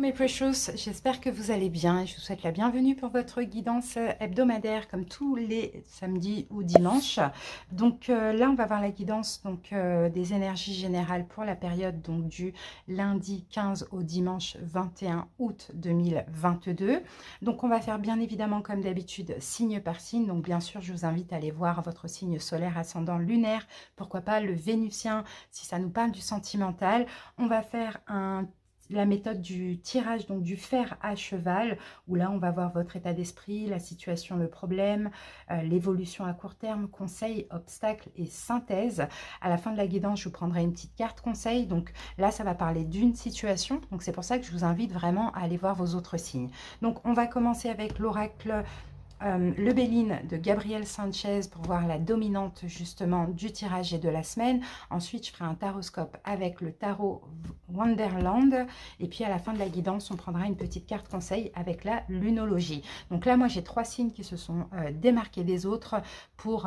Mes precious, j'espère que vous allez bien. Je vous souhaite la bienvenue pour votre guidance hebdomadaire comme tous les samedis ou dimanches. Donc là, on va voir la guidance des énergies générales pour la période du lundi 15 au dimanche 21 août 2022. Donc on va faire bien évidemment comme d'habitude signe par signe. Donc bien sûr, je vous invite à aller voir votre signe solaire, ascendant, lunaire, pourquoi pas le vénusien si ça nous parle du sentimental. On va faire la méthode du tirage, donc du fer à cheval, où là on va voir votre état d'esprit, la situation, le problème, l'évolution à court terme, conseils, obstacles et synthèse. À la fin de la guidance, je vous prendrai une petite carte conseil. Donc là, ça va parler d'une situation. Donc c'est pour ça que je vous invite vraiment à aller voir vos autres signes. Donc on va commencer avec l'oracle le Béline de Gabriel Sanchez pour voir la dominante justement du tirage et de la semaine. Ensuite, je ferai un taroscope avec le tarot Wonderland. Et puis à la fin de la guidance, on prendra une petite carte conseil avec la lunologie. Donc là, moi, j'ai 3 signes qui se sont démarqués des autres pour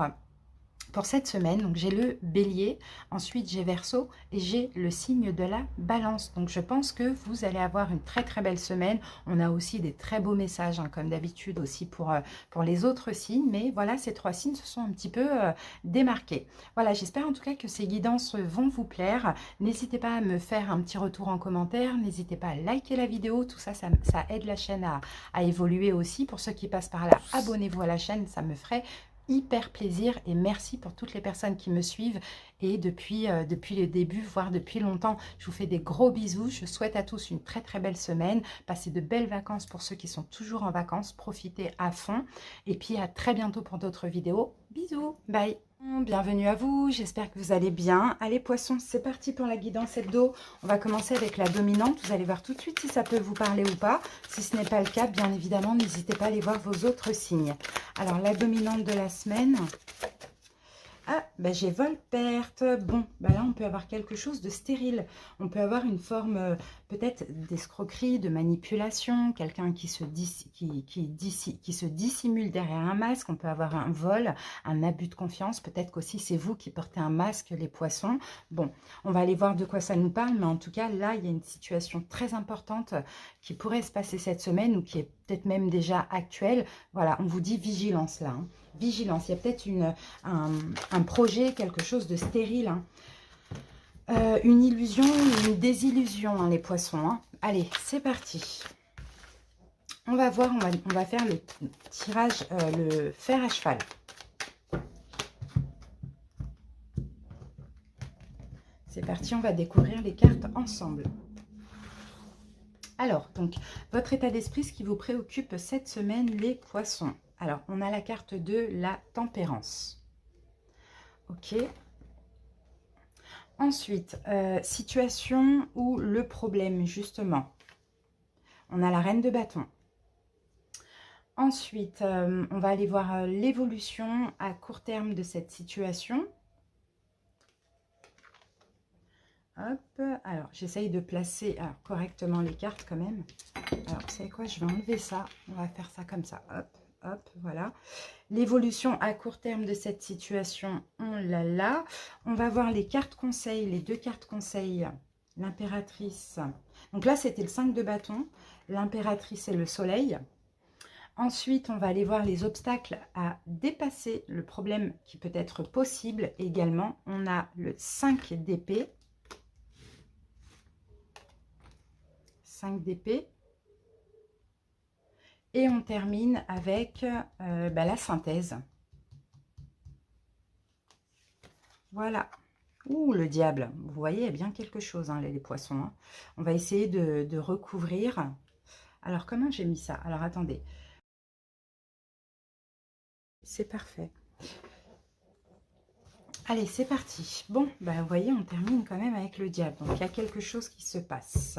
cette semaine. Donc j'ai le bélier, ensuite j'ai Verseau et j'ai le signe de la balance. Donc je pense que vous allez avoir une très très belle semaine. On a aussi des très beaux messages comme d'habitude aussi pour les autres signes, mais voilà, ces 3 signes se sont un petit peu démarqués. Voilà, j'espère en tout cas que ces guidances vont vous plaire. N'hésitez pas à me faire un petit retour en commentaire, n'hésitez pas à liker la vidéo, tout ça, ça aide la chaîne à évoluer aussi. Pour ceux qui passent par là, abonnez-vous à la chaîne, ça me ferait hyper plaisir et merci pour toutes les personnes qui me suivent et depuis le début, voire depuis longtemps. Je vous fais des gros bisous. Je souhaite à tous une très très belle semaine. Passez de belles vacances pour ceux qui sont toujours en vacances. Profitez à fond et puis à très bientôt pour d'autres vidéos. Bisous, bye. Bienvenue à vous, j'espère que vous allez bien. Allez poissons, c'est parti pour la guidance hebdo. On va commencer avec la dominante. Vous allez voir tout de suite si ça peut vous parler ou pas. Si ce n'est pas le cas, bien évidemment, n'hésitez pas à aller voir vos autres signes. Alors, la dominante de la semaine. Ah, ben j'ai vol-perte. Bon, ben là, on peut avoir quelque chose de stérile. On peut avoir une forme peut-être d'escroquerie, de manipulation, quelqu'un qui se dissimule derrière un masque. On peut avoir un vol, un abus de confiance. Peut-être qu'aussi, c'est vous qui portez un masque, les poissons. Bon, on va aller voir de quoi ça nous parle. Mais en tout cas, là, il y a une situation très importante qui pourrait se passer cette semaine ou qui est peut-être même déjà actuelle. Voilà, on vous dit vigilance là. Vigilance, il y a peut-être un projet, quelque chose de stérile. Une illusion, une désillusion, les poissons. Allez, c'est parti. On va voir, on va faire le tirage, le fer à cheval. C'est parti, on va découvrir les cartes ensemble. Alors, donc, votre état d'esprit, ce qui vous préoccupe cette semaine, les poissons. Alors, on a la carte de la tempérance. Ok. Ensuite, situation ou le problème, justement. On a la reine de bâton. Ensuite, on va aller voir l'évolution à court terme de cette situation. Hop, alors j'essaye de placer correctement les cartes quand même. Alors, vous savez quoi, je vais enlever ça. On va faire ça comme ça. Hop, hop, voilà. L'évolution à court terme de cette situation, on l'a là. On va voir les cartes conseils, les 2 cartes conseils. L'impératrice. Donc là, c'était le 5 de bâton. L'impératrice et le soleil. Ensuite, on va aller voir les obstacles à dépasser, le problème qui peut être possible également. On a le 5 d'épée. 5 d'épée. Et on termine avec la synthèse. Voilà. Ouh, le diable. Vous voyez, il y a bien quelque chose, les poissons. On va essayer de recouvrir. Alors, comment j'ai mis ça? Alors, attendez. C'est parfait. Allez, c'est parti. Bon, vous voyez, on termine quand même avec le diable. Donc, il y a quelque chose qui se passe.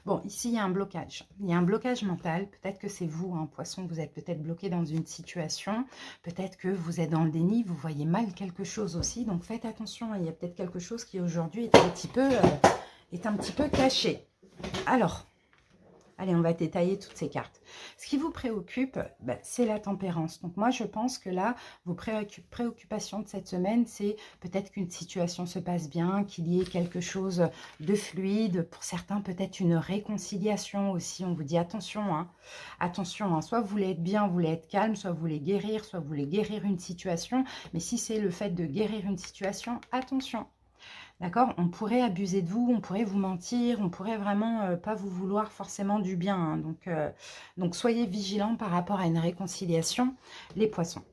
Bon, ici, il y a un blocage. Il y a un blocage mental. Peut-être que c'est vous, poisson, vous êtes peut-être bloqué dans une situation. Peut-être que vous êtes dans le déni, vous voyez mal quelque chose aussi. Donc, faites attention. Il y a peut-être quelque chose qui, aujourd'hui, est un petit peu caché. Alors, Allez, on va détailler toutes ces cartes. Ce qui vous préoccupe, c'est la tempérance. Donc moi, je pense que là, vos préoccupations de cette semaine, c'est peut-être qu'une situation se passe bien, qu'il y ait quelque chose de fluide. Pour certains, peut-être une réconciliation aussi. On vous dit attention, hein, attention. Hein, soit vous voulez être bien, vous voulez être calme, soit vous voulez guérir, soit vous voulez guérir une situation. Mais si c'est le fait de guérir une situation, attention. D'accord? On pourrait abuser de vous, on pourrait vous mentir, on pourrait vraiment pas vous vouloir forcément du bien. Hein. Donc, soyez vigilants par rapport à une réconciliation, les poissons.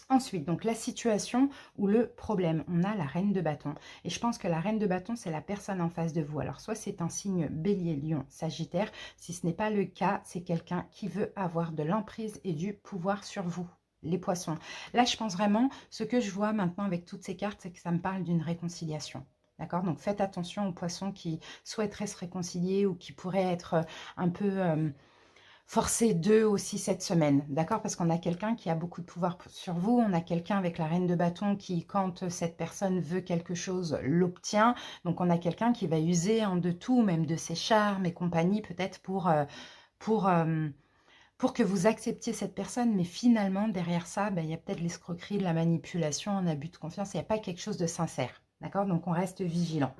Ensuite, donc la situation ou le problème, on a la reine de bâton. Et je pense que la reine de bâton, c'est la personne en face de vous. Alors, soit c'est un signe bélier, lion, sagittaire. Si ce n'est pas le cas, c'est quelqu'un qui veut avoir de l'emprise et du pouvoir sur vous. Les poissons. Là, je pense vraiment, ce que je vois maintenant avec toutes ces cartes, c'est que ça me parle d'une réconciliation. D'accord? Donc, faites attention aux poissons qui souhaiteraient se réconcilier ou qui pourraient être un peu forcés d'eux aussi cette semaine. D'accord? Parce qu'on a quelqu'un qui a beaucoup de pouvoir sur vous. On a quelqu'un avec la reine de bâton qui, quand cette personne veut quelque chose, l'obtient. Donc, on a quelqu'un qui va user de tout, même de ses charmes et compagnie, peut-être pour que vous acceptiez cette personne, mais finalement, derrière ça, il y a peut-être l'escroquerie, de la manipulation, un abus de confiance, il n'y a pas quelque chose de sincère. D'accord? Donc, on reste vigilant.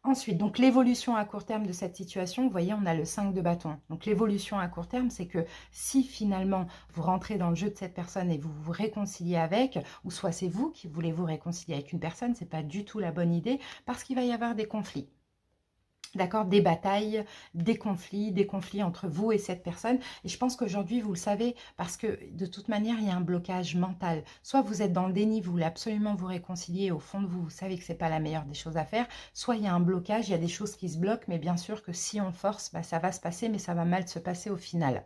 Ensuite, donc l'évolution à court terme de cette situation, vous voyez, on a le 5 de bâton. Donc, l'évolution à court terme, c'est que si finalement, vous rentrez dans le jeu de cette personne et vous vous réconciliez avec, ou soit c'est vous qui voulez vous réconcilier avec une personne, ce n'est pas du tout la bonne idée, parce qu'il va y avoir des conflits. D'accord, des batailles, des conflits entre vous et cette personne. Et je pense qu'aujourd'hui, vous le savez, parce que de toute manière, il y a un blocage mental. Soit vous êtes dans le déni, vous voulez absolument vous réconcilier, au fond de vous, vous savez que ce n'est pas la meilleure des choses à faire. Soit il y a un blocage, il y a des choses qui se bloquent, mais bien sûr que si on force, ça va se passer, mais ça va mal se passer au final.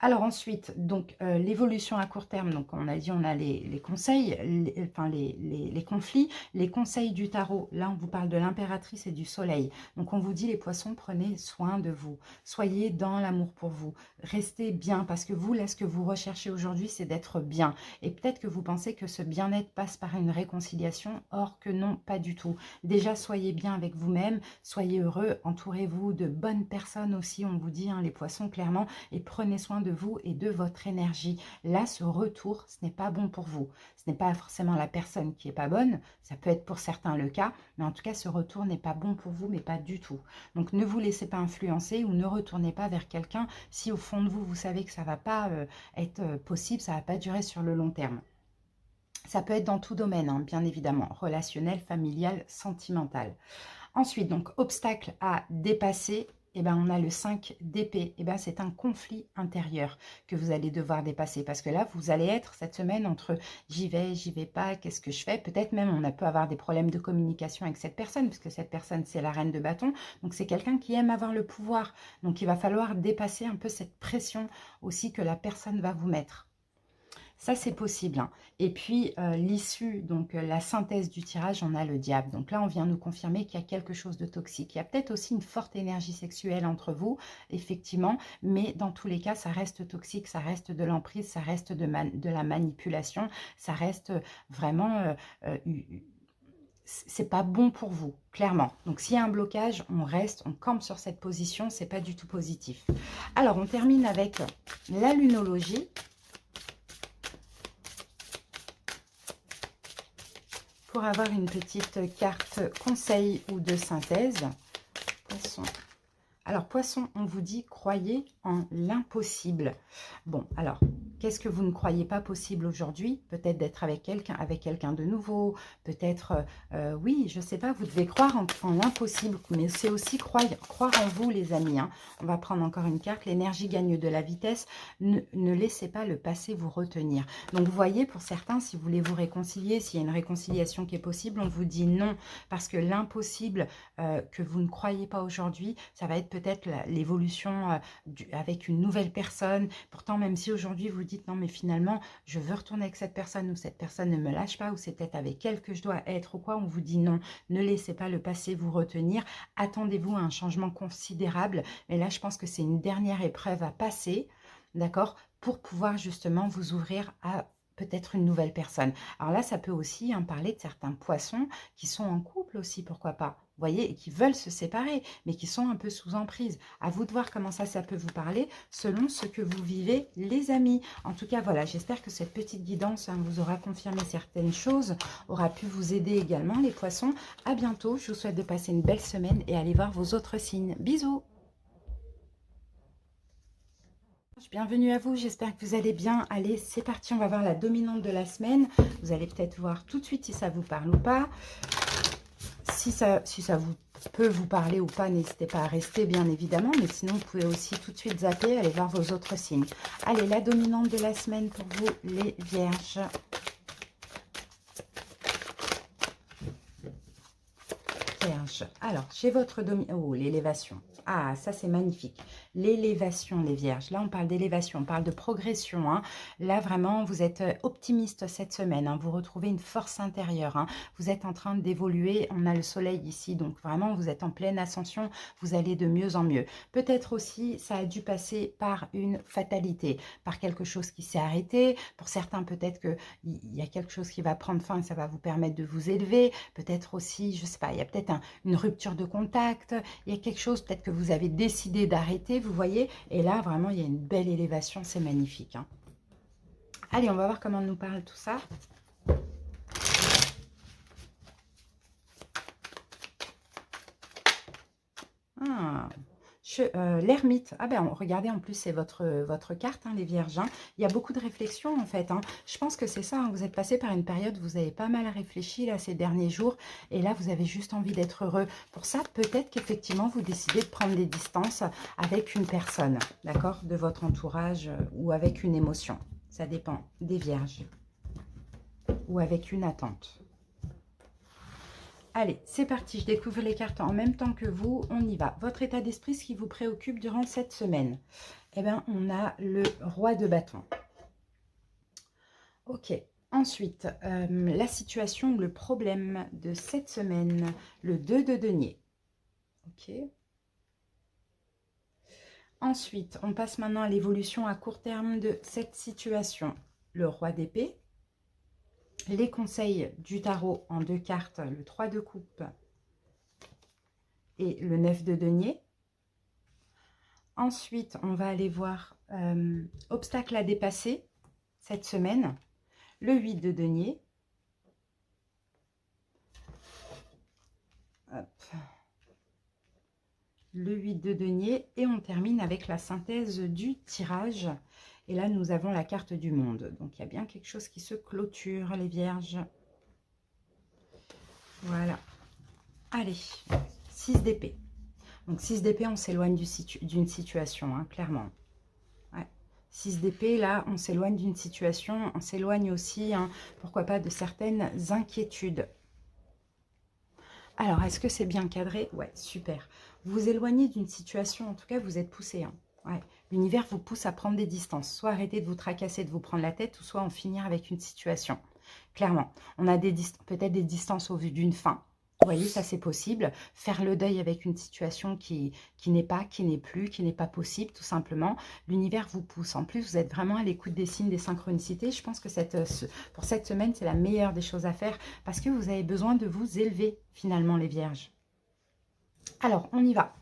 Alors ensuite, donc l'évolution à court terme, donc on a dit on a les conseils, les conflits, les conseils du tarot. Là, on vous parle de l'impératrice et du soleil. Donc on vous dit les poissons, prenez soin de vous. Soyez dans l'amour pour vous. Restez bien parce que vous, là, ce que vous recherchez aujourd'hui, c'est d'être bien. Et peut-être que vous pensez que ce bien-être passe par une réconciliation, or que non, pas du tout. Déjà, soyez bien avec vous-même, soyez heureux, entourez-vous de bonnes personnes aussi, on vous dit, hein, les poissons, clairement, et prenez soin de vous et de votre énergie. Là, ce retour, ce n'est pas bon pour vous. Ce n'est pas forcément la personne qui n'est pas bonne, ça peut être pour certains le cas, mais en tout cas, ce retour n'est pas bon pour vous, mais pas du tout. Donc, ne vous laissez pas influencer ou ne retournez pas vers quelqu'un si au fond de vous, vous savez que ça ne va pas être possible, ça ne va pas durer sur le long terme. Ça peut être dans tout domaine, hein, bien évidemment, relationnel, familial, sentimental. Ensuite, donc, obstacle à dépasser. Eh ben, on a le 5 d'épée. Eh ben, c'est un conflit intérieur que vous allez devoir dépasser. Parce que là, vous allez être cette semaine entre j'y vais pas, qu'est-ce que je fais? Peut-être même, on peut avoir des problèmes de communication avec cette personne, puisque cette personne, c'est la reine de bâton. Donc, c'est quelqu'un qui aime avoir le pouvoir. Donc, il va falloir dépasser un peu cette pression aussi que la personne va vous mettre. Ça, c'est possible. Hein. Et puis, l'issue, donc la synthèse du tirage, on a le diable. Donc là, on vient nous confirmer qu'il y a quelque chose de toxique. Il y a peut-être aussi une forte énergie sexuelle entre vous, effectivement, mais dans tous les cas, ça reste toxique, ça reste de l'emprise, ça reste de la manipulation, ça reste vraiment... c'est pas bon pour vous, clairement. Donc, s'il y a un blocage, on reste, on campe sur cette position, c'est pas du tout positif. Alors, on termine avec la lunologie. Pour avoir une petite carte conseil ou de synthèse. Poisson. Alors, poisson, on vous dit, croyez en l'impossible. Bon, alors, qu'est-ce que vous ne croyez pas possible aujourd'hui? Peut-être d'être avec quelqu'un de nouveau. Peut-être, oui, je ne sais pas, vous devez croire en l'impossible. Mais c'est aussi croire en vous, les amis. Hein. On va prendre encore une carte. L'énergie gagne de la vitesse. Ne laissez pas le passé vous retenir. Donc, vous voyez, pour certains, si vous voulez vous réconcilier, s'il y a une réconciliation qui est possible, on vous dit non. Parce que l'impossible que vous ne croyez pas aujourd'hui, ça va être peut-être l'évolution avec une nouvelle personne. Pourtant, même si aujourd'hui vous dites non, mais finalement, je veux retourner avec cette personne ou cette personne ne me lâche pas ou c'est peut-être avec elle que je dois être ou quoi, on vous dit non. Ne laissez pas le passé vous retenir. Attendez-vous à un changement considérable. Mais là, je pense que c'est une dernière épreuve à passer, d'accord, pour pouvoir justement vous ouvrir à peut-être une nouvelle personne. Alors là, ça peut aussi parler de certains poissons qui sont en couple couple aussi, pourquoi pas. Vous voyez, et qui veulent se séparer, mais qui sont un peu sous emprise. À vous de voir comment ça peut vous parler, selon ce que vous vivez, les amis. En tout cas, voilà, j'espère que cette petite guidance vous aura confirmé certaines choses, aura pu vous aider également, les poissons. À bientôt, je vous souhaite de passer une belle semaine et allez voir vos autres signes. Bisous! Bienvenue à vous, j'espère que vous allez bien. Allez, c'est parti, on va voir la dominante de la semaine. Vous allez peut-être voir tout de suite si ça vous parle ou pas. Si ça peut vous parler ou pas, n'hésitez pas à rester, bien évidemment. Mais sinon, vous pouvez aussi tout de suite zapper, aller voir vos autres signes. Allez, la dominante de la semaine pour vous, les vierges. Vierge. Alors, j'ai votre oh, l'élévation. Ah, ça c'est magnifique. L'élévation, les vierges. Là, on parle d'élévation, on parle de progression. Hein. Là, vraiment, vous êtes optimiste cette semaine. Hein. Vous retrouvez une force intérieure. Hein. Vous êtes en train d'évoluer. On a le soleil ici, donc vraiment, vous êtes en pleine ascension. Vous allez de mieux en mieux. Peut-être aussi, ça a dû passer par une fatalité, par quelque chose qui s'est arrêté. Pour certains, peut-être qu'il y a quelque chose qui va prendre fin et ça va vous permettre de vous élever. Peut-être aussi, je ne sais pas, il y a peut-être une rupture de contact. Il y a quelque chose, peut-être que vous avez décidé d'arrêter, vous voyez. Et là, vraiment, il y a une belle élévation, c'est magnifique. Hein. Allez, on va voir comment nous parle tout ça. Ah, l'ermite. Ah ben, regardez, en plus, c'est votre carte, hein, les vierges. Hein. Il y a beaucoup de réflexions, en fait. Hein. Je pense que c'est ça. Hein. Vous êtes passé par une période où vous avez pas mal réfléchi, là, ces derniers jours. Et là, vous avez juste envie d'être heureux. Pour ça, peut-être qu'effectivement, vous décidez de prendre des distances avec une personne, d'accord, de votre entourage ou avec une émotion. Ça dépend des vierges. Ou avec une attente. Allez, c'est parti, je découvre les cartes en même temps que vous, on y va. Votre état d'esprit, ce qui vous préoccupe durant cette semaine. Eh bien, on a le roi de bâton. Ok, ensuite, la situation, le problème de cette semaine, le 2 de denier. Ok. Ensuite, on passe maintenant à l'évolution à court terme de cette situation. Le roi d'épée. Les conseils du tarot en 2 cartes, le 3 de coupe et le 9 de denier. Ensuite, on va aller voir obstacle à dépasser cette semaine, le 8 de denier. Hop. Le 8 de denier et on termine avec la synthèse du tirage. Et là, nous avons la carte du monde. Donc, il y a bien quelque chose qui se clôture, les vierges. Voilà. Allez, 6 d'épée. Donc, 6 d'épée, on s'éloigne d'une situation, hein, clairement. Ouais. 6 d'épée, là, on s'éloigne d'une situation. On s'éloigne aussi, hein, pourquoi pas, de certaines inquiétudes. Alors, est-ce que c'est bien cadré? Ouais, super. Vous vous éloignez d'une situation, en tout cas, vous êtes poussé, hein. Ouais. L'univers vous pousse à prendre des distances. Soit arrêter de vous tracasser, de vous prendre la tête, ou soit en finir avec une situation. Clairement, on a peut-être des distances au vu d'une fin. Vous voyez, ça c'est possible. Faire le deuil avec une situation qui n'est pas, qui n'est plus, qui n'est pas possible, tout simplement. L'univers vous pousse. En plus, vous êtes vraiment à l'écoute des signes, des synchronicités. Je pense que pour cette semaine, c'est la meilleure des choses à faire parce que vous avez besoin de vous élever, finalement, les vierges. Alors, on y va.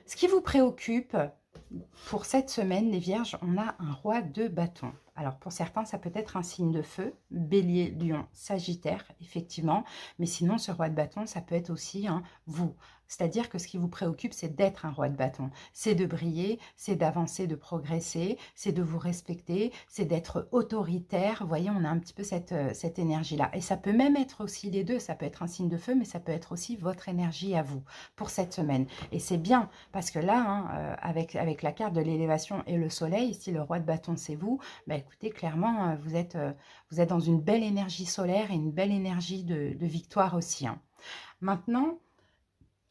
Ce qui vous préoccupe... Pour cette semaine, les vierges, on a un roi de bâton. Alors, pour certains, ça peut être un signe de feu, bélier, lion, sagittaire, effectivement. Mais sinon, ce roi de bâton, ça peut être aussi vous. C'est-à-dire que ce qui vous préoccupe, c'est d'être un roi de bâton. C'est de briller, c'est d'avancer, de progresser, c'est de vous respecter, c'est d'être autoritaire. Vous voyez, on a un petit peu cette énergie-là. Et ça peut même être aussi les deux. Ça peut être un signe de feu, mais ça peut être aussi votre énergie à vous pour cette semaine. Et c'est bien, parce que là, hein, avec la carte de l'élévation et le soleil, si le roi de bâton, c'est vous, bah, écoutez, clairement, vous êtes dans une belle énergie solaire et une belle énergie de victoire aussi. Hein. Maintenant,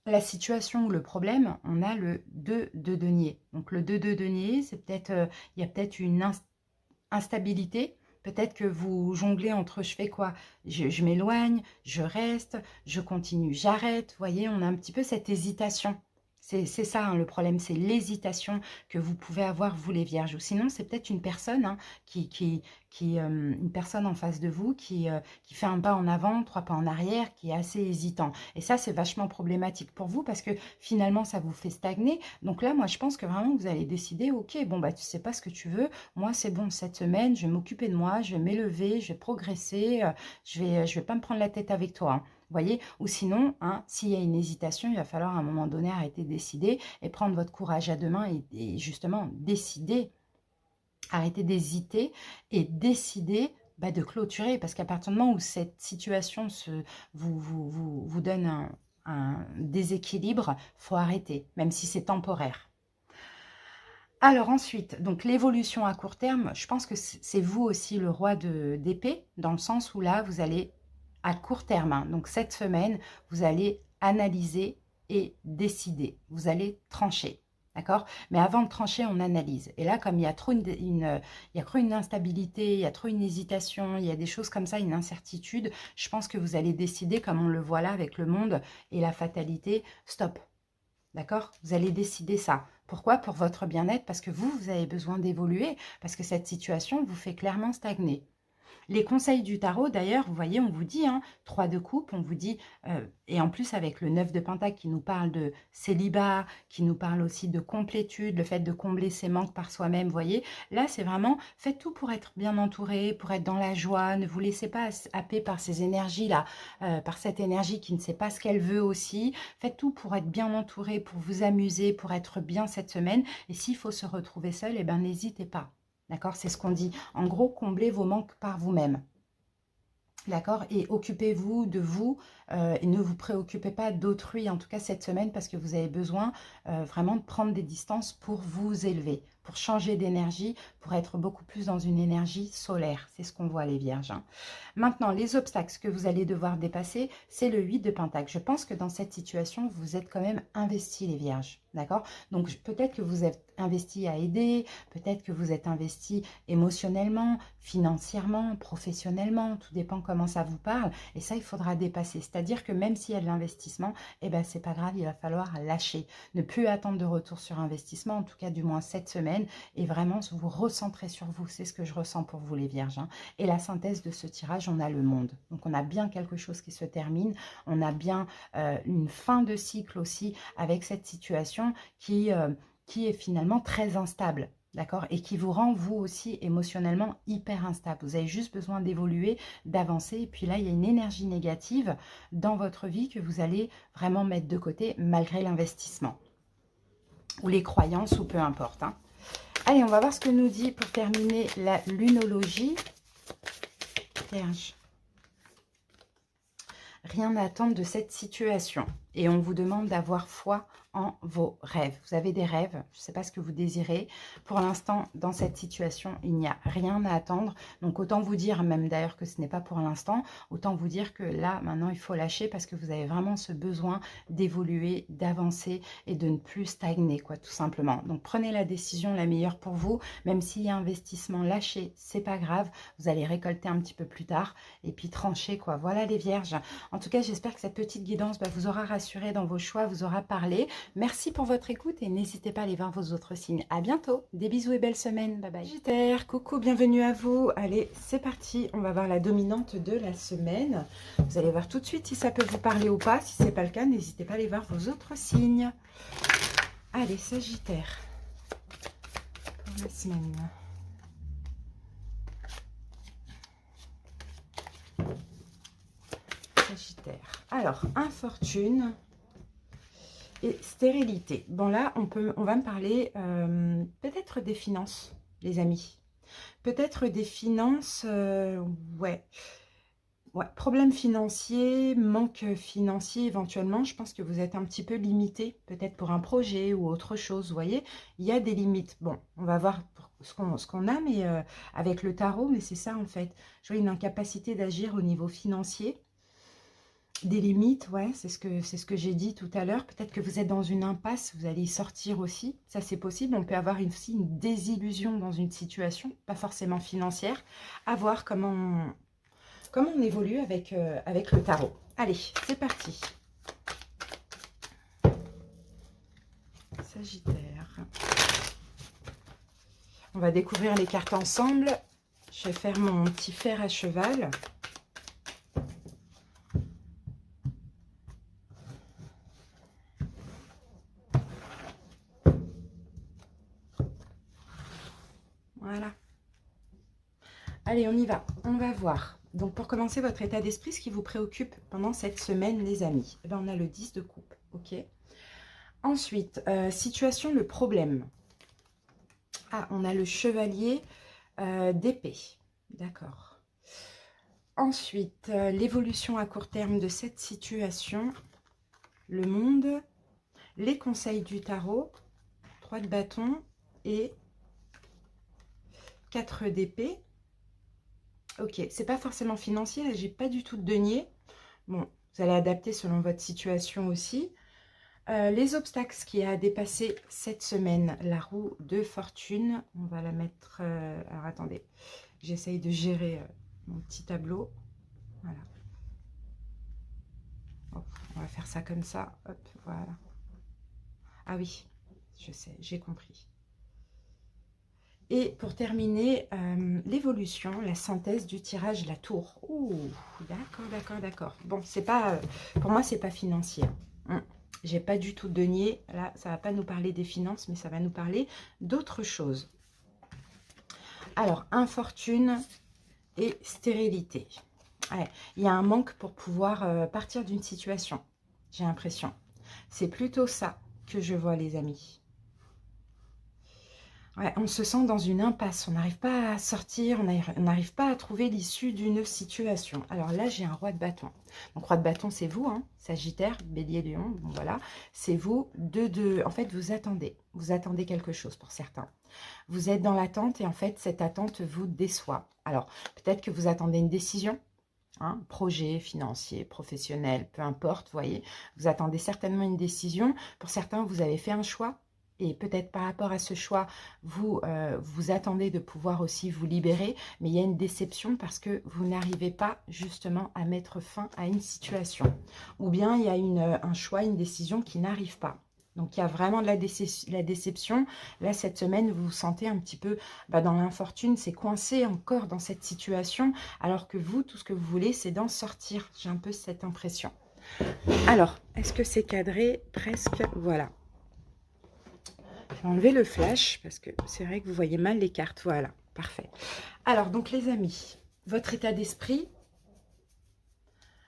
la situation ou le problème, on a le 2 de denier. Donc, le 2 de denier, c'est peut-être, il y a peut-être une instabilité. Peut-être que vous jonglez entre je fais quoi? Je m'éloigne, je reste, je continue, j'arrête. Vous voyez, on a un petit peu cette hésitation. C'est ça hein, le problème, c'est l'hésitation que vous pouvez avoir, vous les vierges. Ou sinon, c'est peut-être une personne hein, une personne en face de vous qui fait un pas en avant, 3 pas en arrière, qui est assez hésitant. Et ça, c'est vachement problématique pour vous parce que finalement, ça vous fait stagner. Donc là, moi, je pense que vraiment, vous allez décider, ok, bon, bah, tu sais pas ce que tu veux. Moi, c'est bon, cette semaine, je vais m'occuper de moi, je vais m'élever, je vais progresser, je vais pas me prendre la tête avec toi. Hein. Vous voyez? Ou sinon, hein, s'il y a une hésitation, il va falloir à un moment donné arrêter de décider et prendre votre courage à deux mains et justement décider, arrêter d'hésiter et décider bah, de clôturer. Parce qu'à partir du moment où cette situation vous donne un déséquilibre, il faut arrêter, même si c'est temporaire. Alors ensuite, donc l'évolution à court terme, je pense que c'est vous aussi le roi d'épée, dans le sens où là, vous allez à court terme, hein, donc cette semaine, vous allez analyser et décider. Vous allez trancher, d'accord? Mais avant de trancher, on analyse. Et là, comme il y a trop il y a trop une instabilité, il y a trop une hésitation, il y a des choses comme ça, une incertitude, je pense que vous allez décider, comme on le voit là avec le monde et la fatalité, stop. D'accord? Vous allez décider ça. Pourquoi? Pour votre bien-être, parce que vous avez besoin d'évoluer, parce que cette situation vous fait clairement stagner. Les conseils du tarot, d'ailleurs, vous voyez, on vous dit, hein, 3 de coupe, on vous dit, et en plus avec le 9 de pentacle qui nous parle de célibat, qui nous parle aussi de complétude, le fait de combler ses manques par soi-même, vous voyez, là c'est vraiment, faites tout pour être bien entouré, pour être dans la joie, ne vous laissez pas happer par ces énergies-là, par cette énergie qui ne sait pas ce qu'elle veut aussi, faites tout pour être bien entouré, pour vous amuser, pour être bien cette semaine, et s'il faut se retrouver seul, eh ben n'hésitez pas. D'accord? C'est ce qu'on dit. En gros, comblez vos manques par vous-même. D'accord? Et occupez-vous de vous et ne vous préoccupez pas d'autrui, en tout cas cette semaine, parce que vous avez besoin vraiment de prendre des distances pour vous élever, pour changer d'énergie, pour être beaucoup plus dans une énergie solaire. C'est ce qu'on voit les vierges. Hein. Maintenant, les obstacles que vous allez devoir dépasser, c'est le 8 de pentacle. Je pense que dans cette situation, vous êtes quand même investis les vierges. D'accord? Donc peut-être que vous êtes investi à aider, peut-être que vous êtes investi émotionnellement, financièrement, professionnellement, tout dépend comment ça vous parle. Et ça, il faudra dépasser. C'est-à-dire que même s'il y a de l'investissement, eh ben c'est pas grave, il va falloir lâcher. Ne plus attendre de retour sur investissement, en tout cas du moins cette semaine, et vraiment vous recentrer sur vous. C'est ce que je ressens pour vous les vierges. Hein. Et la synthèse de ce tirage, on a le monde. Donc on a bien quelque chose qui se termine, on a bien une fin de cycle aussi avec cette situation qui est finalement très instable. D'accord? Et qui vous rend, vous aussi, émotionnellement hyper instable. Vous avez juste besoin d'évoluer, d'avancer. Et puis là, il y a une énergie négative dans votre vie que vous allez vraiment mettre de côté malgré l'investissement. Ou les croyances, ou peu importe. Hein. Allez, on va voir ce que nous dit pour terminer la lunologie. Vierge. Rien à attendre de cette situation. Et on vous demande d'avoir foi en vos rêves. Vous avez des rêves, je ne sais pas ce que vous désirez. Pour l'instant, dans cette situation, il n'y a rien à attendre. Donc, autant vous dire, même d'ailleurs que ce n'est pas pour l'instant, autant vous dire que là, maintenant, il faut lâcher parce que vous avez vraiment ce besoin d'évoluer, d'avancer et de ne plus stagner, quoi, tout simplement. Donc, prenez la décision la meilleure pour vous. Même s'il y a investissement, lâchez, c'est pas grave. Vous allez récolter un petit peu plus tard et puis trancher, quoi. Voilà les vierges. En tout cas, j'espère que cette petite guidance vous aura rassuré dans vos choix, vous aura parlé. Merci pour votre écoute et n'hésitez pas à aller voir vos autres signes. À bientôt. Des bisous et belle semaine. Bye bye. Sagittaire, coucou, bienvenue à vous. Allez, c'est parti. On va voir la dominante de la semaine. Vous allez voir tout de suite si ça peut vous parler ou pas. Si ce n'est pas le cas, n'hésitez pas à aller voir vos autres signes. Allez, Sagittaire, pour la semaine. Sagittaire. Alors, infortune et stérilité. Bon là, on va me parler peut-être des finances, les amis. Peut-être des finances, ouais. Ouais, problème financier, manque financier éventuellement. Je pense que vous êtes un petit peu limité, peut-être pour un projet ou autre chose, vous voyez. Il y a des limites. Bon, on va voir ce qu'on a, mais avec le tarot, mais c'est ça en fait. Je vois une incapacité d'agir au niveau financier. Des limites, ouais, c'est ce que j'ai dit tout à l'heure. Peut-être que vous êtes dans une impasse, vous allez y sortir aussi. Ça, c'est possible. On peut avoir aussi une désillusion dans une situation, pas forcément financière. À voir comment on évolue avec, avec le tarot. Allez, c'est parti. Sagittaire. On va découvrir les cartes ensemble. Je vais faire mon petit fer à cheval. Voilà. Allez, on y va. On va voir. Donc, pour commencer, votre état d'esprit, ce qui vous préoccupe pendant cette semaine, les amis. Eh ben, on a le 10 de coupe. Ok. Ensuite, situation, le problème. Ah, on a le chevalier d'épée. D'accord. Ensuite, l'évolution à court terme de cette situation. Le monde. Les conseils du tarot. 3 de bâton et 4 d'épée. Ok, c'est pas forcément financier, là j'ai pas du tout de denier. Bon, vous allez adapter selon votre situation aussi. Les obstacles, ce qui a dépassé cette semaine, la roue de fortune. On va la mettre... alors attendez, j'essaye de gérer mon petit tableau. Voilà. Hop, on va faire ça comme ça. Hop, voilà. Ah oui, je sais, j'ai compris. Et pour terminer, l'évolution, la synthèse du tirage, la tour. Ouh, d'accord, d'accord, d'accord. Bon, c'est pas, pour moi, c'est pas financier. J'ai pas du tout de denier. Là, ça va pas nous parler des finances, mais ça va nous parler d'autre chose. Alors, infortune et stérilité. Ouais, il y a un manque pour pouvoir partir d'une situation. J'ai l'impression. C'est plutôt ça que je vois, les amis. Ouais, on se sent dans une impasse, on n'arrive pas à sortir, on n'arrive pas à trouver l'issue d'une situation. Alors là, j'ai un roi de bâton. Donc roi de bâton, c'est vous, hein, Sagittaire, Bélier, Lion, bon, voilà. C'est vous, en fait, vous attendez quelque chose pour certains. Vous êtes dans l'attente et en fait, cette attente vous déçoit. Alors, peut-être que vous attendez une décision, hein, projet, financier, professionnel, peu importe, vous voyez. Vous attendez certainement une décision. Pour certains, vous avez fait un choix. Et peut-être par rapport à ce choix, vous attendez de pouvoir aussi vous libérer, mais il y a une déception parce que vous n'arrivez pas justement à mettre fin à une situation. Ou bien il y a un choix, une décision qui n'arrive pas. Donc il y a vraiment de la déception. Là, cette semaine, vous vous sentez un petit peu dans l'infortune, c'est coincé encore dans cette situation, alors que vous, tout ce que vous voulez, c'est d'en sortir. J'ai un peu cette impression. Alors, est-ce que c'est cadré? Presque, voilà. Je vais enlever le flash parce que c'est vrai que vous voyez mal les cartes. Voilà, parfait. Alors, donc les amis, votre état d'esprit,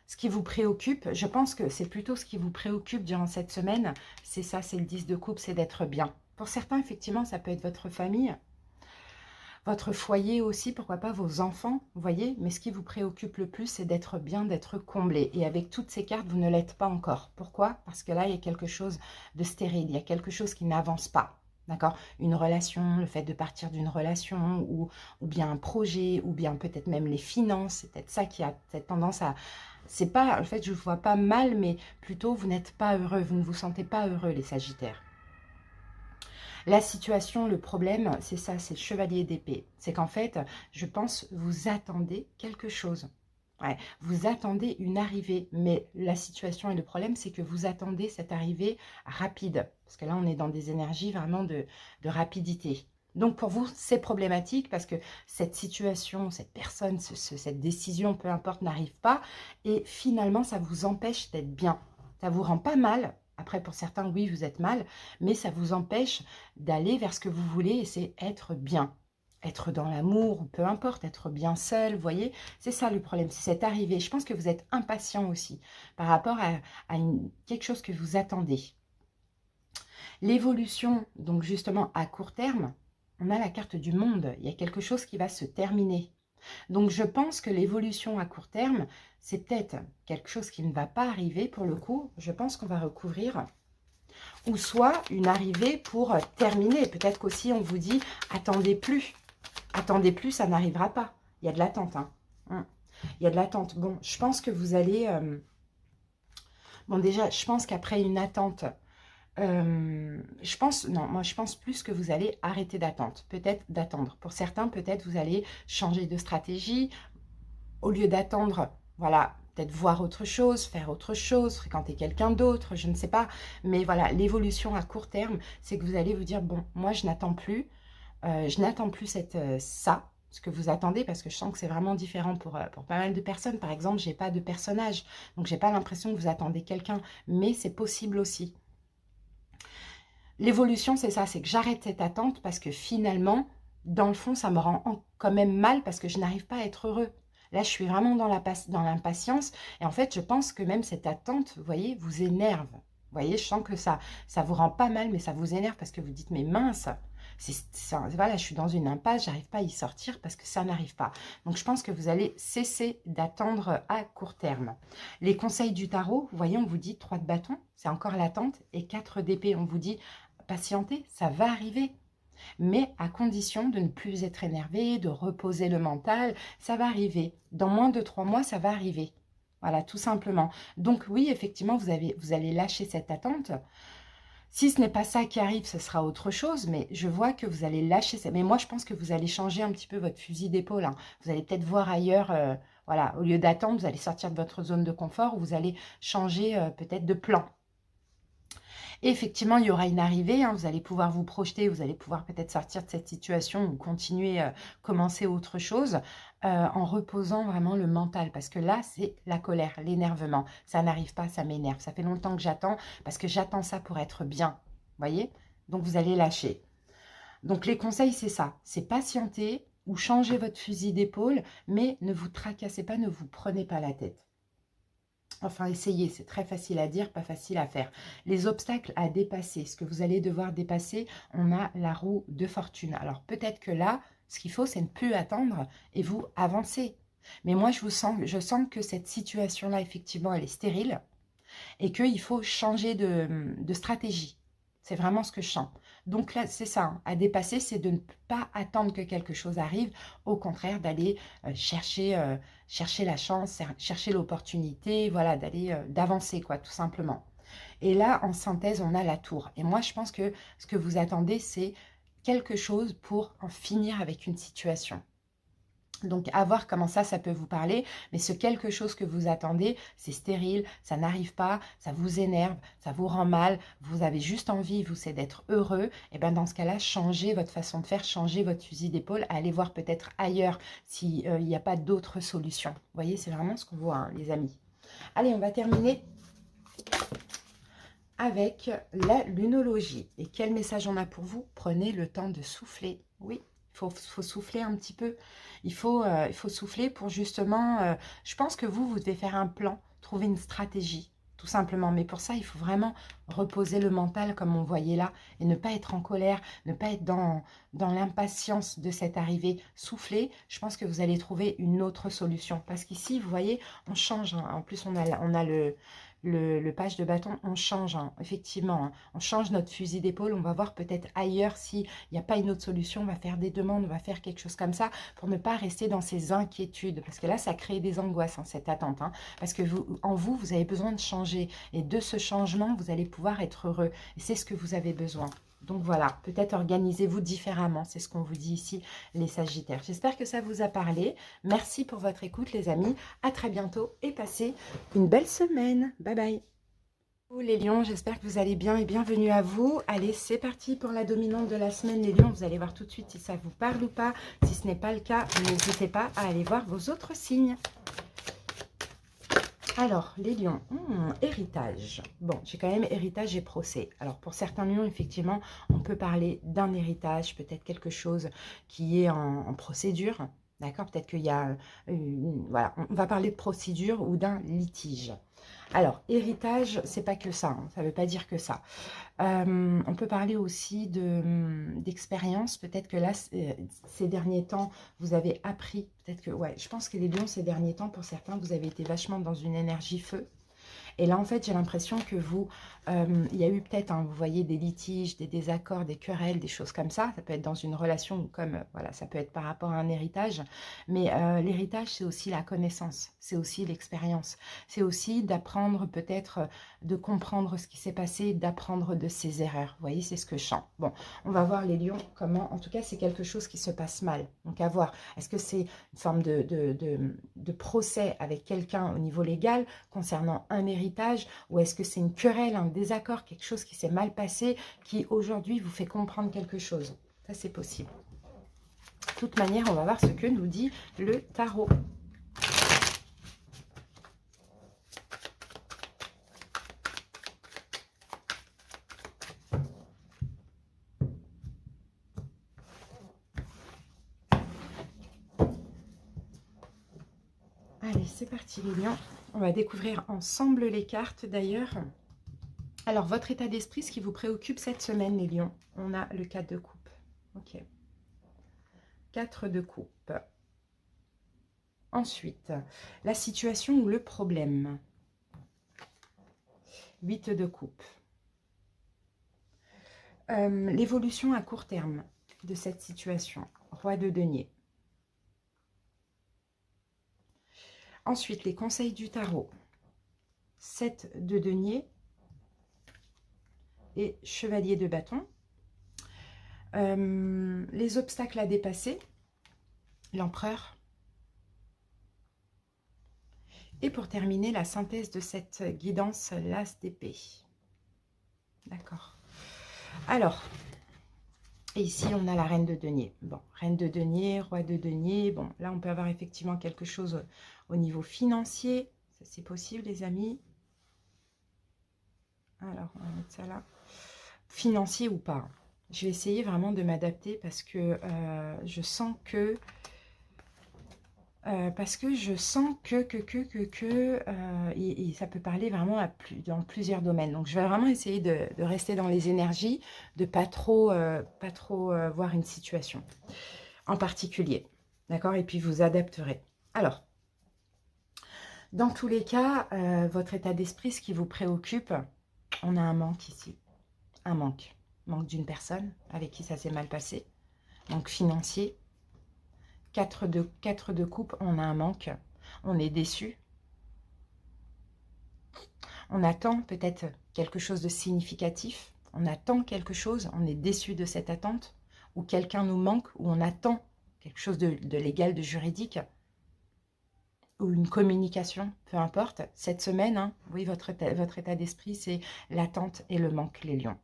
ce qui vous préoccupe, je pense que c'est plutôt ce qui vous préoccupe durant cette semaine, c'est ça, c'est le 10 de coupe, c'est d'être bien. Pour certains, effectivement, ça peut être votre famille, votre foyer aussi, pourquoi pas vos enfants, vous voyez. Mais ce qui vous préoccupe le plus, c'est d'être bien, d'être comblé. Et avec toutes ces cartes, vous ne l'êtes pas encore. Pourquoi? Parce que là, il y a quelque chose de stérile, il y a quelque chose qui n'avance pas. D'accord? Une relation, le fait de partir d'une relation, ou bien un projet, ou bien peut-être même les finances. C'est peut-être ça qui a cette tendance à... C'est pas, en fait, je ne vois pas mal, mais plutôt, vous n'êtes pas heureux, vous ne vous sentez pas heureux, les Sagittaires. La situation, le problème, c'est ça, c'est le chevalier d'épée. C'est qu'en fait, je pense, vous attendez quelque chose. Ouais, vous attendez une arrivée, mais la situation et le problème, c'est que vous attendez cette arrivée rapide. Parce que là, on est dans des énergies vraiment de rapidité. Donc, pour vous, c'est problématique parce que cette situation, cette personne, cette décision, peu importe, n'arrive pas. Et finalement, ça vous empêche d'être bien. Ça vous rend pas mal. Après, pour certains, oui, vous êtes mal, mais ça vous empêche d'aller vers ce que vous voulez et c'est être bien. Être dans l'amour, ou peu importe, être bien seul, vous voyez. C'est ça le problème, c'est cette arrivée. Je pense que vous êtes impatient aussi par rapport à quelque chose que vous attendez. L'évolution, donc justement à court terme, on a la carte du monde. Il y a quelque chose qui va se terminer. Donc, je pense que l'évolution à court terme, c'est peut-être quelque chose qui ne va pas arriver pour le coup. Je pense qu'on va recouvrir. Ou soit une arrivée pour terminer. Peut-être qu'aussi on vous dit, attendez plus. Attendez plus, ça n'arrivera pas. Il y a de l'attente. Hein. Il y a de l'attente. Bon, je pense que vous allez... Bon, déjà, je pense qu'après une attente... moi je pense plus que vous allez arrêter d'attendre, peut-être d'attendre. Pour certains, peut-être vous allez changer de stratégie. Au lieu d'attendre, voilà, peut-être voir autre chose, faire autre chose, fréquenter quelqu'un d'autre, je ne sais pas. Mais voilà, l'évolution à court terme, c'est que vous allez vous dire, bon, moi, je n'attends plus ça, ce que vous attendez, parce que je sens que c'est vraiment différent pour pas mal de personnes. Par exemple, j'ai pas de personnage, donc j'ai pas l'impression que vous attendez quelqu'un, mais c'est possible aussi. L'évolution, c'est ça, c'est que j'arrête cette attente parce que finalement, dans le fond, ça me rend quand même mal parce que je n'arrive pas à être heureux. Là, je suis vraiment dans l'impatience. Et en fait, je pense que même cette attente, vous voyez, vous énerve. Vous voyez, je sens que ça vous rend pas mal, mais ça vous énerve parce que vous dites, mais mince, voilà, je suis dans une impasse, j'arrive pas à y sortir parce que ça n'arrive pas. Donc, je pense que vous allez cesser d'attendre à court terme. Les conseils du tarot, vous voyez, on vous dit 3 de bâton, c'est encore l'attente, et 4 d'épée, on vous dit patientez, ça va arriver. Mais à condition de ne plus être énervé, de reposer le mental, ça va arriver. Dans moins de 3 mois, ça va arriver. Voilà, tout simplement. Donc oui, effectivement, vous allez lâcher cette attente. Si ce n'est pas ça qui arrive, ce sera autre chose, mais je vois que vous allez lâcher ça. Mais moi, je pense que vous allez changer un petit peu votre fusil d'épaule, hein. Vous allez peut-être voir ailleurs, voilà, au lieu d'attendre, vous allez sortir de votre zone de confort, ou vous allez changer peut-être de plan. Et effectivement, il y aura une arrivée, hein, vous allez pouvoir vous projeter, vous allez pouvoir peut-être sortir de cette situation ou continuer, commencer autre chose en reposant vraiment le mental. Parce que là, c'est la colère, l'énervement. Ça n'arrive pas, ça m'énerve. Ça fait longtemps que j'attends parce que j'attends ça pour être bien. Vous voyez? Donc, vous allez lâcher. Donc, les conseils, c'est ça. C'est patienter ou changer votre fusil d'épaule, mais ne vous tracassez pas, ne vous prenez pas la tête. Enfin, essayez, c'est très facile à dire, pas facile à faire. Les obstacles à dépasser, ce que vous allez devoir dépasser, on a la roue de fortune. Alors peut-être que là, ce qu'il faut, c'est ne plus attendre et vous avancer. Mais moi, je sens que cette situation-là, effectivement, elle est stérile et qu'il faut changer de stratégie. C'est vraiment ce que je sens. Donc là, c'est ça, hein, à dépasser, c'est de ne pas attendre que quelque chose arrive, au contraire, d'aller chercher la chance, chercher l'opportunité, voilà, d'avancer, quoi, tout simplement. Et là, en synthèse, on a la tour. Et moi, je pense que ce que vous attendez, c'est quelque chose pour en finir avec une situation. Donc, à voir comment ça peut vous parler. Mais ce quelque chose que vous attendez, c'est stérile, ça n'arrive pas, ça vous énerve, ça vous rend mal, vous avez juste envie, vous, c'est d'être heureux. Et bien, dans ce cas-là, changez votre façon de faire, changez votre fusil d'épaule, allez voir peut-être ailleurs s'il n'y a pas d'autres solutions. Vous voyez, c'est vraiment ce qu'on voit, hein, les amis. Allez, on va terminer avec la lunologie. Et quel message on a pour vous? Prenez le temps de souffler. Oui, il faut souffler un petit peu. Il faut souffler pour justement... je pense que vous devez faire un plan, trouver une stratégie, tout simplement. Mais pour ça, il faut vraiment reposer le mental, comme on voyait là, et ne pas être en colère, ne pas être dans l'impatience de cette arrivée. Souffler, je pense que vous allez trouver une autre solution. Parce qu'ici, vous voyez, on change, hein. En plus, on a le page de bâton, on change, hein, effectivement, hein, on change notre fusil d'épaule, on va voir peut-être ailleurs s'il n'y a pas une autre solution, on va faire des demandes, on va faire quelque chose comme ça pour ne pas rester dans ces inquiétudes, parce que là, ça crée des angoisses, hein, cette attente, hein, parce que vous avez besoin de changer, et de ce changement, vous allez pouvoir être heureux, et c'est ce que vous avez besoin. Donc voilà, peut-être organisez-vous différemment, c'est ce qu'on vous dit ici, les Sagittaires. J'espère que ça vous a parlé. Merci pour votre écoute, les amis. À très bientôt et passez une belle semaine. Bye bye. Les lions, j'espère que vous allez bien et bienvenue à vous. Allez, c'est parti pour la dominante de la semaine, les lions. Vous allez voir tout de suite si ça vous parle ou pas. Si ce n'est pas le cas, n'hésitez pas à aller voir vos autres signes. Alors, les lions, héritage. Bon, j'ai quand même héritage et procès. Alors, pour certains lions, effectivement, on peut parler d'un héritage, peut-être quelque chose qui est en procédure. D'accord? Peut-être qu'il y a... voilà, on va parler de procédure ou d'un litige. Alors, héritage, c'est pas que ça, hein, ça ne veut pas dire que ça. On peut parler aussi d'expérience. Peut-être que là, ces derniers temps, vous avez appris. Peut-être que, ouais, je pense que les lions, ces derniers temps, pour certains, vous avez été vachement dans une énergie feu. Et là, en fait, j'ai l'impression que vous, il y a eu peut-être, hein, vous voyez, des litiges, des désaccords, des querelles, des choses comme ça. Ça peut être dans une relation ou comme, voilà, ça peut être par rapport à un héritage. Mais l'héritage, c'est aussi la connaissance, c'est aussi l'expérience. C'est aussi d'apprendre peut-être, de comprendre ce qui s'est passé, d'apprendre de ses erreurs. Vous voyez, c'est ce que je sens. Bon, on va voir les lions, comment, en tout cas, c'est quelque chose qui se passe mal. Donc, à voir. Est-ce que c'est une forme de procès avec quelqu'un au niveau légal concernant un héritage, ou est-ce que c'est une querelle, un désaccord, quelque chose qui s'est mal passé, qui aujourd'hui vous fait comprendre quelque chose? Ça, c'est possible. De toute manière, on va voir ce que nous dit le tarot. Allez, c'est parti les lions. On va découvrir ensemble les cartes d'ailleurs. Alors, votre état d'esprit, ce qui vous préoccupe cette semaine, les lions. On a le 4 de coupe. Ok. 4 de coupe. Ensuite, la situation ou le problème. 8 de coupe. L'évolution à court terme de cette situation. Roi de denier. Ensuite, les conseils du tarot. 7 de denier et chevalier de bâton. Les obstacles à dépasser. L'empereur. Et pour terminer, la synthèse de cette guidance, l'as d'épée. D'accord. Alors, et ici, on a la reine de denier. Bon, reine de denier, roi de denier. Bon, là, on peut avoir effectivement quelque chose au niveau financier. Ça, c'est possible, les amis. Alors, on va mettre ça là. Financier ou pas. Je vais essayer vraiment de m'adapter parce que je sens que... et ça peut parler vraiment dans plusieurs domaines. Donc, je vais vraiment essayer de rester dans les énergies, de pas trop voir une situation en particulier. D'accord? Et puis, vous adapterez. Alors, dans tous les cas, votre état d'esprit, ce qui vous préoccupe, on a un manque ici. Un manque. Manque d'une personne avec qui ça s'est mal passé. Manque financier. 4 de coupe, on a un manque. On est déçu. On attend peut-être quelque chose de significatif. On attend quelque chose. On est déçu de cette attente. Ou quelqu'un nous manque. Ou on attend quelque chose de légal, de juridique. Ou une communication, peu importe. Cette semaine, hein, oui, votre état d'esprit, c'est l'attente et le manque, les lions.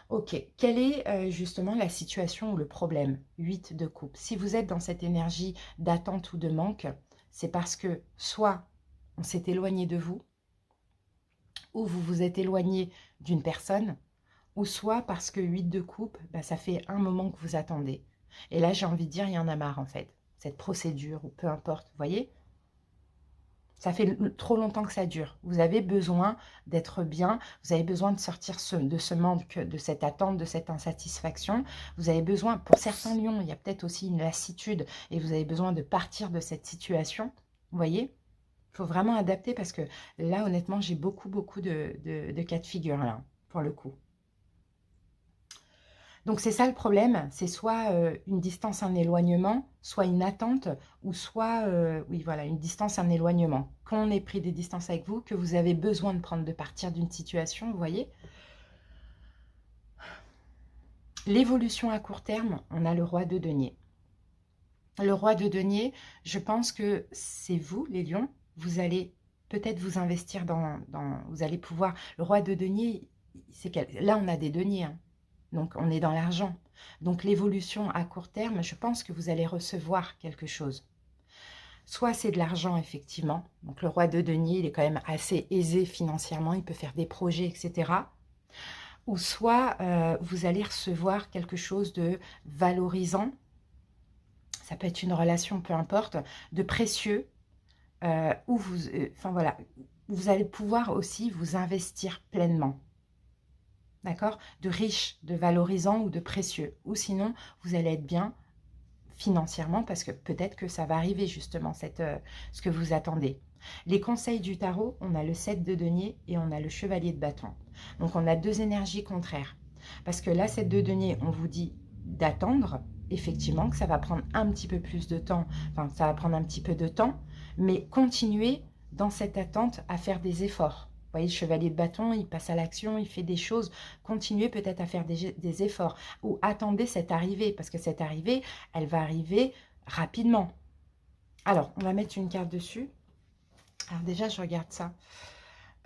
Ok, quelle est justement la situation ou le problème? 8 de coupe. Si vous êtes dans cette énergie d'attente ou de manque, c'est parce que soit on s'est éloigné de vous, ou vous vous êtes éloigné d'une personne, ou soit parce que 8 de coupe, bah, ça fait un moment que vous attendez. Et là, j'ai envie de dire, il y en a marre en fait. Cette procédure, ou peu importe, vous voyez? Ça fait trop longtemps que ça dure. Vous avez besoin d'être bien. Vous avez besoin de sortir de ce manque, de cette attente, de cette insatisfaction. Vous avez besoin, pour certains lions, il y a peut-être aussi une lassitude et vous avez besoin de partir de cette situation. Vous voyez? Il faut vraiment adapter parce que là, honnêtement, j'ai beaucoup de cas de figure là, pour le coup. Donc, c'est ça le problème, c'est soit une distance, un éloignement, soit une attente, ou soit, oui, voilà, une distance, un éloignement. Quand on est pris des distances avec vous, que vous avez besoin de partir d'une situation, vous voyez. L'évolution à court terme, on a le roi de denier. Le roi de denier, je pense que c'est vous, les lions, vous allez peut-être vous investir vous allez pouvoir... Le roi de denier, là, on a des deniers, hein. Donc, on est dans l'argent. Donc, l'évolution à court terme, je pense que vous allez recevoir quelque chose. Soit c'est de l'argent, effectivement. Donc, le roi de denier, il est quand même assez aisé financièrement. Il peut faire des projets, etc. Ou soit, vous allez recevoir quelque chose de valorisant. Ça peut être une relation, peu importe, de précieux. Où vous, enfin, voilà, vous allez pouvoir aussi vous investir pleinement. D'accord? De riche, de valorisant ou de précieux. Ou sinon, vous allez être bien financièrement, parce que peut-être que ça va arriver justement, ce que vous attendez. Les conseils du tarot, on a le 7 de denier et on a le chevalier de bâton. Donc on a deux énergies contraires. Parce que là, 7 de denier, on vous dit d'attendre, effectivement, que ça va prendre un petit peu plus de temps, enfin ça va prendre un petit peu de temps, mais continuez dans cette attente à faire des efforts. Vous voyez, le chevalier de bâton, il passe à l'action, il fait des choses. Continuez peut-être à faire des efforts ou attendez cette arrivée, parce que cette arrivée, elle va arriver rapidement. Alors, on va mettre une carte dessus. Alors déjà, je regarde ça.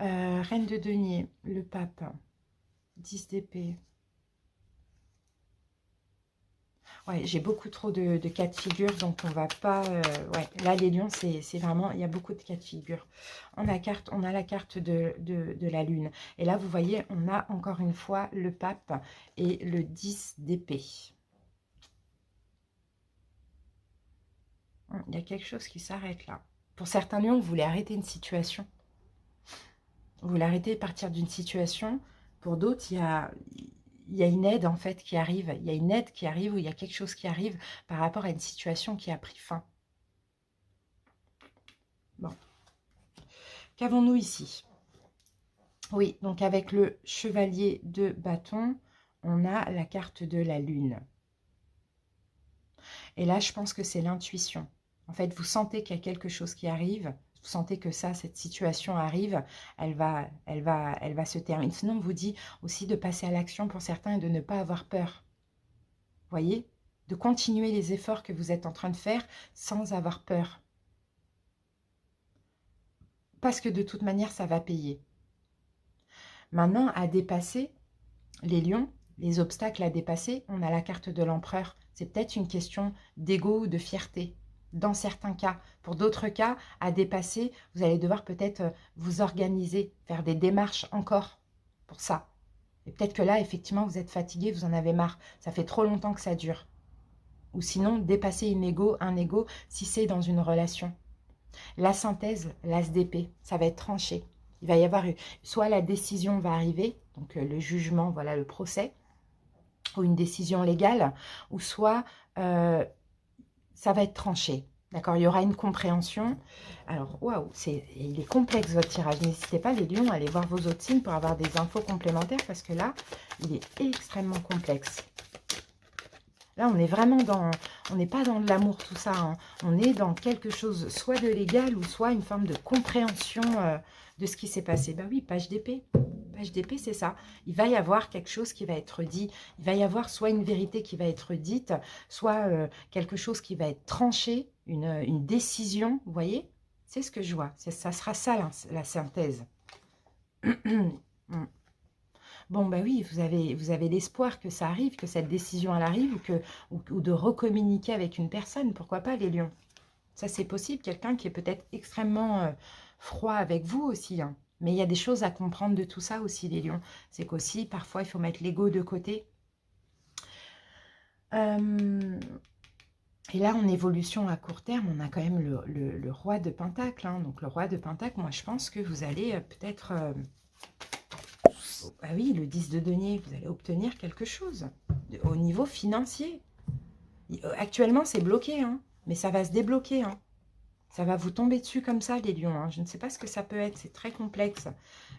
Reine de denier, le pape, 10 d'épée. Ouais, j'ai beaucoup trop de cas de figure, donc on va pas... ouais, là, les lions, c'est vraiment... Il y a beaucoup de cas de figure. On a la carte de la lune. Et là, vous voyez, on a encore une fois le pape et le 10 d'épée. Il y a quelque chose qui s'arrête là. Pour certains lions, vous voulez arrêter une situation. Vous voulez arrêter partir d'une situation. Pour d'autres, il y a une aide en fait qui arrive. Il y a une aide qui arrive ou il y a quelque chose qui arrive par rapport à une situation qui a pris fin. Bon. Qu'avons-nous ici? Oui, donc avec le chevalier de bâton, on a la carte de la lune. Et là, je pense que c'est l'intuition. En fait, vous sentez qu'il y a quelque chose qui arrive. Vous sentez que cette situation arrive, elle va se terminer. Sinon, on vous dit aussi de passer à l'action pour certains et de ne pas avoir peur. Vous voyez? De continuer les efforts que vous êtes en train de faire sans avoir peur. Parce que de toute manière, ça va payer. Maintenant, à dépasser, les lions, les obstacles à dépasser, on a la carte de l'empereur. C'est peut-être une question d'ego ou de fierté. Dans certains cas. Pour d'autres cas, à dépasser, vous allez devoir peut-être vous organiser, faire des démarches encore pour ça. Et peut-être que là, effectivement, vous êtes fatigué, vous en avez marre. Ça fait trop longtemps que ça dure. Ou sinon, dépasser un ego, si c'est dans une relation. La synthèse, l'as d'épée, ça va être tranché. Il va y avoir, soit la décision va arriver, donc le jugement, voilà le procès, ou une décision légale, ou soit ça va être tranché. D'accord, il y aura une compréhension. Alors, waouh, il est complexe votre tirage. N'hésitez pas, les lions, à aller voir vos autres signes pour avoir des infos complémentaires parce que là, il est extrêmement complexe. Là, on est vraiment dans... On n'est pas dans de l'amour, tout ça. Hein. On est dans quelque chose, soit de légal ou soit une forme de compréhension de ce qui s'est passé. Ben oui, page d'épée. Page d'épée, c'est ça. Il va y avoir quelque chose qui va être dit. Il va y avoir soit une vérité qui va être dite, soit quelque chose qui va être tranché, une décision. Vous voyez? C'est ce que je vois. Ça sera ça, la synthèse. Bon, bah oui, vous avez l'espoir que ça arrive, que cette décision, elle arrive, ou de recommuniquer avec une personne. Pourquoi pas, les lions? Ça, c'est possible. Quelqu'un qui est peut-être extrêmement froid avec vous aussi. Hein. Mais il y a des choses à comprendre de tout ça aussi, les lions. C'est qu'aussi, parfois, il faut mettre l'ego de côté. Et là, en évolution à court terme, on a quand même le roi de Pentacle. Hein. Donc, le roi de Pentacle, moi, je pense que vous allez peut-être... ah oui, le 10 de denier, vous allez obtenir quelque chose au niveau financier. Actuellement, c'est bloqué, hein, mais ça va se débloquer. Hein. Ça va vous tomber dessus comme ça, les lions. Hein. Je ne sais pas ce que ça peut être, c'est très complexe.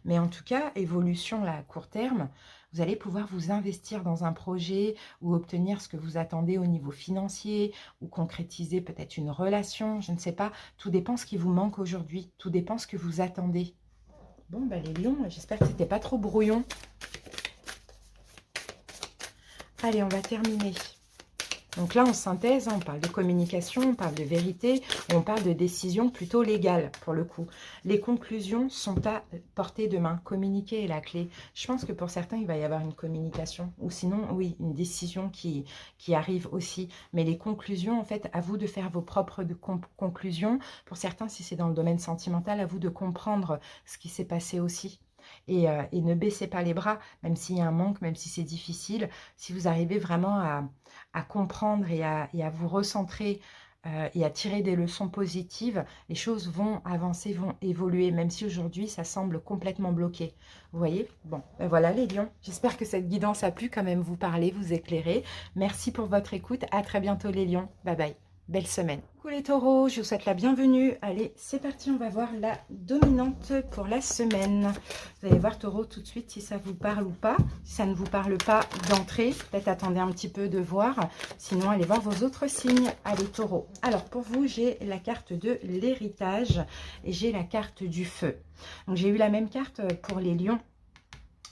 Mais en tout cas, évolution là, à court terme, vous allez pouvoir vous investir dans un projet ou obtenir ce que vous attendez au niveau financier ou concrétiser peut-être une relation, je ne sais pas. Tout dépend ce qui vous manque aujourd'hui, tout dépend ce que vous attendez. Bon, bah, les lions, j'espère que c'était pas trop brouillon. Allez, on va terminer. Donc là, en synthèse, on parle de communication, on parle de vérité, on parle de décision plutôt légale, pour le coup. Les conclusions sont à portée de main. Communiquer est la clé. Je pense que pour certains, il va y avoir une communication. Ou sinon, oui, une décision qui arrive aussi. Mais les conclusions, en fait, à vous de faire vos propres conclusions. Pour certains, si c'est dans le domaine sentimental, à vous de comprendre ce qui s'est passé aussi. Et ne baissez pas les bras, même s'il y a un manque, même si c'est difficile. Si vous arrivez vraiment à comprendre et à vous recentrer et à tirer des leçons positives, les choses vont avancer, vont évoluer, même si aujourd'hui, ça semble complètement bloqué. Vous voyez? Bon, ben voilà les lions. J'espère que cette guidance a pu quand même vous parler, vous éclairer. Merci pour votre écoute. À très bientôt les lions. Bye bye. Belle semaine. Coucou les taureaux, je vous souhaite la bienvenue. Allez, c'est parti, on va voir la dominante pour la semaine. Vous allez voir taureau tout de suite si ça vous parle ou pas. Si ça ne vous parle pas d'entrée, peut-être attendez un petit peu de voir. Sinon, allez voir vos autres signes. Allez taureau. Alors pour vous, j'ai la carte de l'héritage et j'ai la carte du feu. Donc j'ai eu la même carte pour les lions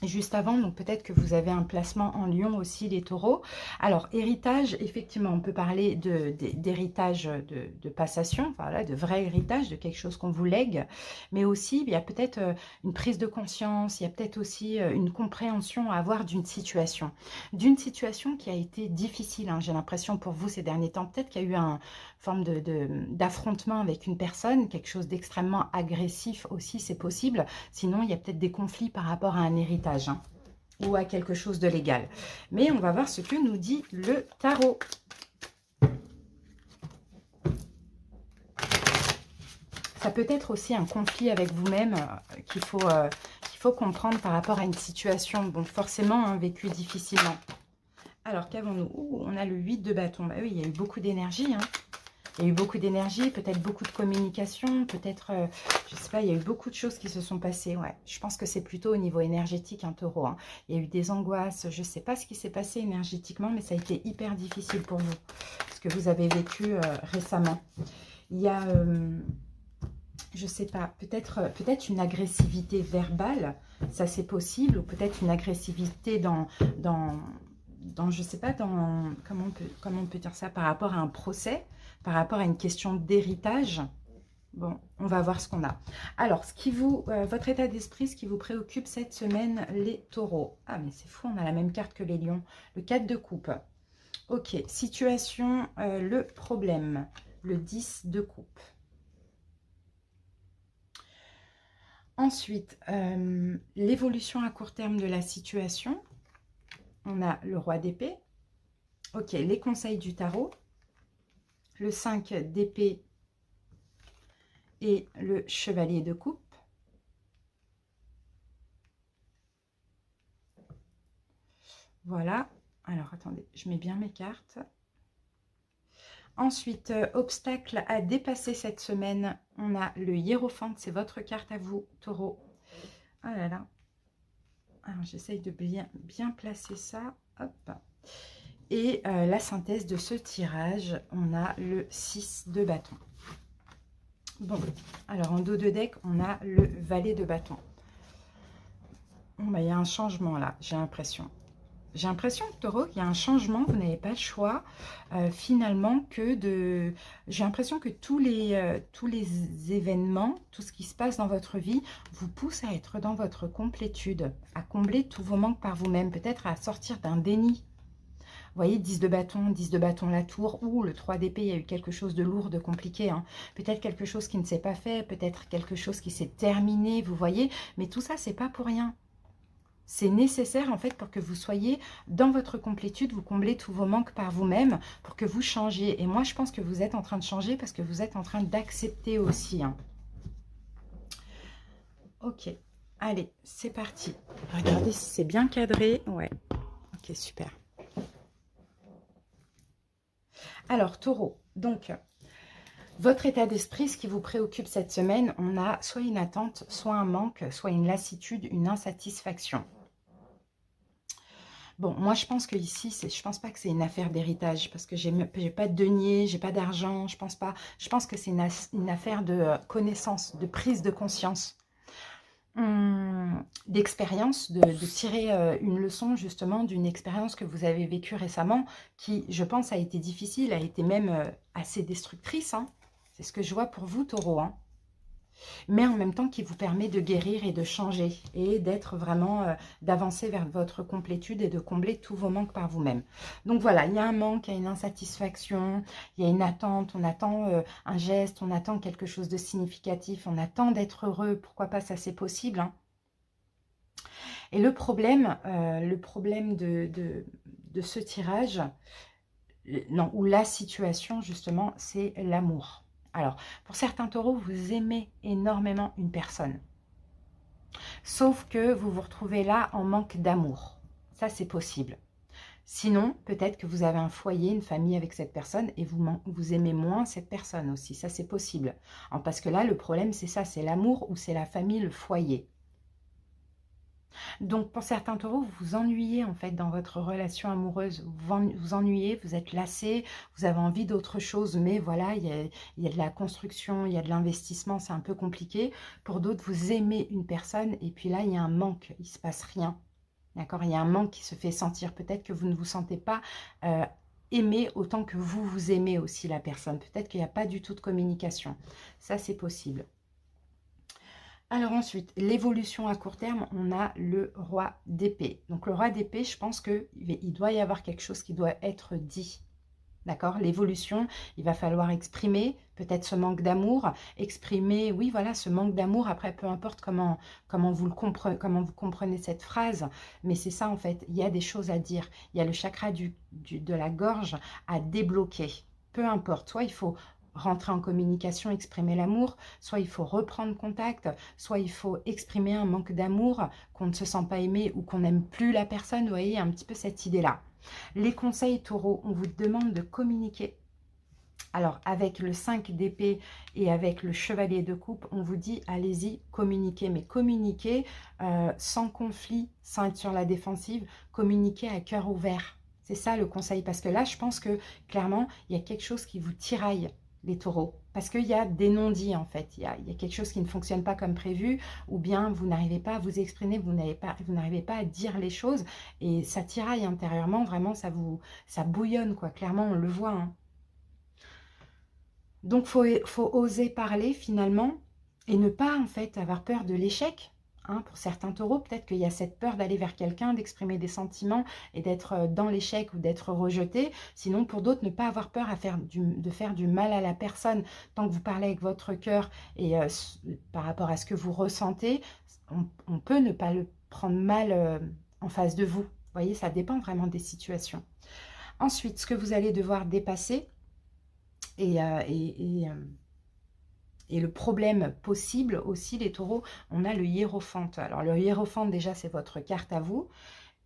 juste avant, donc peut-être que vous avez un placement en lion aussi, les taureaux. Alors, héritage, effectivement, on peut parler d'héritage de passation, voilà, de vrai héritage, de quelque chose qu'on vous lègue, mais aussi, il y a peut-être une prise de conscience, il y a peut-être aussi une compréhension à avoir d'une situation qui a été difficile, hein, j'ai l'impression pour vous ces derniers temps, peut-être qu'il y a eu une forme d'affrontement avec une personne, quelque chose d'extrêmement agressif aussi, c'est possible, sinon il y a peut-être des conflits par rapport à un héritage, hein, ou à quelque chose de légal. Mais on va voir ce que nous dit le tarot. Ça peut être aussi un conflit avec vous-même qu'il faut comprendre par rapport à une situation, bon, forcément hein, vécue difficilement. Alors, qu'avons-nous? On a le 8 de bâton. Bah oui, il y a eu beaucoup d'énergie, hein. Il y a eu beaucoup d'énergie, peut-être beaucoup de communication, peut-être, je ne sais pas, il y a eu beaucoup de choses qui se sont passées. Ouais, je pense que c'est plutôt au niveau énergétique, un taureau, hein. Il y a eu des angoisses, je ne sais pas ce qui s'est passé énergétiquement, mais ça a été hyper difficile pour vous, ce que vous avez vécu récemment. Il y a, je ne sais pas, peut-être une agressivité verbale, ça c'est possible, ou peut-être une agressivité dans je sais pas, comment on peut dire ça, par rapport à un procès, par rapport à une question d'héritage. Bon, on va voir ce qu'on a. Alors, votre état d'esprit, ce qui vous préoccupe cette semaine, les taureaux. Ah, mais c'est fou, on a la même carte que les lions. Le 4 de coupe. Ok, situation, le problème. Le 10 de coupe. Ensuite, l'évolution à court terme de la situation. On a le roi d'épée. Ok, les conseils du tarot. Le 5 d'épée et le chevalier de coupe. Voilà. Alors, attendez, je mets bien mes cartes. Ensuite, obstacle à dépasser cette semaine. On a le hiérophante, c'est votre carte à vous, taureau. Ah là là. Alors, j'essaye de bien placer ça. Hop. Et la synthèse de ce tirage, on a le 6 de bâton. Bon, alors en dos de deck, on a le valet de bâton. Bon, bah, il y a un changement là, j'ai l'impression. J'ai l'impression, taureau, qu'il y a un changement, vous n'avez pas le choix, finalement, j'ai l'impression que tous les événements, tout ce qui se passe dans votre vie, vous pousse à être dans votre complétude, à combler tous vos manques par vous-même, peut-être à sortir d'un déni. Vous voyez, 10 de bâton la tour, ou le 3 d'épée, il y a eu quelque chose de lourd, de compliqué, hein. Peut-être quelque chose qui ne s'est pas fait, peut-être quelque chose qui s'est terminé, vous voyez, mais tout ça, c'est pas pour rien. C'est nécessaire en fait pour que vous soyez dans votre complétude, vous comblez tous vos manques par vous-même pour que vous changiez. Et moi, je pense que vous êtes en train de changer parce que vous êtes en train d'accepter aussi, hein. Ok, allez, c'est parti. Regardez si c'est bien cadré. Ouais, ok, super. Alors, taureau, donc, votre état d'esprit, ce qui vous préoccupe cette semaine, on a soit une attente, soit un manque, soit une lassitude, une insatisfaction. Bon, moi, je pense que ici, je pense pas que c'est une affaire d'héritage, parce que j'ai pas de denier, j'ai pas d'argent, je pense pas. Je pense que c'est une affaire de connaissance, de prise de conscience, d'expérience, de tirer une leçon, justement, d'une expérience que vous avez vécue récemment, qui, je pense, a été difficile, a été même assez destructrice, hein. C'est ce que je vois pour vous, taureau, hein. Mais en même temps qui vous permet de guérir et de changer et d'être vraiment, d'avancer vers votre complétude et de combler tous vos manques par vous-même. Donc voilà, il y a un manque, il y a une insatisfaction, il y a une attente, on attend un geste, on attend quelque chose de significatif, on attend d'être heureux, pourquoi pas, ça c'est possible, hein. Et le problème de ce tirage, non, ou la situation, justement, c'est l'amour. Alors, pour certains taureaux, vous aimez énormément une personne. Sauf que vous vous retrouvez là en manque d'amour. Ça, c'est possible. Sinon, peut-être que vous avez un foyer, une famille avec cette personne et vous aimez moins cette personne aussi. Ça, c'est possible. Parce que là, le problème, c'est ça, c'est l'amour ou c'est la famille, le foyer. Donc, pour certains taureaux, vous vous ennuyez en fait dans votre relation amoureuse. Vous vous ennuyez, vous êtes lassé, vous avez envie d'autre chose, mais voilà, il y a de la construction, il y a de l'investissement, c'est un peu compliqué. Pour d'autres, vous aimez une personne et puis là, il y a un manque, il ne se passe rien. D'accord? Il y a un manque qui se fait sentir. Peut-être que vous ne vous sentez pas aimé autant que vous aimez aussi la personne. Peut-être qu'il n'y a pas du tout de communication. Ça, c'est possible. Alors ensuite, l'évolution à court terme, on a le roi d'épée. Donc le roi d'épée, je pense qu'il doit y avoir quelque chose qui doit être dit. D'accord? L'évolution, il va falloir exprimer peut-être ce manque d'amour, exprimer, oui, voilà, ce manque d'amour. Après, peu importe comment vous vous comprenez cette phrase, mais c'est ça en fait, il y a des choses à dire. Il y a le chakra de la gorge à débloquer. Peu importe, soit il faut rentrer en communication, exprimer l'amour, soit il faut reprendre contact, soit il faut exprimer un manque d'amour, qu'on ne se sent pas aimé ou qu'on n'aime plus la personne. Vous voyez, un petit peu cette idée-là. Les conseils taureaux, on vous demande de communiquer. Alors, avec le 5 d'épée et avec le chevalier de coupe, on vous dit, allez-y, communiquez. Mais communiquez sans conflit, sans être sur la défensive, communiquez à cœur ouvert. C'est ça le conseil, parce que là, je pense que, clairement, il y a quelque chose qui vous tiraille, les taureaux. Parce qu'il y a des non-dits, en fait. Il y a quelque chose qui ne fonctionne pas comme prévu, ou bien vous n'arrivez pas à vous exprimer, vous n'arrivez pas à dire les choses, et ça tiraille intérieurement, vraiment, ça bouillonne, quoi. Clairement, on le voit, hein. Donc, faut oser parler, finalement, et ne pas, en fait, avoir peur de l'échec. Pour certains taureaux, peut-être qu'il y a cette peur d'aller vers quelqu'un, d'exprimer des sentiments et d'être dans l'échec ou d'être rejeté. Sinon, pour d'autres, ne pas avoir peur de faire du mal à la personne. Tant que vous parlez avec votre cœur et par rapport à ce que vous ressentez, on peut ne pas le prendre mal en face de vous. Vous voyez, ça dépend vraiment des situations. Ensuite, ce que vous allez devoir dépasser et le problème possible aussi, les taureaux, on a le hiérophante. Alors, le hiérophante, déjà, c'est votre carte à vous.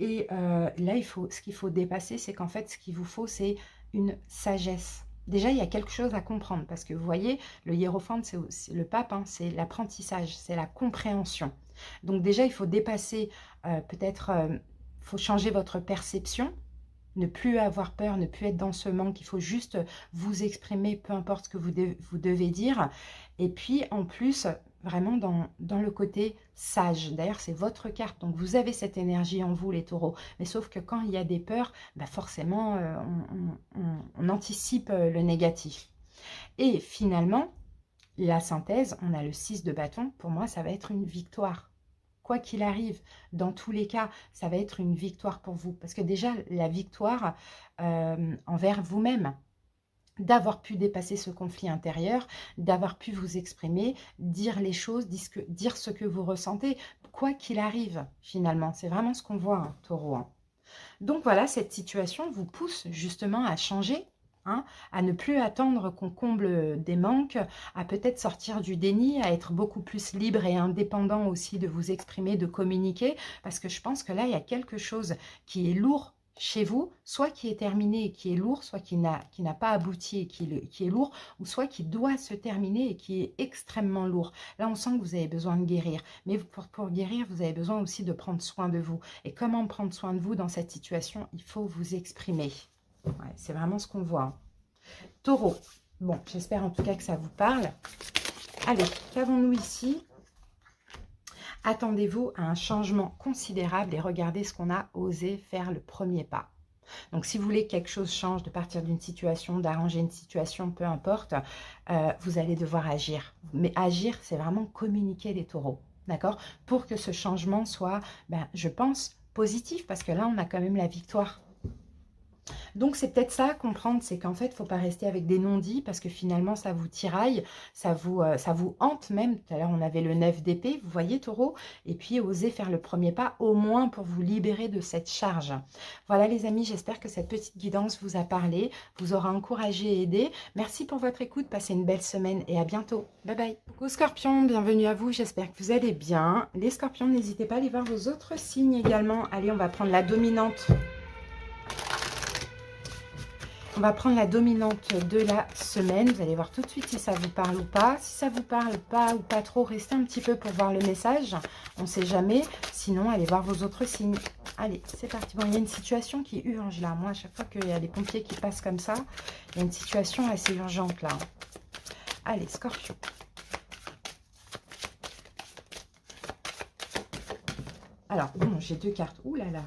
Et là, ce qu'il faut dépasser, c'est qu'en fait, ce qu'il vous faut, c'est une sagesse. Déjà, il y a quelque chose à comprendre. Parce que vous voyez, le hiérophante, c'est le pape, hein, c'est l'apprentissage, c'est la compréhension. Donc déjà, il faut dépasser, peut-être, faut changer votre perception. Ne plus avoir peur, ne plus être dans ce manque. Il faut juste vous exprimer, peu importe ce que vous devez dire. Et puis, en plus, vraiment dans le côté sage. D'ailleurs, c'est votre carte. Donc, vous avez cette énergie en vous, les taureaux. Mais sauf que quand il y a des peurs, bah forcément, on anticipe le négatif. Et finalement, la synthèse, on a le 6 de bâton. Pour moi, ça va être une victoire. Quoi qu'il arrive, dans tous les cas, ça va être une victoire pour vous. Parce que déjà, la victoire envers vous-même, d'avoir pu dépasser ce conflit intérieur, d'avoir pu vous exprimer, dire les choses, dire ce que vous ressentez, quoi qu'il arrive, finalement. C'est vraiment ce qu'on voit, hein, taureau. Hein. Donc voilà, cette situation vous pousse justement à changer, à ne plus attendre qu'on comble des manques, à peut-être sortir du déni, à être beaucoup plus libre et indépendant aussi de vous exprimer, de communiquer, parce que je pense que là, il y a quelque chose qui est lourd chez vous, soit qui est terminé et qui est lourd, soit qui n'a pas abouti et qui est lourd, ou soit qui doit se terminer et qui est extrêmement lourd. Là, on sent que vous avez besoin de guérir, mais pour guérir, vous avez besoin aussi de prendre soin de vous. Et comment prendre soin de vous dans cette situation? Il faut vous exprimer. Ouais, c'est vraiment ce qu'on voit. Taureau. Bon, j'espère en tout cas que ça vous parle. Allez, qu'avons-nous ici? Attendez-vous à un changement considérable et regardez ce qu'on a osé faire le premier pas. Donc, si vous voulez que quelque chose change, de partir d'une situation, d'arranger une situation, peu importe, vous allez devoir agir. Mais agir, c'est vraiment communiquer les taureaux, d'accord? Pour que ce changement soit, je pense, positif, parce que là, on a quand même la victoire. Donc c'est peut-être ça à comprendre, c'est qu'en fait, il ne faut pas rester avec des non-dits parce que finalement, ça vous tiraille, ça vous hante même. Tout à l'heure, on avait le 9 d'épée, vous voyez, taureau. Et puis, osez faire le premier pas, au moins pour vous libérer de cette charge. Voilà les amis, j'espère que cette petite guidance vous a parlé, vous aura encouragé et aidé. Merci pour votre écoute, passez une belle semaine et à bientôt. Bye bye. Coucou Scorpion, bienvenue à vous, j'espère que vous allez bien. Les Scorpions, n'hésitez pas à aller voir vos autres signes également. Allez, on va prendre la dominante. On va prendre la dominante de la semaine. Vous allez voir tout de suite si ça vous parle ou pas. Si ça vous parle pas ou pas trop, restez un petit peu pour voir le message. On ne sait jamais. Sinon, allez voir vos autres signes. Allez, c'est parti. Bon, il y a une situation qui urge là. Moi, à chaque fois qu'il y a des pompiers qui passent comme ça, il y a une situation assez urgente là. Allez, Scorpion. Alors, bon, j'ai deux cartes. Ouh là là.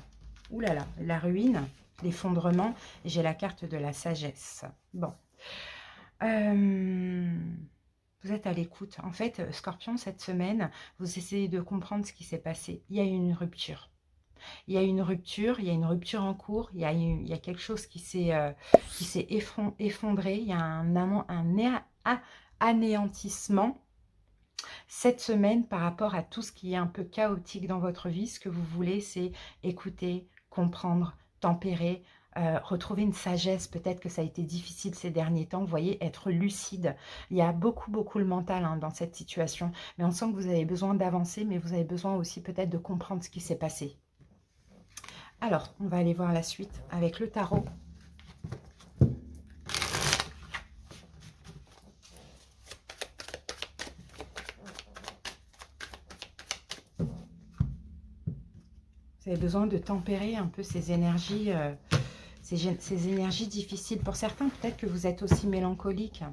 Ouh là là. La ruine. L'effondrement, j'ai la carte de la sagesse. Bon, vous êtes à l'écoute. En fait, Scorpion, cette semaine, vous essayez de comprendre ce qui s'est passé. Il y a eu une rupture. Il y a une rupture, il y a une rupture en cours, il y a quelque chose qui s'est effondré, il y a un anéantissement cette semaine par rapport à tout ce qui est un peu chaotique dans votre vie. Ce que vous voulez, c'est écouter, comprendre, tempérer, retrouver une sagesse. Peut-être que ça a été difficile ces derniers temps, vous voyez, être lucide. Il y a beaucoup le mental hein, dans cette situation, mais on sent que vous avez besoin d'avancer, mais vous avez besoin aussi peut-être de comprendre ce qui s'est passé. Alors, on va aller voir la suite avec le tarot. Vous avez besoin de tempérer un peu ces énergies, ces énergies difficiles. Pour certains, peut-être que vous êtes aussi mélancolique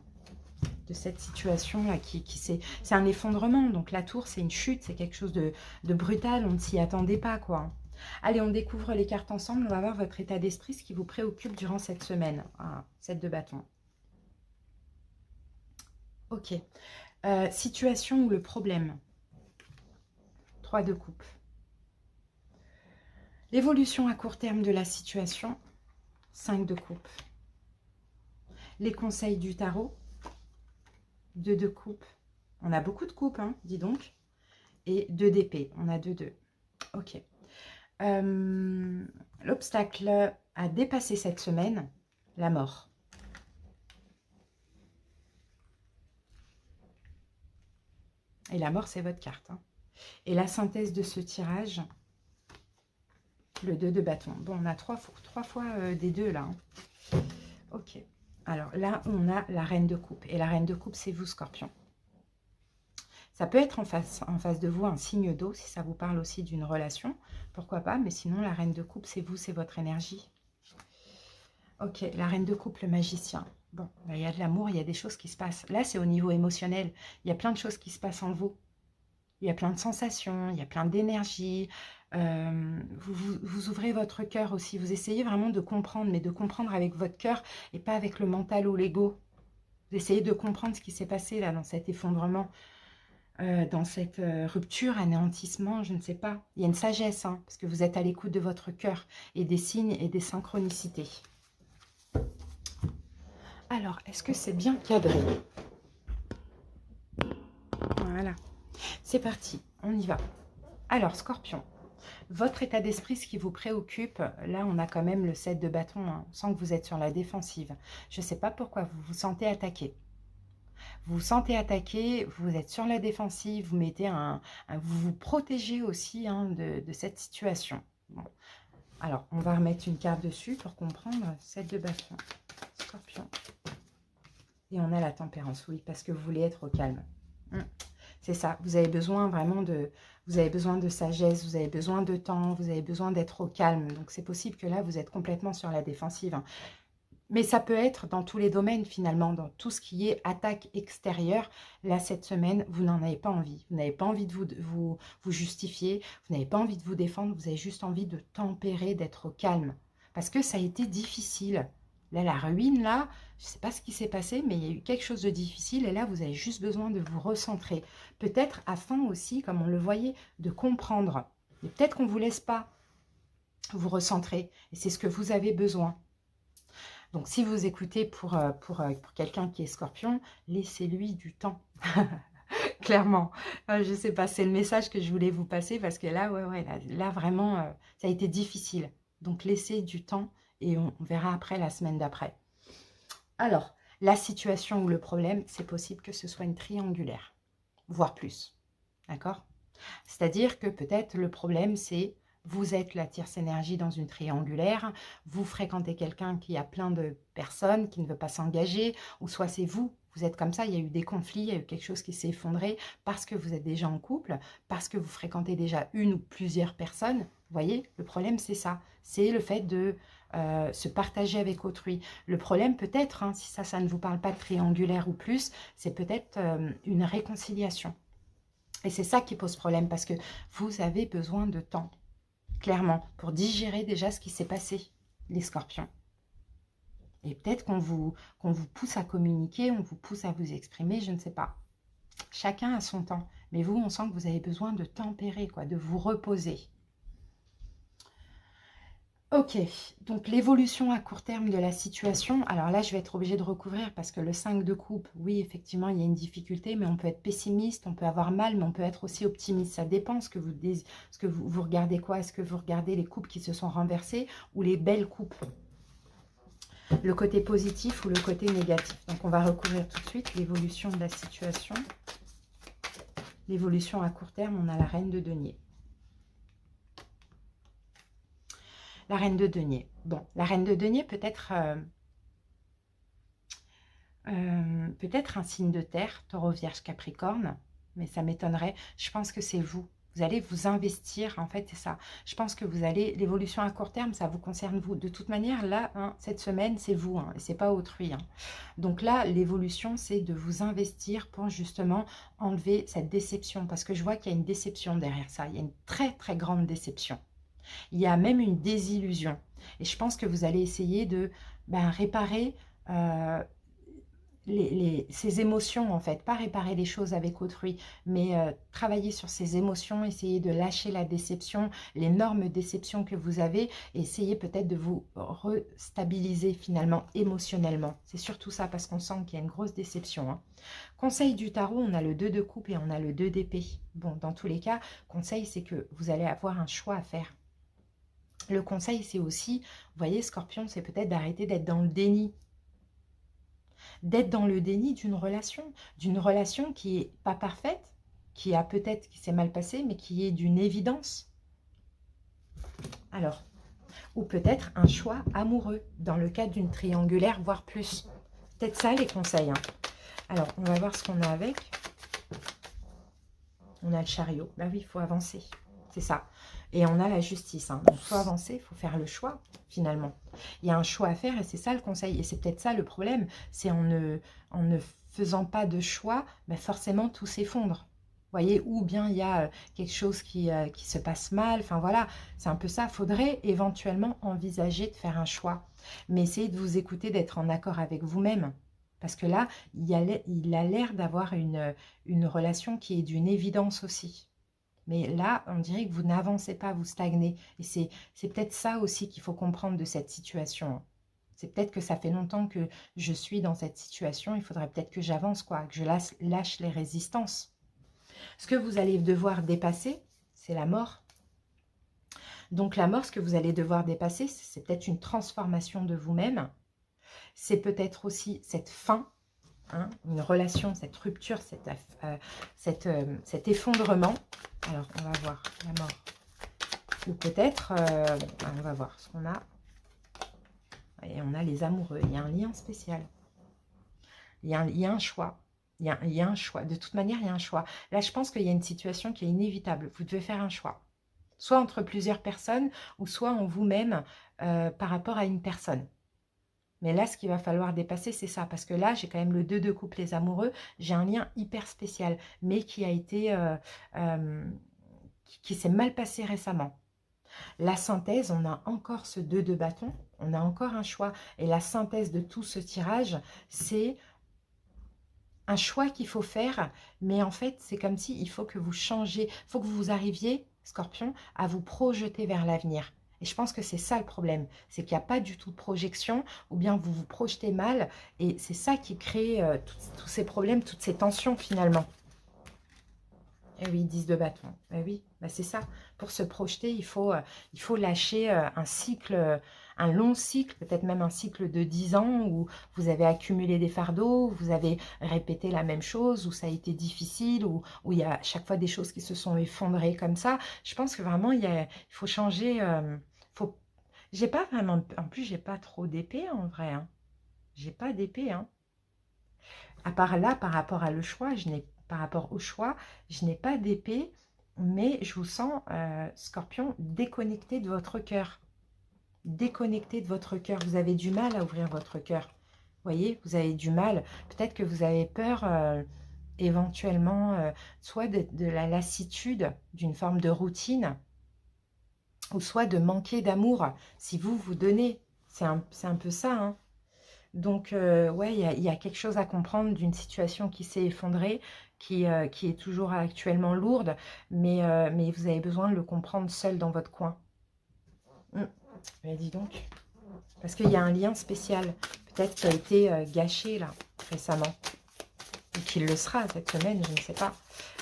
de cette situation-là. C'est un effondrement. Donc la tour, c'est une chute, c'est quelque chose de brutal. On ne s'y attendait pas, quoi. Allez, on découvre les cartes ensemble. On va voir votre état d'esprit, ce qui vous préoccupe durant cette semaine. Ah, 7 de bâton. Ok. Situation ou le problème. 3 de coupe. L'évolution à court terme de la situation. 5 de coupe. Les conseils du tarot. 2 de coupe. On a beaucoup de coupes, hein, dis donc. Et 2 d'épée. On a 2. Ok. L'obstacle à dépasser cette semaine, la mort. Et la mort, c'est votre carte. Hein. Et la synthèse de ce tirage, le 2 de bâton. Bon, on a trois fois des 2 là. Hein. Ok. Alors là, on a la reine de coupe. Et la reine de coupe, c'est vous, Scorpion. Ça peut être en face de vous un signe d'eau, si ça vous parle aussi d'une relation. Pourquoi pas, mais sinon, la reine de coupe, c'est vous, c'est votre énergie. Ok, la reine de coupe, le magicien. Bon, là, il y a de l'amour, il y a des choses qui se passent. Là, c'est au niveau émotionnel. Il y a plein de choses qui se passent en vous. Il y a plein de sensations, il y a plein d'énergie. Vous ouvrez votre cœur aussi. Vous essayez vraiment de comprendre, mais de comprendre avec votre cœur et pas avec le mental ou l'ego. Vous essayez de comprendre ce qui s'est passé là dans cet effondrement. Dans cette rupture, anéantissement, je ne sais pas. Il y a une sagesse, hein, parce que vous êtes à l'écoute de votre cœur et des signes et des synchronicités. Alors, est-ce que c'est bien cadré? Voilà. C'est parti, on y va. Alors, Scorpion, votre état d'esprit, ce qui vous préoccupe, là, on a quand même le 7 de bâton. Hein. On sent que vous êtes sur la défensive. Je ne sais pas pourquoi, vous vous sentez attaqué. Vous vous sentez attaqué, vous êtes sur la défensive, vous mettez vous vous protégez aussi hein, de cette situation. Bon. Alors, on va remettre une carte dessus pour comprendre. 7 de bâton, Scorpion. Et on a la tempérance, oui, parce que vous voulez être au calme. C'est ça, vous avez besoin vraiment vous avez besoin de sagesse, vous avez besoin de temps, vous avez besoin d'être au calme. Donc, c'est possible que là, vous êtes complètement sur la défensive. Hein. Mais ça peut être dans tous les domaines finalement, dans tout ce qui est attaque extérieure. Là, cette semaine, vous n'en avez pas envie. Vous n'avez pas envie de vous justifier, vous n'avez pas envie de vous défendre, vous avez juste envie de tempérer, d'être au calme. Parce que ça a été difficile. Là, la ruine, là, je ne sais pas ce qui s'est passé, mais il y a eu quelque chose de difficile. Et là, vous avez juste besoin de vous recentrer. Peut-être afin aussi, comme on le voyait, de comprendre. Mais peut-être qu'on ne vous laisse pas vous recentrer. Et c'est ce que vous avez besoin. Donc, si vous écoutez pour quelqu'un qui est scorpion, laissez-lui du temps. Clairement. Je ne sais pas, c'est le message que je voulais vous passer parce que là, là vraiment, ça a été difficile. Donc, laissez du temps et on verra après la semaine d'après. Alors, la situation ou le problème, c'est possible que ce soit une triangulaire, voire plus. D'accord? C'est-à-dire que peut-être le problème, c'est vous êtes la tierce énergie dans une triangulaire, vous fréquentez quelqu'un qui a plein de personnes, qui ne veut pas s'engager, ou soit c'est vous, vous êtes comme ça, il y a eu des conflits, il y a eu quelque chose qui s'est effondré parce que vous êtes déjà en couple, parce que vous fréquentez déjà une ou plusieurs personnes. Vous voyez, le problème c'est ça, c'est le fait de se partager avec autrui. Le problème peut-être, hein, si ça ne vous parle pas de triangulaire ou plus, c'est peut-être une réconciliation. Et c'est ça qui pose problème parce que vous avez besoin de temps, clairement, pour digérer déjà ce qui s'est passé, les scorpions. Et peut-être qu'on vous pousse à communiquer, on vous pousse à vous exprimer, je ne sais pas. Chacun a son temps. Mais vous, on sent que vous avez besoin de tempérer, quoi, de vous reposer. Ok, donc l'évolution à court terme de la situation, alors là je vais être obligée de recouvrir parce que le 5 de coupe, oui effectivement il y a une difficulté, mais on peut être pessimiste, on peut avoir mal, mais on peut être aussi optimiste, ça dépend ce que vous regardez quoi, est-ce que vous regardez les coupes qui se sont renversées ou les belles coupes, le côté positif ou le côté négatif. Donc on va recouvrir tout de suite l'évolution de la situation, l'évolution à court terme, on a la reine de denier. La reine de denier. Bon, la reine de denier peut être un signe de terre, taureau, vierge, capricorne, mais ça m'étonnerait. Je pense que c'est vous. Vous allez vous investir, en fait, c'est ça. Je pense que vous allez, l'évolution à court terme, ça vous concerne vous. De toute manière, là, hein, cette semaine, c'est vous, hein, et c'est pas autrui. Hein. Donc là, l'évolution, c'est de vous investir pour justement enlever cette déception, parce que je vois qu'il y a une déception derrière ça. Il y a une très, très grande déception. Il y a même une désillusion. Et je pense que vous allez essayer de réparer ces émotions, en fait. Pas réparer les choses avec autrui, mais travailler sur ces émotions, essayer de lâcher la déception, l'énorme déception que vous avez, et essayer peut-être de vous restabiliser finalement émotionnellement. C'est surtout ça, parce qu'on sent qu'il y a une grosse déception. Hein. Conseil du tarot, on a le 2 de coupe et on a le 2 d'épée. Bon, dans tous les cas, conseil, c'est que vous allez avoir un choix à faire. Le conseil, c'est aussi, vous voyez, Scorpion, c'est peut-être d'arrêter d'être dans le déni. D'être dans le déni d'une relation qui n'est pas parfaite, qui s'est mal passée, mais qui est d'une évidence. Alors, ou peut-être un choix amoureux, dans le cadre d'une triangulaire, voire plus. Peut-être ça, les conseils. Hein. Alors, on va voir ce qu'on a avec. On a le chariot. Bah oui, il faut avancer. C'est ça. Et on a la justice. Hein. Donc, il faut avancer, il faut faire le choix, finalement. Il y a un choix à faire et c'est ça le conseil. Et c'est peut-être ça le problème. C'est en ne faisant pas de choix, forcément, tout s'effondre. Vous voyez, ou bien il y a quelque chose qui se passe mal. Enfin, voilà, c'est un peu ça. Il faudrait éventuellement envisager de faire un choix. Mais essayez de vous écouter, d'être en accord avec vous-même. Parce que là, il a l'air d'avoir une relation qui est d'une évidence aussi. Mais là, on dirait que vous n'avancez pas, vous stagnez. Et c'est peut-être ça aussi qu'il faut comprendre de cette situation. C'est peut-être que ça fait longtemps que je suis dans cette situation. Il faudrait peut-être que j'avance, quoi, que je lâche les résistances. Ce que vous allez devoir dépasser, c'est la mort. Donc la mort, ce que vous allez devoir dépasser, c'est peut-être une transformation de vous-même. C'est peut-être aussi cette fin. Hein, une relation, cette rupture, cet effondrement. Alors, on va voir la mort. Ou peut-être, on va voir ce qu'on a. Et on a les amoureux. Il y a un lien spécial. Il y a un choix. Il y a un choix. De toute manière, il y a un choix. Là, je pense qu'il y a une situation qui est inévitable. Vous devez faire un choix. Soit entre plusieurs personnes, ou soit en vous-même par rapport à une personne. Mais là, ce qu'il va falloir dépasser, c'est ça. Parce que là, j'ai quand même le 2 de coupe, les amoureux. J'ai un lien hyper spécial, mais qui a été... qui s'est mal passé récemment. La synthèse, on a encore ce 2 de bâton. On a encore un choix. Et la synthèse de tout ce tirage, c'est un choix qu'il faut faire. Mais en fait, c'est comme si il faut que vous changez. Il faut que vous arriviez, Scorpion, à vous projeter vers l'avenir. Et je pense que c'est ça le problème, c'est qu'il n'y a pas du tout de projection, ou bien vous vous projetez mal, et c'est ça qui crée tous ces problèmes, toutes ces tensions finalement. Eh oui, 10 de bâton. Eh oui, bah c'est ça. Pour se projeter, il faut lâcher un cycle, un long cycle, peut-être même un cycle de 10 ans où vous avez accumulé des fardeaux, où vous avez répété la même chose, où ça a été difficile, où il y a à chaque fois des choses qui se sont effondrées comme ça. Je pense que vraiment, il faut changer. Faut... J'ai pas vraiment... En plus, j'ai pas trop d'épée en vrai. Hein. J'ai pas d'épée. Hein. À part là, par rapport à le choix, par rapport au choix, je n'ai pas d'épée, mais je vous sens, Scorpion, déconnecté de votre cœur. Déconnecté de votre cœur. Vous avez du mal à ouvrir votre cœur. Vous voyez, vous avez du mal. Peut-être que vous avez peur, éventuellement, soit de la lassitude, d'une forme de routine, ou soit de manquer d'amour. Si vous vous donnez, c'est un peu ça, hein. Donc, ouais, il y a quelque chose à comprendre d'une situation qui s'est effondrée, qui est toujours actuellement lourde, mais vous avez besoin de le comprendre seul dans votre coin. Mais dis donc, parce qu'il y a un lien spécial, peut-être qui a été gâché là, récemment, ou qu'il le sera cette semaine, je ne sais pas.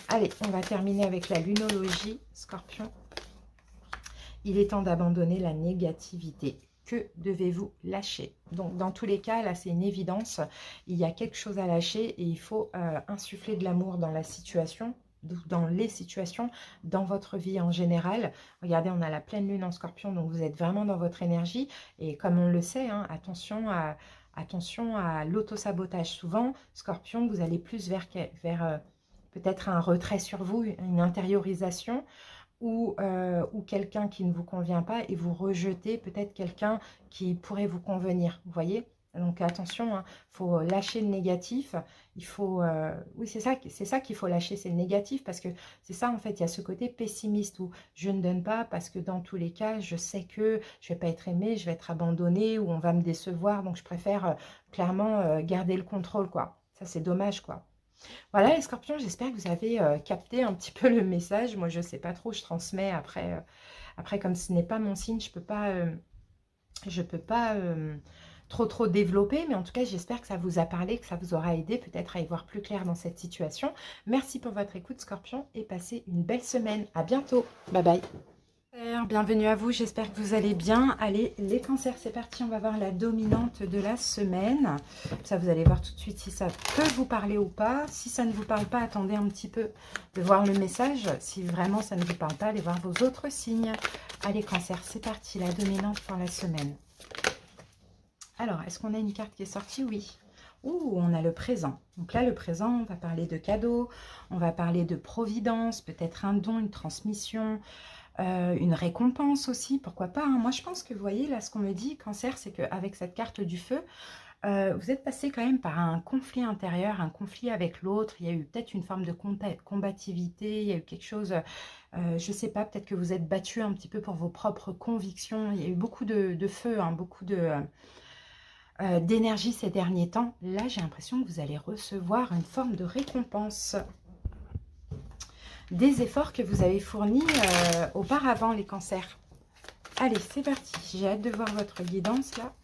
Allez, on va terminer avec la lunologie, Scorpion. Il est temps d'abandonner la négativité. Que devez-vous lâcher? Donc, dans tous les cas, là, c'est une évidence. Il y a quelque chose à lâcher et il faut insuffler de l'amour dans la situation, dans les situations, dans votre vie en général. Regardez, on a la pleine lune en Scorpion, donc vous êtes vraiment dans votre énergie. Et comme on le sait, hein, attention à l'auto-sabotage. Souvent, Scorpion, vous allez plus vers peut-être un retrait sur vous, une intériorisation, ou quelqu'un qui ne vous convient pas et vous rejetez peut-être quelqu'un qui pourrait vous convenir, vous voyez? Donc attention, hein, faut lâcher le négatif, il faut... oui, c'est ça qu'il faut lâcher, c'est le négatif, parce que c'est ça, en fait, il y a ce côté pessimiste où je ne donne pas parce que dans tous les cas, je sais que je vais pas être aimée, je vais être abandonnée, ou on va me décevoir, donc je préfère clairement garder le contrôle, quoi. Ça, c'est dommage, quoi. Voilà les scorpions, j'espère que vous avez capté un petit peu le message. Moi, je ne sais pas trop, je transmets après. Après, comme ce n'est pas mon signe, je peux pas trop développer. Mais en tout cas, j'espère que ça vous a parlé, que ça vous aura aidé peut-être à y voir plus clair dans cette situation. Merci pour votre écoute, scorpion, et passez une belle semaine. À bientôt. Bye bye. Bienvenue à vous, j'espère que vous allez bien. Allez, les cancers, c'est parti, on va voir la dominante de la semaine. Ça, vous allez voir tout de suite si ça peut vous parler ou pas. Si ça ne vous parle pas, attendez un petit peu de voir le message. Si vraiment ça ne vous parle pas, allez voir vos autres signes. Allez, cancers, c'est parti, la dominante pour la semaine. Alors, est-ce qu'on a une carte qui est sortie? Oui. Ouh, on a le présent. Donc là, le présent, on va parler de cadeaux, on va parler de providence, peut-être un don, une transmission, une récompense aussi, pourquoi pas, hein. Moi, je pense que, vous voyez, là, ce qu'on me dit, cancer, c'est qu'avec cette carte du feu, vous êtes passé quand même par un conflit intérieur, un conflit avec l'autre. Il y a eu peut-être une forme de combativité, il y a eu quelque chose, je ne sais pas, peut-être que vous êtes battu un petit peu pour vos propres convictions. Il y a eu beaucoup de feu, hein, beaucoup d'énergie ces derniers temps. Là, j'ai l'impression que vous allez recevoir une forme de récompense des efforts que vous avez fournis auparavant, les cancers. Allez, c'est parti. J'ai hâte de voir votre guidance, là.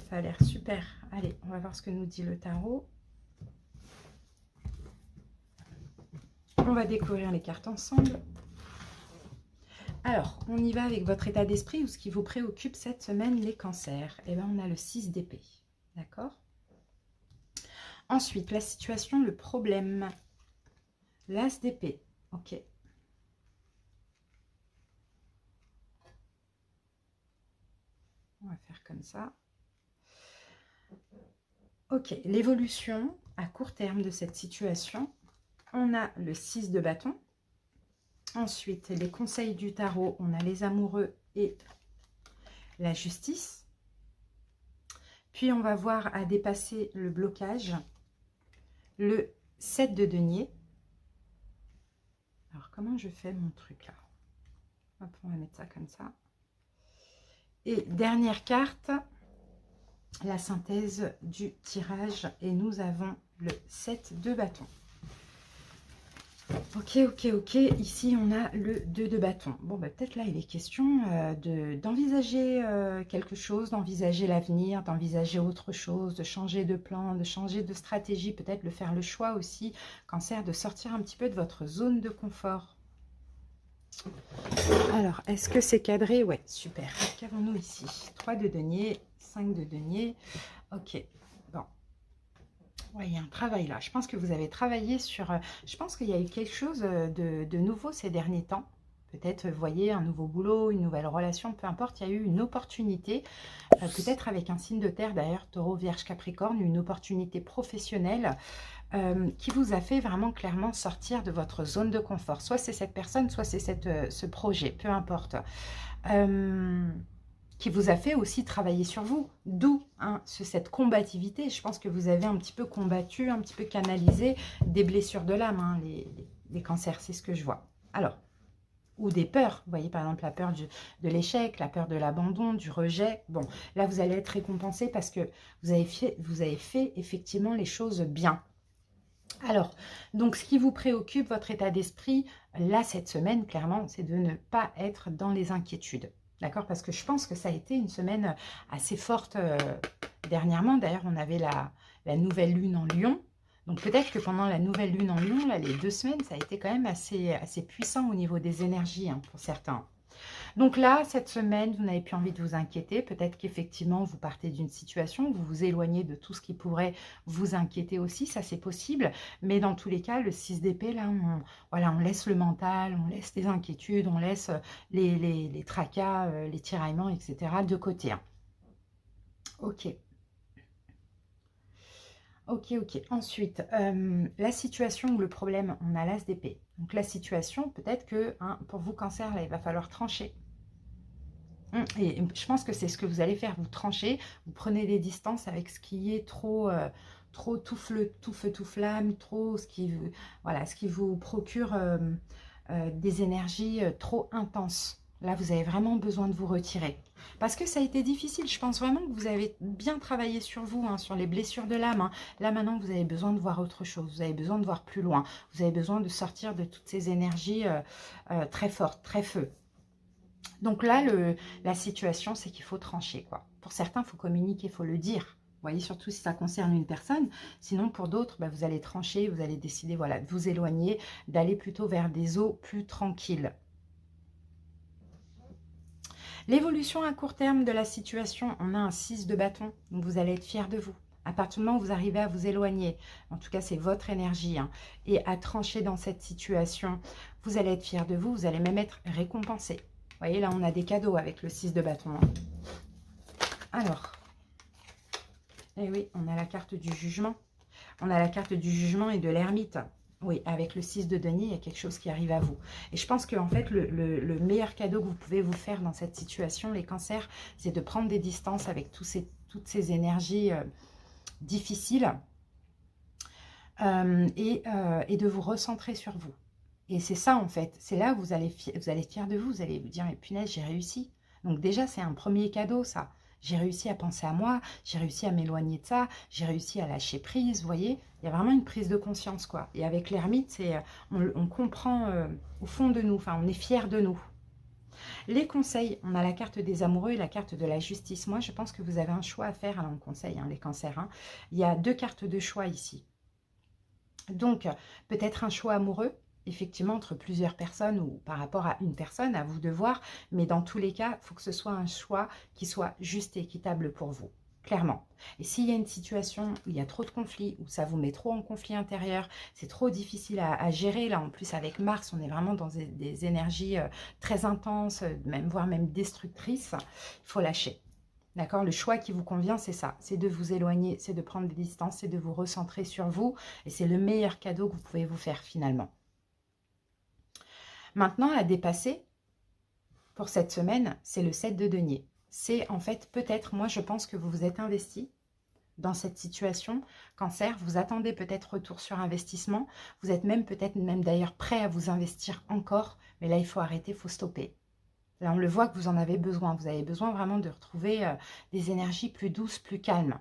Ça a l'air super. Allez, on va voir ce que nous dit le tarot. On va découvrir les cartes ensemble. Alors, on y va avec votre état d'esprit ou ce qui vous préoccupe cette semaine, les cancers. Eh bien, on a le 6 d'épée. D'accord? Ensuite, la situation, le problème. L'as d'épée. Ok. On va faire comme ça. Ok, l'évolution à court terme de cette situation. On a le 6 de bâton. Ensuite, les conseils du tarot. On a les amoureux et la justice. Puis, on va voir à dépasser le blocage. Le 7 de denier. Alors, comment je fais mon truc là? Hop, on va mettre ça comme ça. Et dernière carte, la synthèse du tirage. Et nous avons le 7 de bâton. Ok, ok, ok. Ici, on a le 2 de bâton. Bon, bah, peut-être là, il est question d'envisager quelque chose, d'envisager l'avenir, d'envisager autre chose, de changer de plan, de changer de stratégie, peut-être de faire le choix aussi, Cancer, de sortir un petit peu de votre zone de confort. Alors, est-ce que c'est cadré? Ouais, super. Qu'avons-nous ici? 3 de denier, 5 de denier. Ok, bon. Ouais, il y a un travail là. Je pense que vous avez travaillé sur... je pense qu'il y a eu quelque chose de nouveau ces derniers temps. Peut-être, vous voyez, un nouveau boulot, une nouvelle relation, peu importe. Il y a eu une opportunité, peut-être avec un signe de terre d'ailleurs, Taureau, Vierge, Capricorne, une opportunité professionnelle qui vous a fait vraiment clairement sortir de votre zone de confort. Soit c'est cette personne, soit c'est ce projet, peu importe. Qui vous a fait aussi travailler sur vous. D'où hein, cette combativité. Je pense que vous avez un petit peu combattu, un petit peu canalisé des blessures de l'âme, hein, les cancers, c'est ce que je vois. Alors, ou des peurs, vous voyez par exemple la peur de l'échec, la peur de l'abandon, du rejet. Bon, là vous allez être récompensé parce que vous avez fait effectivement les choses bien. Alors, donc ce qui vous préoccupe, votre état d'esprit, là cette semaine, clairement, c'est de ne pas être dans les inquiétudes. D'accord? Parce que je pense que ça a été une semaine assez forte dernièrement. D'ailleurs, on avait la nouvelle lune en Lion. Donc peut-être que pendant la nouvelle lune en Lion, là, les 2 semaines, ça a été quand même assez puissant au niveau des énergies hein, pour certains. Donc là, cette semaine, vous n'avez plus envie de vous inquiéter. Peut-être qu'effectivement, vous partez d'une situation, vous vous éloignez de tout ce qui pourrait vous inquiéter aussi, ça c'est possible. Mais dans tous les cas, le 6 d'épée, là, voilà, on laisse le mental, on laisse les inquiétudes, on laisse les tracas, les tiraillements, etc. de côté. Hein. Ok. Ok, ok. Ensuite, la situation ou le problème, on a l'as d'épée. Donc la situation, peut-être que hein, pour vous, Cancer, là, il va falloir trancher. Et je pense que c'est ce que vous allez faire, vous tranchez, vous prenez des distances avec ce qui est trop, trop tout feu, tout flamme, trop voilà, ce qui vous procure des énergies trop intenses. Là, vous avez vraiment besoin de vous retirer. Parce que ça a été difficile. Je pense vraiment que vous avez bien travaillé sur vous, hein, sur les blessures de l'âme. Hein. Là, maintenant, vous avez besoin de voir autre chose. Vous avez besoin de voir plus loin. Vous avez besoin de sortir de toutes ces énergies très fortes, très feu. Donc là, la situation, c'est qu'il faut trancher, quoi. Pour certains, il faut communiquer, il faut le dire. Vous voyez, surtout si ça concerne une personne. Sinon, pour d'autres, bah, vous allez trancher, vous allez décider voilà, de vous éloigner, d'aller plutôt vers des eaux plus tranquilles. L'évolution à court terme de la situation, on a un 6 de bâton, donc vous allez être fiers de vous. À partir du moment où vous arrivez à vous éloigner, en tout cas c'est votre énergie, hein, et à trancher dans cette situation, vous allez être fiers de vous, vous allez même être récompensé. Vous voyez, là, on a des cadeaux avec le 6 de bâton. Hein. Alors, eh oui, on a la carte du jugement. On a la carte du jugement et de l'ermite. Oui, avec le 6 de denier, il y a quelque chose qui arrive à vous. Et je pense qu'en fait, le meilleur cadeau que vous pouvez vous faire dans cette situation, les cancers, c'est de prendre des distances avec toutes ces énergies difficiles et de vous recentrer sur vous. Et c'est ça, en fait. C'est là où vous allez être fier de vous. Vous allez vous dire, mais punaise, j'ai réussi. Donc déjà, c'est un premier cadeau, ça. J'ai réussi à penser à moi. J'ai réussi à m'éloigner de ça. J'ai réussi à lâcher prise, vous voyez. Il y a vraiment une prise de conscience, quoi. Et avec l'ermite, on comprend au fond de nous. Enfin, on est fier de nous. Les conseils, on a la carte des amoureux et la carte de la justice. Moi, je pense que vous avez un choix à faire dans le conseil, hein, les cancers. Hein. Il y a 2 cartes de choix ici. Donc, peut-être un choix amoureux, effectivement, entre plusieurs personnes ou par rapport à une personne, à vous de voir. Mais dans tous les cas, il faut que ce soit un choix qui soit juste et équitable pour vous, clairement. Et s'il y a une situation où il y a trop de conflits, où ça vous met trop en conflit intérieur, c'est trop difficile à gérer. Là, en plus, avec Mars, on est vraiment dans des énergies très intenses, voire même destructrices. Il faut lâcher. D'accord? Le choix qui vous convient, c'est ça. C'est de vous éloigner, c'est de prendre des distances, c'est de vous recentrer sur vous. Et c'est le meilleur cadeau que vous pouvez vous faire finalement. Maintenant, à dépasser, pour cette semaine, c'est le 7 de denier. C'est en fait, peut-être, moi je pense que vous vous êtes investi dans cette situation. Cancer, vous attendez peut-être retour sur investissement. Vous êtes peut-être même d'ailleurs prêt à vous investir encore. Mais là, il faut arrêter, il faut stopper. Là, on le voit que vous en avez besoin. Vous avez besoin vraiment de retrouver des énergies plus douces, plus calmes.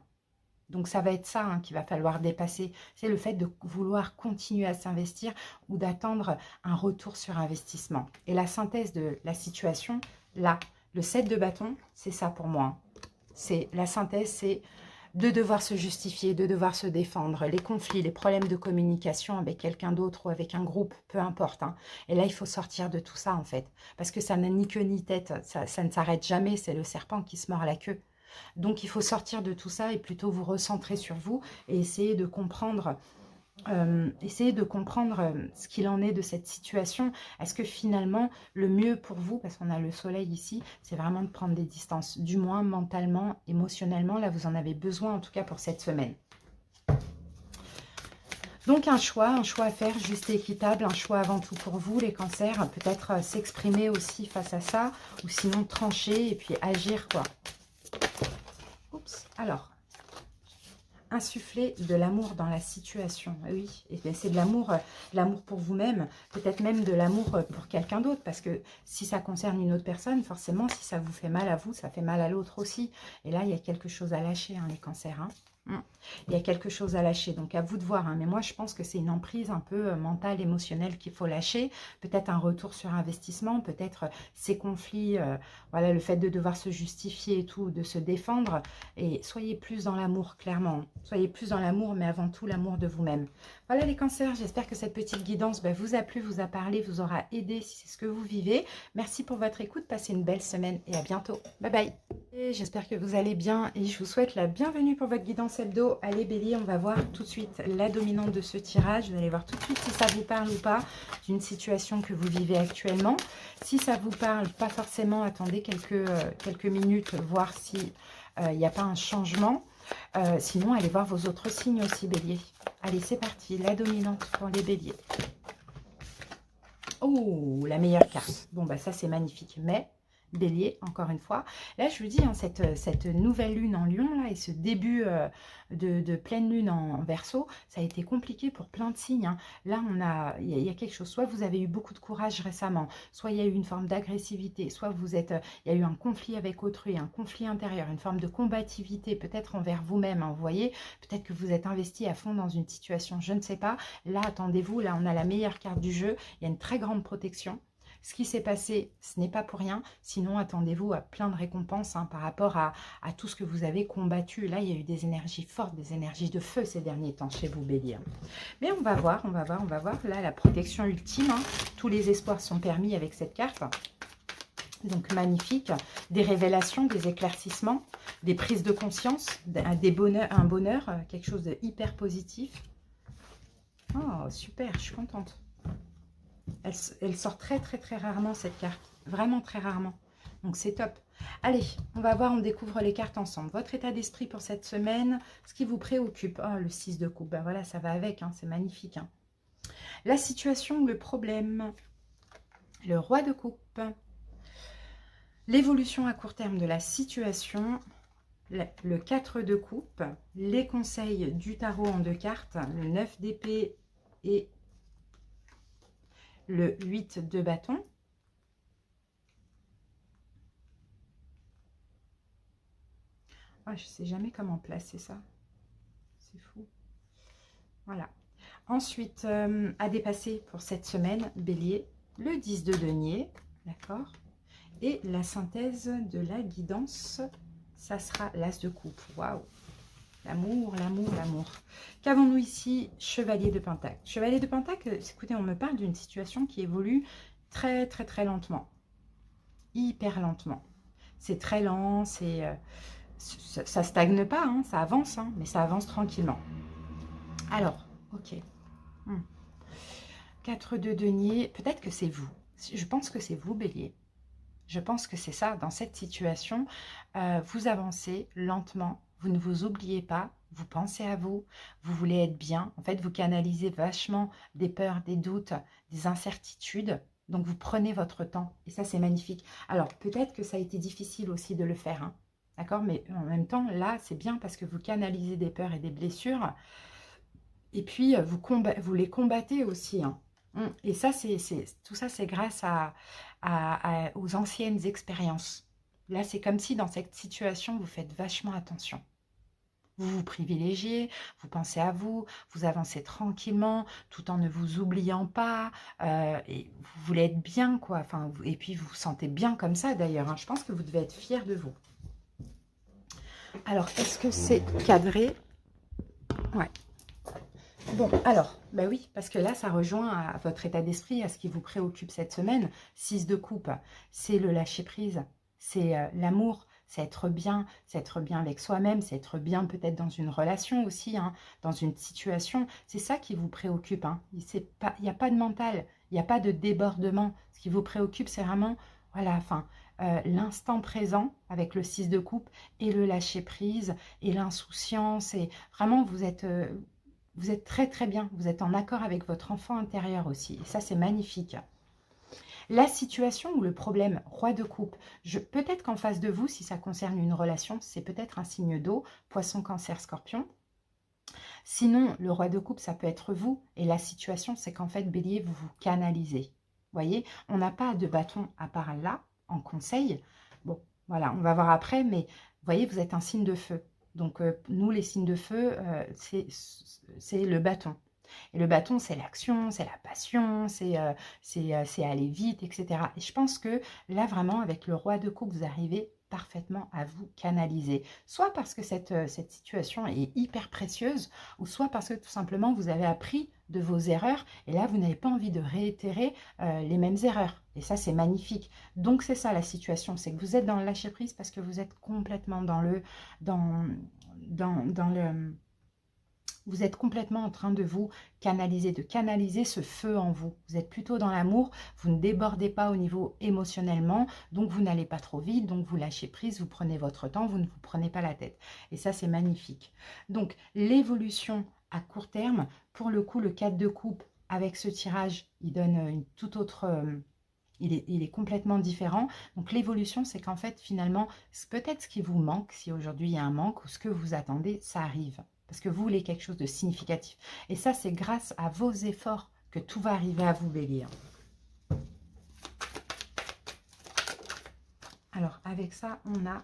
Donc ça va être ça hein, qu'il va falloir dépasser. C'est le fait de vouloir continuer à s'investir ou d'attendre un retour sur investissement. Et la synthèse de la situation, là, le 7 de bâton, c'est ça pour moi. C'est la synthèse, c'est de devoir se justifier, de devoir se défendre, les conflits, les problèmes de communication avec quelqu'un d'autre ou avec un groupe, peu importe. Hein. Et là, il faut sortir de tout ça, en fait. Parce que ça n'a ni queue ni tête, ça ne s'arrête jamais, c'est le serpent qui se mord la queue. Donc, il faut sortir de tout ça et plutôt vous recentrer sur vous et essayer de comprendre ce qu'il en est de cette situation. Est-ce que finalement, le mieux pour vous, parce qu'on a le soleil ici, c'est vraiment de prendre des distances, du moins mentalement, émotionnellement, là vous en avez besoin en tout cas pour cette semaine. Donc un choix à faire juste et équitable, un choix avant tout pour vous les cancers, peut-être s'exprimer aussi face à ça, ou sinon trancher et puis agir quoi. Oups, alors... insuffler de l'amour dans la situation. Oui, et c'est de l'amour pour vous-même, peut-être même de l'amour pour quelqu'un d'autre, parce que si ça concerne une autre personne, forcément, si ça vous fait mal à vous, ça fait mal à l'autre aussi. Et là, il y a quelque chose à lâcher, hein, les cancers. Hein. Il y a quelque chose à lâcher, donc à vous de voir. Hein. Mais moi, je pense que c'est une emprise un peu mentale, émotionnelle qu'il faut lâcher. Peut-être un retour sur investissement, peut-être ces conflits, voilà, le fait de devoir se justifier et tout, de se défendre. Et soyez plus dans l'amour, clairement. Soyez plus dans l'amour, mais avant tout, l'amour de vous-même. Voilà les cancers, j'espère que cette petite guidance vous a plu, vous a parlé, vous aura aidé si c'est ce que vous vivez. Merci pour votre écoute, passez une belle semaine et à bientôt. Bye bye. J'espère que vous allez bien et je vous souhaite la bienvenue pour votre guidance hebdo. Allez Bélier, on va voir tout de suite la dominante de ce tirage. Vous allez voir tout de suite si ça vous parle ou pas d'une situation que vous vivez actuellement. Si ça vous parle, pas forcément, attendez quelques minutes, voir si il n'y a pas un changement. Sinon, allez voir vos autres signes aussi, Bélier. Allez, c'est parti, la dominante pour les Béliers. Oh, la meilleure carte. Bon, bah ça, c'est magnifique. Mais, Bélier, encore une fois, là, je vous dis, hein, cette nouvelle lune en Lion, là, et ce début de pleine lune en Verseau, ça a été compliqué pour plein de signes. Hein. Là, il y a quelque chose. Soit vous avez eu beaucoup de courage récemment, soit il y a eu une forme d'agressivité, soit il y a eu un conflit avec autrui, un conflit intérieur, une forme de combativité, peut-être envers vous-même. Hein, vous voyez, peut-être que vous êtes investi à fond dans une situation, je ne sais pas. Là, attendez-vous, là, on a la meilleure carte du jeu. Il y a une très grande protection. Ce qui s'est passé, ce n'est pas pour rien. Sinon, attendez-vous à plein de récompenses hein, par rapport à tout ce que vous avez combattu. Là, il y a eu des énergies fortes, des énergies de feu ces derniers temps chez vous, Bélier. Mais on va voir. Là, la protection ultime. Hein. Tous les espoirs sont permis avec cette carte. Donc, magnifique. Des révélations, des éclaircissements, des prises de conscience, un bonheur, quelque chose de hyper positif. Oh, super, je suis contente. Elle sort très rarement cette carte. Vraiment très rarement. Donc c'est top. Allez, on va voir, on découvre les cartes ensemble. Votre état d'esprit pour cette semaine, ce qui vous préoccupe. Oh, le 6 de coupe. Ben voilà, ça va avec, hein, c'est magnifique. Hein. La situation, le problème. Le roi de coupe. L'évolution à court terme de la situation. Le 4 de coupe. Les conseils du tarot en 2 cartes. Le 9 d'épée et le 8 de bâton. Oh, je ne sais jamais comment placer ça. C'est fou. Voilà. Ensuite, à dépasser pour cette semaine, Bélier, le 10 de denier. D'accord. Et la synthèse de la guidance, ça sera l'as de coupe. Waouh. L'amour, l'amour, l'amour. Qu'avons-nous ici? Chevalier de Pentacle. Chevalier de Pentacle, écoutez, on me parle d'une situation qui évolue très lentement. Hyper lentement. C'est très lent, ça stagne pas, hein, ça avance, hein, mais ça avance tranquillement. Alors, ok. 4 de denier, peut-être que c'est vous. Je pense que c'est vous, Bélier. Je pense que c'est ça, dans cette situation, vous avancez lentement, vous ne vous oubliez pas, vous pensez à vous, vous voulez être bien. En fait, vous canalisez vachement des peurs, des doutes, des incertitudes. Donc, vous prenez votre temps. Et ça, c'est magnifique. Alors, peut-être que ça a été difficile aussi de le faire. Hein, d'accord? Mais en même temps, là, c'est bien parce que vous canalisez des peurs et des blessures. Et puis, vous les combattez aussi. Hein. Et ça, tout ça, c'est grâce aux anciennes expériences. Là, c'est comme si dans cette situation, vous faites vachement attention. Vous vous privilégiez, vous pensez à vous, vous avancez tranquillement, tout en ne vous oubliant pas, et vous voulez être bien, quoi. Enfin, et puis vous vous sentez bien comme ça, d'ailleurs, hein. Je pense que vous devez être fiers de vous. Alors, est-ce que c'est cadré? Ouais. Bon, alors, bah oui, parce que là, ça rejoint à votre état d'esprit, à ce qui vous préoccupe cette semaine. 6 de coupe, c'est le lâcher-prise, c'est l'amour, c'est être bien avec soi-même, c'est être bien peut-être dans une relation aussi, hein, dans une situation. C'est ça qui vous préoccupe, hein. Il n'y a pas de mental, il n'y a pas de débordement. Ce qui vous préoccupe, c'est vraiment, voilà, enfin, l'instant présent avec le 6 de coupe et le lâcher-prise et l'insouciance. Et vraiment, vous êtes très très bien, vous êtes en accord avec votre enfant intérieur aussi. Et ça, c'est magnifique. La situation ou le problème, roi de coupe, peut-être qu'en face de vous, si ça concerne une relation, c'est peut-être un signe d'eau, poisson, cancer, scorpion. Sinon, le roi de coupe, ça peut être vous. Et la situation, c'est qu'en fait, bélier, vous vous canalisez. Vous voyez, on n'a pas de bâton à part là, en conseil. Bon, voilà, on va voir après, mais vous voyez, vous êtes un signe de feu. Donc, nous, les signes de feu, c'est le bâton. Et le bâton, c'est l'action, c'est la passion, c'est aller vite, etc. Et je pense que là, vraiment, avec le roi de coupe, vous arrivez parfaitement à vous canaliser. Soit parce que cette situation est hyper précieuse, ou soit parce que tout simplement, vous avez appris de vos erreurs, et là, vous n'avez pas envie de réitérer les mêmes erreurs. Et ça, c'est magnifique. Donc, c'est ça la situation, c'est que vous êtes dans le lâcher-prise parce que vous êtes complètement vous êtes complètement en train de vous canaliser, de canaliser ce feu en vous. Vous êtes plutôt dans l'amour, vous ne débordez pas au niveau émotionnellement, donc vous n'allez pas trop vite, donc vous lâchez prise, vous prenez votre temps, vous ne vous prenez pas la tête. Et ça, c'est magnifique. Donc, l'évolution à court terme, pour le coup, le 4 de coupe, avec ce tirage, il donne une toute autre... il est complètement différent. Donc l'évolution, c'est qu'en fait, finalement, c'est peut-être ce qui vous manque, si aujourd'hui il y a un manque, ou ce que vous attendez, ça arrive. Parce que vous voulez quelque chose de significatif. Et ça, c'est grâce à vos efforts que tout va arriver à vous, Bélier. Alors, avec ça, on a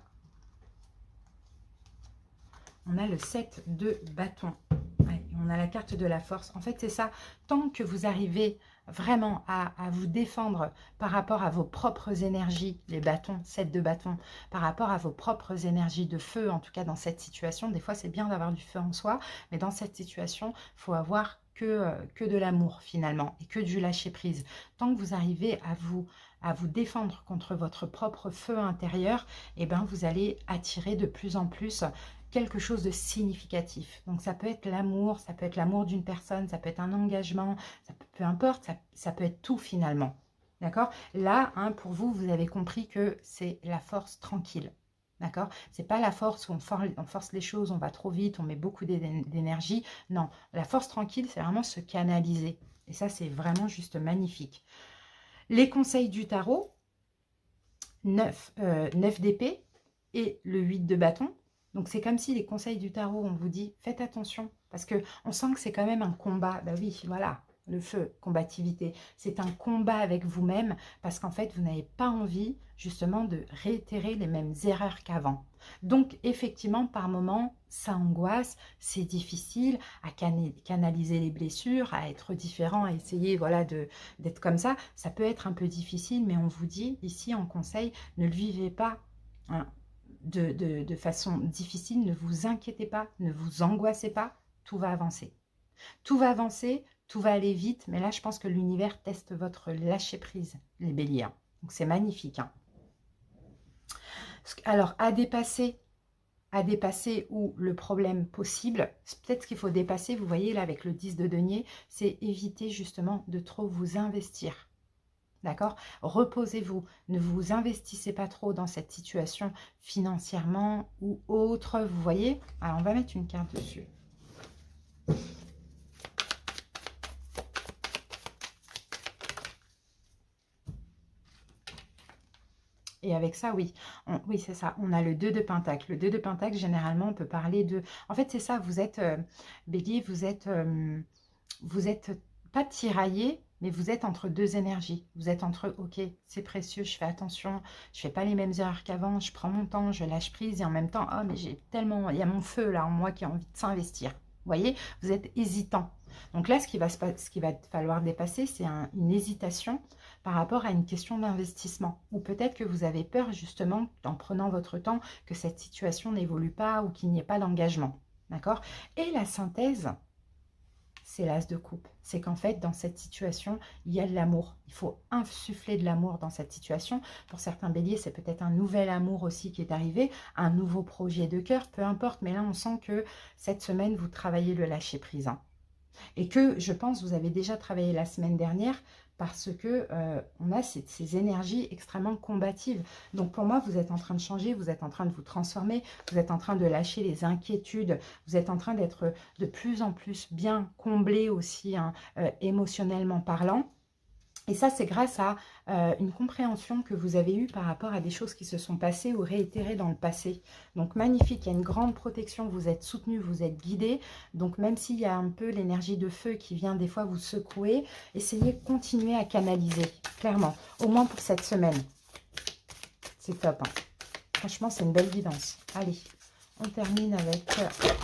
le 7 de bâton. Ouais, on a la carte de la force. En fait, c'est ça. Tant que vous arrivez vraiment à vous défendre par rapport à vos propres énergies, les bâtons, 7 de bâton, par rapport à vos propres énergies de feu, en tout cas dans cette situation. Des fois, c'est bien d'avoir du feu en soi, mais dans cette situation, il faut avoir que de l'amour finalement et que du lâcher-prise. Tant que vous arrivez à vous défendre contre votre propre feu intérieur, eh ben, vous allez attirer de plus en plus quelque chose de significatif. Donc ça peut être l'amour, ça peut être l'amour d'une personne, ça peut être un engagement, peu importe, ça peut être tout finalement. D'accord? Là, hein, pour vous, vous avez compris que c'est la force tranquille. D'accord? C'est pas la force où on force les choses, on va trop vite, on met beaucoup d'énergie. Non, la force tranquille, c'est vraiment se canaliser. Et ça, c'est vraiment juste magnifique. Les conseils du tarot, 9 d'épée et le 8 de bâton. Donc, c'est comme si les conseils du tarot, on vous dit, faites attention, parce qu'on sent que c'est quand même un combat. Ben oui, voilà, le feu, combativité. C'est un combat avec vous-même, parce qu'en fait, vous n'avez pas envie, justement, de réitérer les mêmes erreurs qu'avant. Donc, effectivement, par moments, ça angoisse, c'est difficile à canaliser les blessures, à être différent, à essayer, voilà, d'être comme ça. Ça peut être un peu difficile, mais on vous dit, ici, en conseil, ne le vivez pas, hein, de façon difficile, ne vous inquiétez pas, ne vous angoissez pas, tout va avancer. Tout va avancer, tout va aller vite, mais là, je pense que l'univers teste votre lâcher-prise, les béliers. Donc, c'est magnifique. Hein. Alors, à dépasser ou le problème possible, peut-être ce qu'il faut dépasser, vous voyez là avec le 10 de denier, c'est éviter justement de trop vous investir. D'accord? Reposez-vous, ne vous investissez pas trop dans cette situation financièrement ou autre, vous voyez? Alors, on va mettre une carte dessus. Et avec ça, oui, oui, c'est ça. On a le 2 de Pentacle. Le 2 de Pentacle, généralement, on peut parler de... En fait, c'est ça, vous êtes, Bélier, vous êtes pas tiraillé, Mais vous êtes entre deux énergies. Vous êtes entre, ok, c'est précieux, je fais attention, je fais pas les mêmes erreurs qu'avant, je prends mon temps, je lâche prise et en même temps, oh mais j'ai tellement, il y a mon feu là en moi qui a envie de s'investir. Vous voyez, vous êtes hésitant. Donc là, ce qui va falloir dépasser, c'est une hésitation par rapport à une question d'investissement. Ou peut-être que vous avez peur justement, en prenant votre temps, que cette situation n'évolue pas ou qu'il n'y ait pas d'engagement. D'accord? Et la synthèse, c'est l'as de coupe. C'est qu'en fait, dans cette situation, il y a de l'amour. Il faut insuffler de l'amour dans cette situation. Pour certains béliers, c'est peut-être un nouvel amour aussi qui est arrivé, un nouveau projet de cœur, peu importe. Mais là, on sent que cette semaine, vous travaillez le lâcher-prise. Hein. Et que, je pense, vous avez déjà travaillé la semaine dernière parce que on a ces énergies extrêmement combatives. Donc pour moi, vous êtes en train de changer, vous êtes en train de vous transformer, vous êtes en train de lâcher les inquiétudes, vous êtes en train d'être de plus en plus bien comblé aussi, hein, émotionnellement parlant. Et ça, c'est grâce à une compréhension que vous avez eue par rapport à des choses qui se sont passées ou réitérées dans le passé. Donc, magnifique, il y a une grande protection, vous êtes soutenu, vous êtes guidé. Donc, même s'il y a un peu l'énergie de feu qui vient des fois vous secouer, essayez de continuer à canaliser, clairement, au moins pour cette semaine. C'est top, hein. Franchement, c'est une belle guidance. Allez, on termine avec...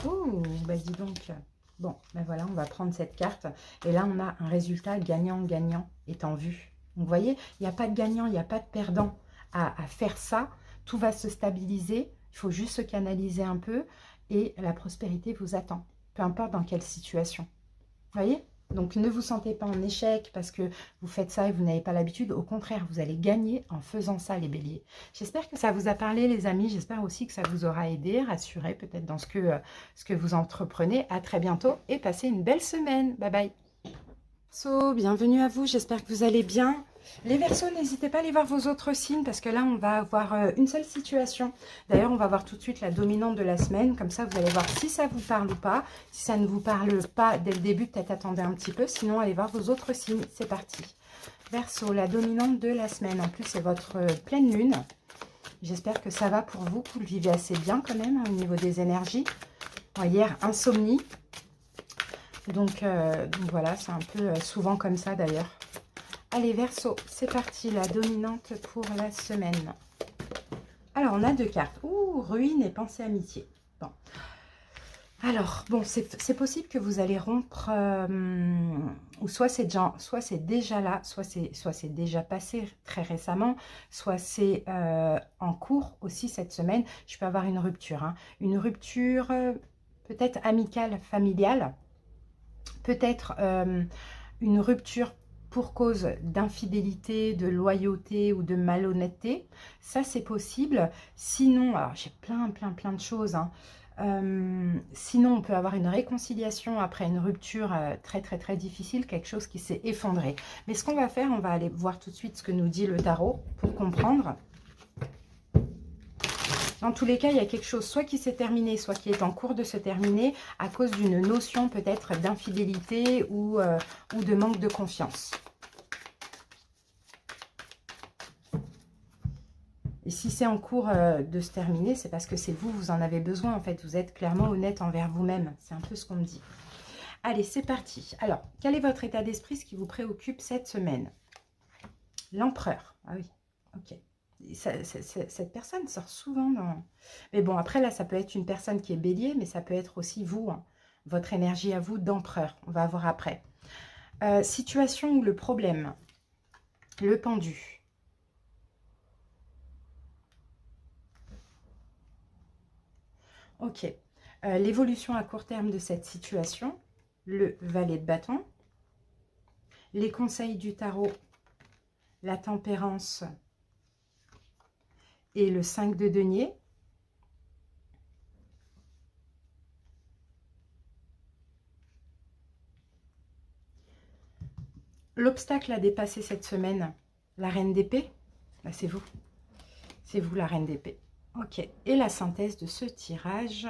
Oh, bah dis donc... Bon, ben voilà, on va prendre cette carte. Et là, on a un résultat gagnant-gagnant est en vue. Donc, vous voyez, il n'y a pas de gagnant, il n'y a pas de perdant à faire ça. Tout va se stabiliser. Il faut juste se canaliser un peu. Et la prospérité vous attend. Peu importe dans quelle situation. Vous voyez ? Donc, ne vous sentez pas en échec parce que vous faites ça et vous n'avez pas l'habitude. Au contraire, vous allez gagner en faisant ça, les béliers. J'espère que ça vous a parlé, les amis. J'espère aussi que ça vous aura aidé, rassuré peut-être dans ce que vous entreprenez. À très bientôt et passez une belle semaine. Bye bye. Bienvenue à vous. J'espère que vous allez bien. Les Verseaux, n'hésitez pas à aller voir vos autres signes parce que là, on va avoir une seule situation. D'ailleurs, on va voir tout de suite la dominante de la semaine. Comme ça, vous allez voir si ça vous parle ou pas. Si ça ne vous parle pas dès le début, peut-être attendez un petit peu. Sinon, allez voir vos autres signes. C'est parti. Verseau, la dominante de la semaine. En plus, c'est votre pleine lune. J'espère que ça va pour vous, que vous le vivez assez bien quand même, hein, au niveau des énergies. Bon, hier, insomnie. Donc voilà, c'est un peu souvent comme ça d'ailleurs. Allez, Verseau, c'est parti, la dominante pour la semaine. Alors, on a deux cartes. Ouh, ruine et pensée amitié. Bon. Alors, bon, c'est possible que vous allez rompre, ou soit c'est déjà là, soit c'est déjà passé très récemment, soit c'est en cours aussi cette semaine. Je peux avoir une rupture. Hein. Une rupture peut-être amicale, familiale. Peut-être une rupture pour cause d'infidélité, de loyauté ou de malhonnêteté. Ça, c'est possible. Sinon, alors j'ai plein de choses. Hein. Sinon, on peut avoir une réconciliation après une rupture très difficile, quelque chose qui s'est effondré. Mais ce qu'on va faire, on va aller voir tout de suite ce que nous dit le tarot pour comprendre. Dans tous les cas, il y a quelque chose soit qui s'est terminé, soit qui est en cours de se terminer à cause d'une notion peut-être d'infidélité ou de manque de confiance. Et si c'est en cours de se terminer, c'est parce que c'est vous, vous en avez besoin en fait. Vous êtes clairement honnête envers vous-même. C'est un peu ce qu'on me dit. Allez, c'est parti. Alors, quel est votre état d'esprit, ce qui vous préoccupe cette semaine? L'empereur. Ah oui, ok. Cette personne sort souvent dans... Mais bon, après, là, ça peut être une personne qui est bélier, mais ça peut être aussi vous, hein, votre énergie à vous d'empereur. On va voir après. Situation où le problème, le pendu. Ok. L'évolution à court terme de cette situation, le valet de bâton. Les conseils du tarot, la tempérance et le 5 de denier. L'obstacle à dépasser cette semaine, la reine d'épée, bah, c'est vous. C'est vous la reine d'épée. Ok. Et la synthèse de ce tirage,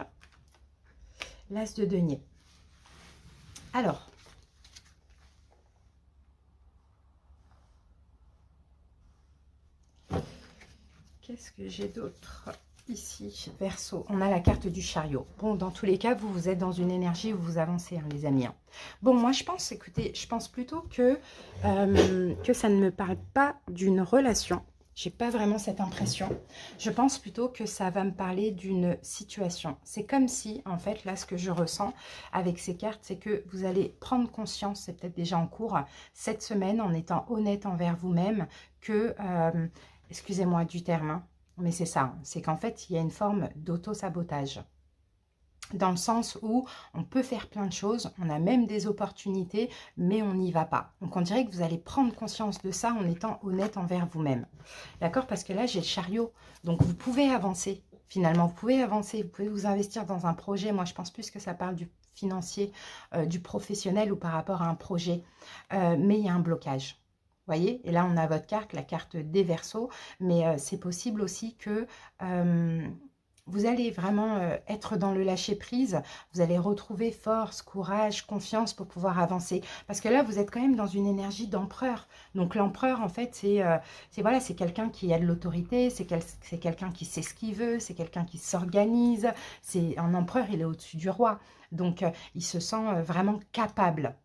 l'as de denier. Alors, qu'est-ce que j'ai d'autre? Ici, Verseau, on a la carte du chariot. Bon, dans tous les cas, vous êtes dans une énergie où vous avancez, hein, les amis. Hein. Bon, moi, je pense, écoutez, je pense plutôt que ça ne me parle pas d'une relation. J'ai pas vraiment cette impression. Je pense plutôt que ça va me parler d'une situation. C'est comme si, en fait, là, ce que je ressens avec ces cartes, c'est que vous allez prendre conscience, c'est peut-être déjà en cours, cette semaine, en étant honnête envers vous-même, que, excusez-moi du terme, hein, mais c'est ça, hein, c'est qu'en fait, il y a une forme d'auto-sabotage. Dans le sens où on peut faire plein de choses, on a même des opportunités, mais on n'y va pas. Donc on dirait que vous allez prendre conscience de ça en étant honnête envers vous-même. D'accord? Parce que là, j'ai le chariot. Donc vous pouvez avancer, finalement. Vous pouvez avancer, vous pouvez vous investir dans un projet. Moi, je pense plus que ça parle du financier, du professionnel ou par rapport à un projet. Mais il y a un blocage. Voyez, et là on a votre carte, la carte des Verseaux, mais c'est possible aussi que vous allez vraiment être dans le lâcher-prise, vous allez retrouver force, courage, confiance pour pouvoir avancer. Parce que là, vous êtes quand même dans une énergie d'empereur. Donc l'empereur, en fait, voilà, c'est quelqu'un qui a de l'autorité, c'est quelqu'un qui sait ce qu'il veut, c'est quelqu'un qui s'organise. C'est un empereur, il est au-dessus du roi. Donc il se sent vraiment capable.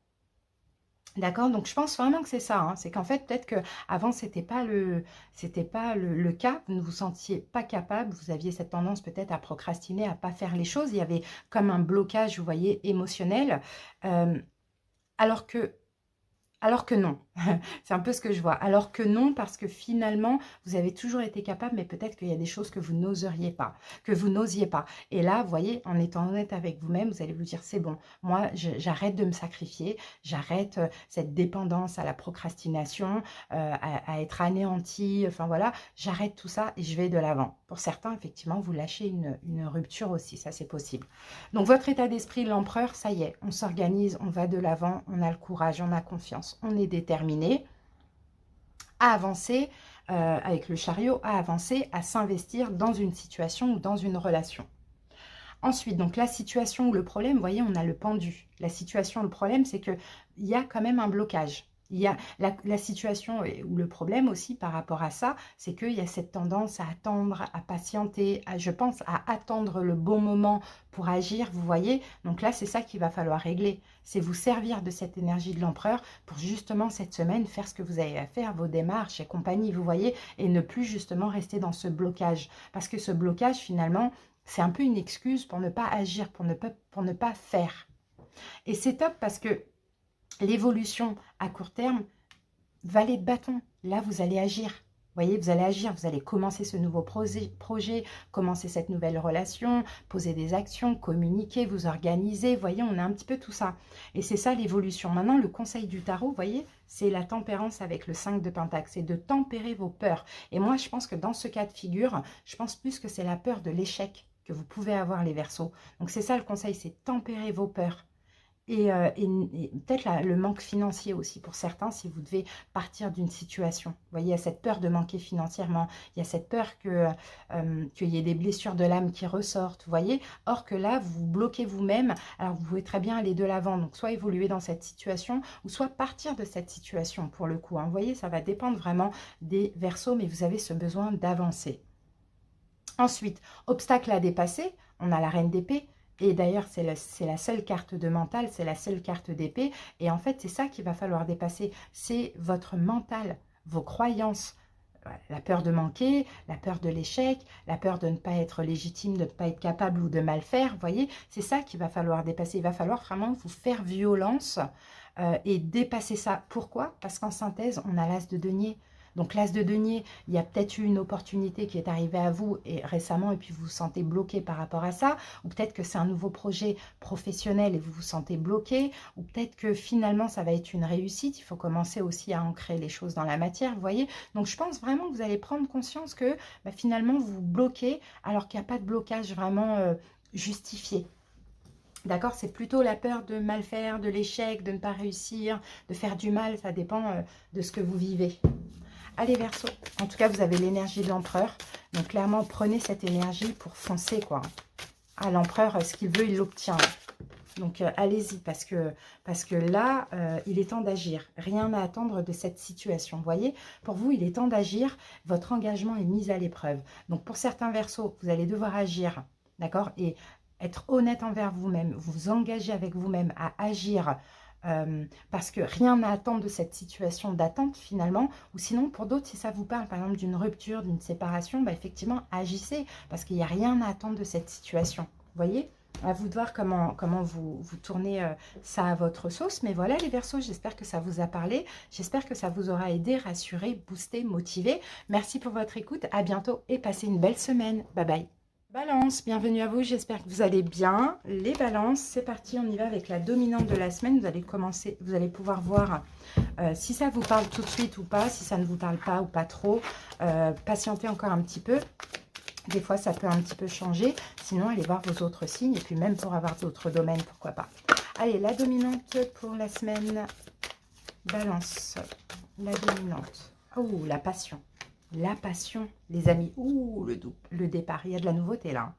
D'accord, donc je pense vraiment que c'est ça, hein. C'est qu'en fait, peut-être qu'avant, c'était pas le cas, vous ne vous sentiez pas capable, vous aviez cette tendance peut-être à procrastiner, à pas faire les choses, il y avait comme un blocage, vous voyez, émotionnel, euh, alors que non, c'est un peu ce que je vois. Alors que non, parce que finalement, vous avez toujours été capable, mais peut-être qu'il y a des choses que vous n'oseriez pas, que vous n'osiez pas. Et là, vous voyez, en étant honnête avec vous-même, vous allez vous dire, c'est bon, moi, j'arrête de me sacrifier, j'arrête cette dépendance à la procrastination, à être anéanti, enfin voilà, j'arrête tout ça et je vais de l'avant. Pour certains, effectivement, vous lâchez une rupture aussi, ça c'est possible. Donc, votre état d'esprit, l'empereur, ça y est, on s'organise, on va de l'avant, on a le courage, on a confiance. On est déterminé à avancer avec le chariot, à avancer, à s'investir dans une situation ou dans une relation. Ensuite, donc la situation ou le problème, vous voyez, on a le pendu. La situation, le problème, c'est qu'il y a quand même un blocage. Il y a la situation ou le problème aussi par rapport à ça, c'est qu'il y a cette tendance à attendre, à patienter, je pense, à attendre le bon moment pour agir, vous voyez. Donc là, c'est ça qu'il va falloir régler. C'est vous servir de cette énergie de l'empereur pour justement cette semaine faire ce que vous avez à faire, vos démarches et compagnie, vous voyez, et ne plus justement rester dans ce blocage. Parce que ce blocage, finalement, c'est un peu une excuse pour ne pas agir, pour ne pas faire. Et c'est top parce que l'évolution à court terme, valet de bâton, là vous allez agir. Vous voyez, vous allez agir, vous allez commencer ce nouveau projet, commencer cette nouvelle relation, poser des actions, communiquer, vous organiser. Vous voyez, on a un petit peu tout ça. Et c'est ça l'évolution. Maintenant, le conseil du tarot, vous voyez, c'est la tempérance avec le 5 de Pentacle. C'est de tempérer vos peurs. Et moi, je pense que dans ce cas de figure, je pense plus que c'est la peur de l'échec que vous pouvez avoir, les Verseaux. Donc c'est ça le conseil, c'est tempérer vos peurs. Et peut-être le manque financier aussi pour certains, si vous devez partir d'une situation. Vous voyez, il y a cette peur de manquer financièrement, il y a cette peur qu'il y ait des blessures de l'âme qui ressortent, vous voyez. Or que là, vous vous bloquez vous-même, alors vous pouvez très bien aller de l'avant, donc soit évoluer dans cette situation, ou soit partir de cette situation pour le coup, hein. Vous voyez, ça va dépendre vraiment des Verseaux, mais vous avez ce besoin d'avancer. Ensuite, obstacle à dépasser, on a la reine d'épée. Et d'ailleurs, c'est la seule carte de mental, c'est la seule carte d'épée. Et en fait, c'est ça qu'il va falloir dépasser. C'est votre mental, vos croyances. La peur de manquer, la peur de l'échec, la peur de ne pas être légitime, de ne pas être capable ou de mal faire. Vous voyez, c'est ça qu'il va falloir dépasser. Il va falloir vraiment vous faire violence et dépasser ça. Pourquoi? Parce qu'en synthèse, on a l'as de denier. Donc l'as de denier, il y a peut-être eu une opportunité qui est arrivée à vous et récemment et puis vous vous sentez bloqué par rapport à ça, ou peut-être que c'est un nouveau projet professionnel et vous vous sentez bloqué, ou peut-être que finalement ça va être une réussite, il faut commencer aussi à ancrer les choses dans la matière, vous voyez. Donc je pense vraiment que vous allez prendre conscience que finalement vous vous bloquez alors qu'il n'y a pas de blocage vraiment justifié. D'accord, c'est plutôt la peur de mal faire, de l'échec, de ne pas réussir, de faire du mal, ça dépend de ce que vous vivez. Allez Verseau, en tout cas vous avez l'énergie de l'empereur, donc clairement prenez cette énergie pour foncer quoi. Ah l'empereur, ce qu'il veut il l'obtient. Donc, allez-y, parce que là, il est temps d'agir. Rien à attendre de cette situation. Vous voyez, pour vous, il est temps d'agir. Votre engagement est mis à l'épreuve. Donc, pour certains Verseaux, vous allez devoir agir, d'accord? Et être honnête envers vous-même, vous engager avec vous-même à agir parce que rien à attendre de cette situation d'attente finalement, ou sinon pour d'autres, si ça vous parle par exemple d'une rupture, d'une séparation, bah, effectivement, agissez parce qu'il n'y a rien à attendre de cette situation. Vous voyez? À vous de voir comment vous tournez ça à votre sauce. Mais voilà les Verseaux, j'espère que ça vous a parlé. J'espère que ça vous aura aidé, rassuré, boosté, motivé. Merci pour votre écoute. À bientôt et passez une belle semaine. Bye bye. Balance, bienvenue à vous, j'espère que vous allez bien. Les balances, c'est parti, on y va avec la dominante de la semaine. Vous allez pouvoir voir si ça vous parle tout de suite ou pas, si ça ne vous parle pas ou pas trop. Patientez encore un petit peu. Des fois, ça peut un petit peu changer. Sinon, allez voir vos autres signes. Et puis même pour avoir d'autres domaines, pourquoi pas. Allez, la dominante pour la semaine. Balance, la dominante. Oh, la passion. La passion, les amis. Ouh, le départ. Il y a de la nouveauté là.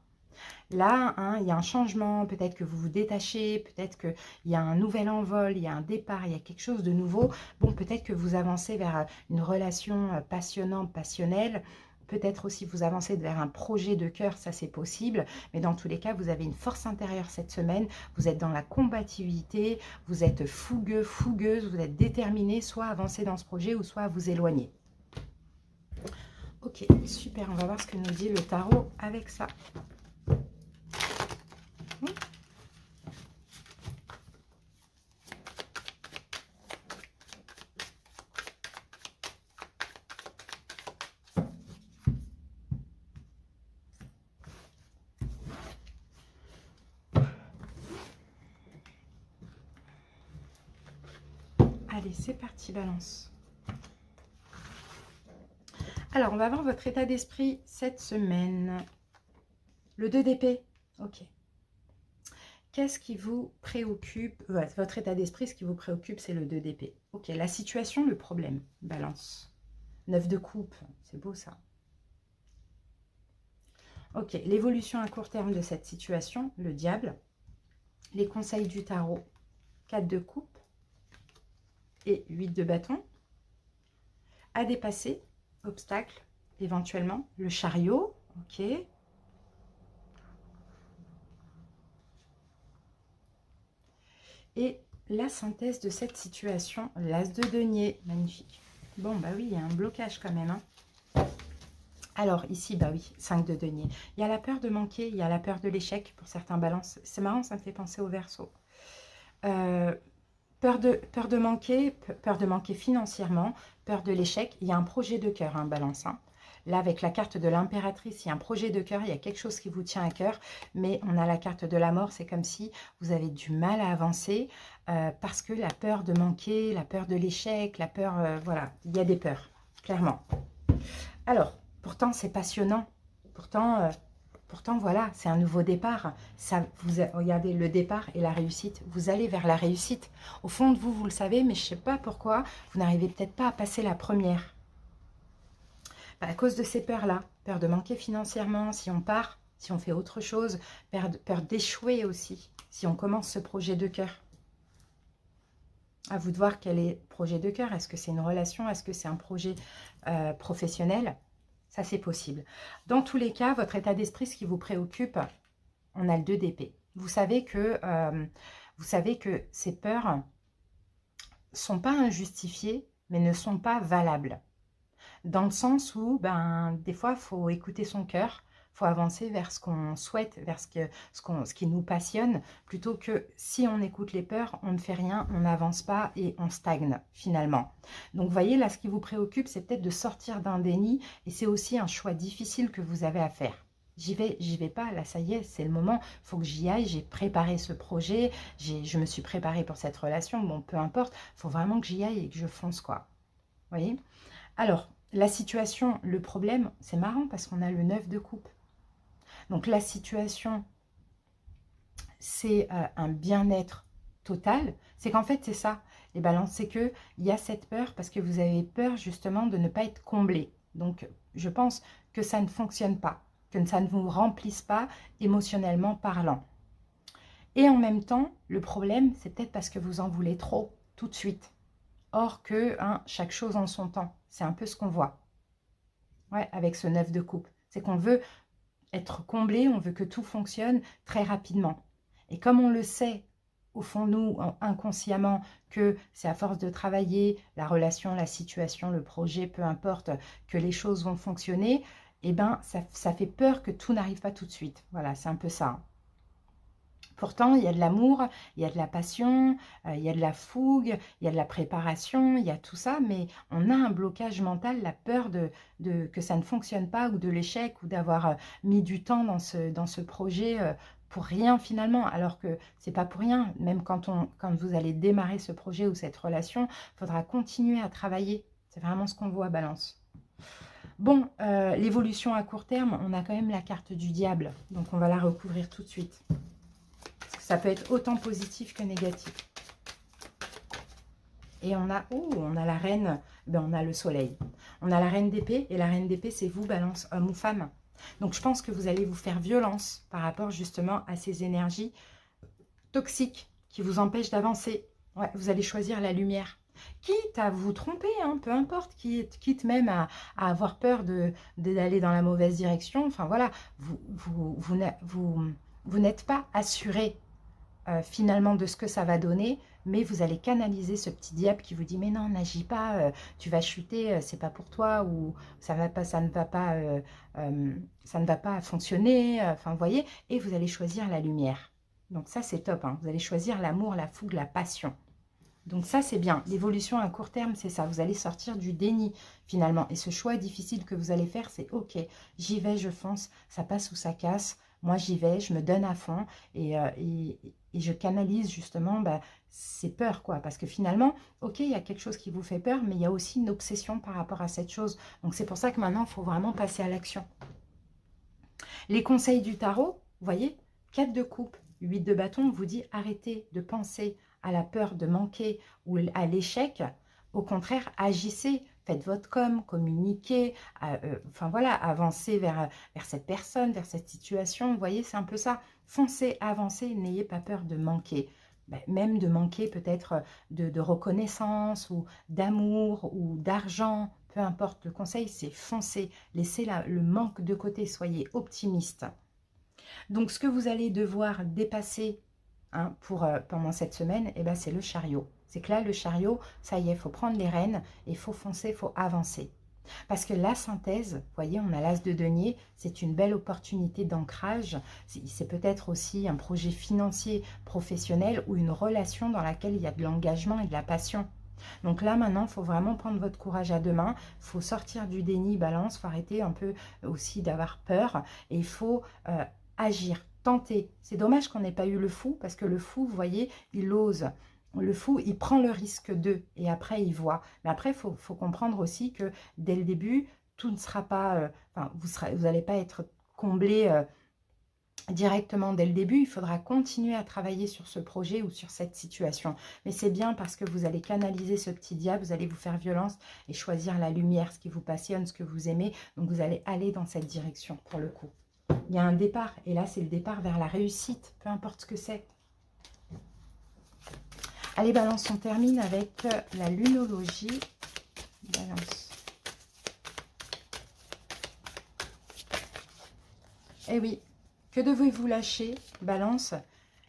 Là, hein, il y a un changement. Peut-être que vous vous détachez. Peut-être qu'il y a un nouvel envol. Il y a un départ. Il y a quelque chose de nouveau. Bon, peut-être que vous avancez vers une relation passionnante, passionnelle. Peut-être aussi vous avancez vers un projet de cœur, ça c'est possible. Mais dans tous les cas, vous avez une force intérieure cette semaine. Vous êtes dans la combativité. Vous êtes fougueux, fougueuse. Vous êtes déterminé soit à avancer dans ce projet ou soit à vous éloigner. Ok, super, on va voir ce que nous dit le tarot avec ça. Allez, c'est parti, Balance. Alors, on va voir votre état d'esprit cette semaine. Le 2 d'épée, ok. Qu'est-ce qui vous préoccupe? Votre état d'esprit, ce qui vous préoccupe, c'est le 2 d'épée. Ok, la situation, le problème, Balance. 9 de coupe, c'est beau ça. Ok, l'évolution à court terme de cette situation, le diable. Les conseils du tarot, 4 de coupe et 8 de bâton. À dépasser, obstacle, éventuellement. Le chariot, ok. Et la synthèse de cette situation, l'as de denier, magnifique. Bon, bah oui, il y a un blocage quand même. Hein. Alors, ici, bah oui, 5 de denier. Il y a la peur de manquer, il y a la peur de l'échec pour certains balances. C'est marrant, ça me fait penser au Verseau. Peur de manquer financièrement, peur de l'échec. Il y a un projet de cœur, hein, balance. Hein. Là, avec la carte de l'impératrice, il y a un projet de cœur, il y a quelque chose qui vous tient à cœur, mais on a la carte de la mort, c'est comme si vous avez du mal à avancer parce que la peur de manquer, la peur de l'échec, la peur, voilà, il y a des peurs, clairement. Alors, pourtant, c'est passionnant, pourtant, voilà, c'est un nouveau départ. Ça, regardez, le départ et la réussite, vous allez vers la réussite. Au fond de vous, vous le savez, mais je ne sais pas pourquoi, vous n'arrivez peut-être pas à passer la première. À cause de ces peurs-là, peur de manquer financièrement si on part, si on fait autre chose, peur d'échouer aussi, si on commence ce projet de cœur. À vous de voir quel est le projet de cœur. Est-ce que c'est une relation? Est-ce que c'est un projet professionnel? Ça, c'est possible. Dans tous les cas, votre état d'esprit, ce qui vous préoccupe, on a le 2 d'épée. Vous savez que ces peurs ne sont pas injustifiées, mais ne sont pas valables. Dans le sens où, des fois, il faut écouter son cœur, il faut avancer vers ce qu'on souhaite, vers ce qui nous passionne, plutôt que si on écoute les peurs, on ne fait rien, on n'avance pas et on stagne finalement. Donc, vous voyez, là, ce qui vous préoccupe, c'est peut-être de sortir d'un déni et c'est aussi un choix difficile que vous avez à faire. J'y vais pas, là, ça y est, c'est le moment, il faut que j'y aille, j'ai préparé ce projet, je me suis préparée pour cette relation, bon, peu importe, il faut vraiment que j'y aille et que je fonce, quoi. Vous voyez? Alors, la situation, le problème, c'est marrant parce qu'on a le 9 de coupe. Donc, la situation, c'est un bien-être total. C'est qu'en fait, c'est ça, les balances. C'est qu'il y a cette peur parce que vous avez peur justement de ne pas être comblé. Donc, je pense que ça ne fonctionne pas, que ça ne vous remplisse pas émotionnellement parlant. Et en même temps, le problème, c'est peut-être parce que vous en voulez trop, tout de suite. Or que chaque chose en son temps. C'est un peu ce qu'on voit. Ouais, avec ce 9 de coupe. C'est qu'on veut être comblé, on veut que tout fonctionne très rapidement. Et comme on le sait, au fond de nous, inconsciemment, que c'est à force de travailler, la relation, la situation, le projet, peu importe, que les choses vont fonctionner, eh ben, ça fait peur que tout n'arrive pas tout de suite. Voilà, c'est un peu ça. Pourtant, il y a de l'amour, il y a de la passion, il y a de la fougue, il y a de la préparation, il y a tout ça, mais on a un blocage mental, la peur que ça ne fonctionne pas ou de l'échec ou d'avoir mis du temps dans ce projet pour rien finalement, alors que c'est pas pour rien. Même quand vous allez démarrer ce projet ou cette relation, il faudra continuer à travailler. C'est vraiment ce qu'on voit, Balance. Bon, l'évolution à court terme, on a quand même la carte du diable, donc on va la recouvrir tout de suite. Ça peut être autant positif que négatif. Et on a la reine, ben on a le soleil. On a la reine d'épée, et la reine d'épée, c'est vous, Balance, homme ou femme. Donc, je pense que vous allez vous faire violence par rapport justement à ces énergies toxiques qui vous empêchent d'avancer. Ouais, vous allez choisir la lumière. Quitte à vous tromper, hein, peu importe, quitte même à avoir peur d'aller dans la mauvaise direction. Enfin, voilà, vous n'êtes pas assuré finalement de ce que ça va donner, mais vous allez canaliser ce petit diable qui vous dit mais non, n'agis pas, tu vas chuter, c'est pas pour toi, ou ça ne va pas fonctionner, enfin vous voyez, et vous allez choisir la lumière. Donc ça c'est top, hein. Vous allez choisir l'amour, la fougue, la passion. Donc ça c'est bien, l'évolution à court terme c'est ça, vous allez sortir du déni finalement, et ce choix difficile que vous allez faire c'est ok, j'y vais, je fonce, ça passe ou ça casse, moi j'y vais, je me donne à fond, et je canalise justement ces peurs, quoi. Parce que finalement, ok, il y a quelque chose qui vous fait peur, mais il y a aussi une obsession par rapport à cette chose. Donc c'est pour ça que maintenant, il faut vraiment passer à l'action. Les conseils du tarot, vous voyez, 4 de coupe, 8 de bâton, vous dit arrêtez de penser à la peur de manquer ou à l'échec. Au contraire, agissez, faites votre communiquez, enfin voilà, avancez vers cette personne, vers cette situation. Vous voyez, c'est un peu ça. Foncez, avancez, n'ayez pas peur de manquer. Même de manquer peut-être de reconnaissance ou d'amour ou d'argent, peu importe. Le conseil, c'est foncer, laissez le manque de côté, soyez optimiste. Donc, ce que vous allez devoir dépasser pendant cette semaine, c'est le chariot. C'est que là, le chariot, ça y est, il faut prendre les rênes et il faut foncer, il faut avancer. Parce que la synthèse, vous voyez, on a l'as de denier, c'est une belle opportunité d'ancrage. C'est peut-être aussi un projet financier, professionnel ou une relation dans laquelle il y a de l'engagement et de la passion. Donc là, maintenant, il faut vraiment prendre votre courage à deux mains. Il faut sortir du déni, balance. Il faut arrêter un peu aussi d'avoir peur. Et il faut agir, tenter. C'est dommage qu'on n'ait pas eu le fou, parce que le fou, vous voyez, il ose. Le fou, il prend le risque d'eux et après, il voit. Mais après, il faut comprendre aussi que dès le début, tout ne sera pas... vous n'allez pas être comblé directement dès le début. Il faudra continuer à travailler sur ce projet ou sur cette situation. Mais c'est bien parce que vous allez canaliser ce petit diable, vous allez vous faire violence et choisir la lumière, ce qui vous passionne, ce que vous aimez. Donc, vous allez aller dans cette direction pour le coup. Il y a un départ et là, c'est le départ vers la réussite, peu importe ce que c'est. Allez, Balance, on termine avec la lunologie. Balance. Eh oui, que devez-vous lâcher, Balance?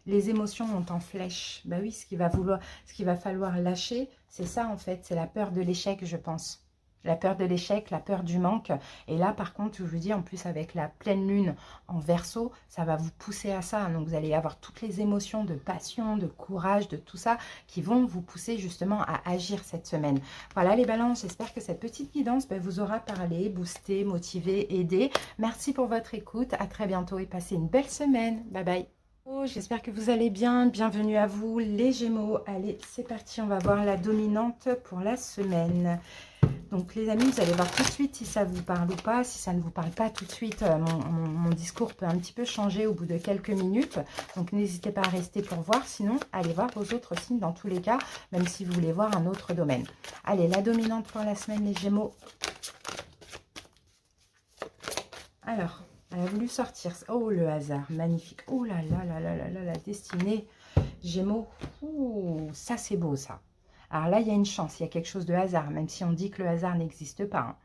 Les émotions montent en flèche. Ben oui, ce qu'il va falloir lâcher, c'est ça en fait, c'est la peur de l'échec, je pense. La peur de l'échec, la peur du manque. Et là, par contre, je vous dis, en plus, avec la pleine lune en Verseau, ça va vous pousser à ça. Donc, vous allez avoir toutes les émotions de passion, de courage, de tout ça, qui vont vous pousser justement à agir cette semaine. Voilà les balances, j'espère que cette petite guidance vous aura parlé, boosté, motivé, aidé. Merci pour votre écoute. À très bientôt et passez une belle semaine. Bye bye. J'espère que vous allez bien. Bienvenue à vous, les Gémeaux. Allez, c'est parti. On va voir la dominante pour la semaine. Donc les amis, vous allez voir tout de suite si ça vous parle ou pas. Si ça ne vous parle pas tout de suite, mon discours peut un petit peu changer au bout de quelques minutes. Donc n'hésitez pas à rester pour voir. Sinon, allez voir vos autres signes dans tous les cas, même si vous voulez voir un autre domaine. Allez, la dominante pour la semaine, les Gémeaux. Alors, Elle a voulu sortir. Oh, le hasard, magnifique. Oh là là là là là là, la destinée. Gémeaux, ouh, ça c'est beau ça. Alors là, il y a une chance, il y a quelque chose de hasard, même si on dit que le hasard n'existe pas, hein.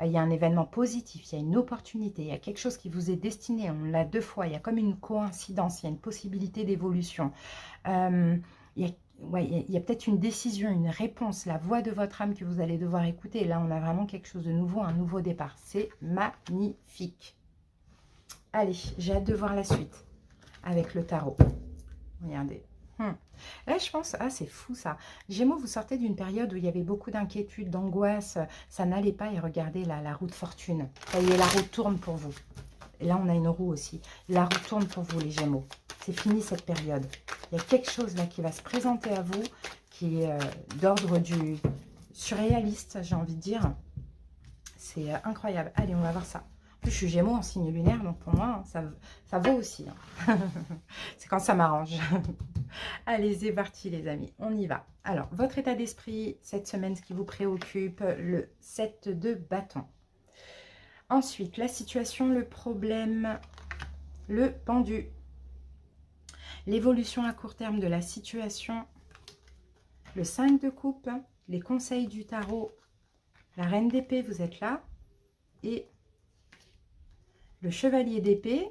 Il y a un événement positif, il y a une opportunité, il y a quelque chose qui vous est destiné, on l'a deux fois, il y a comme une coïncidence, il y a une possibilité d'évolution. Il y a, ouais, il y a peut-être une décision, une réponse, la voix de votre âme que vous allez devoir écouter. Là, on a vraiment quelque chose de nouveau, un nouveau départ. C'est magnifique. Allez, j'ai hâte de voir la suite avec le tarot. Regardez. Là, je pense, ah, c'est fou ça. Gémeaux, vous sortez d'une période où il y avait beaucoup d'inquiétude, d'angoisse. Ça n'allait pas. Et regardez là, la roue de fortune. Ça y est, la roue tourne pour vous. Et là, on a une roue aussi. La roue tourne pour vous, les Gémeaux. C'est fini cette période. Il y a quelque chose là qui va se présenter à vous, qui est d'ordre du surréaliste, j'ai envie de dire. C'est incroyable. Allez, on va voir ça. En plus, je suis Gémeaux en signe lunaire, donc pour moi, ça vaut aussi. Hein. C'est quand ça m'arrange. Allez, c'est parti les amis, on y va. Alors, votre état d'esprit, cette semaine, ce qui vous préoccupe, le 7 de bâton. Ensuite, la situation, le problème, le pendu. L'évolution à court terme de la situation, le 5 de coupe, les conseils du tarot, la reine d'épée, vous êtes là, et le chevalier d'épée.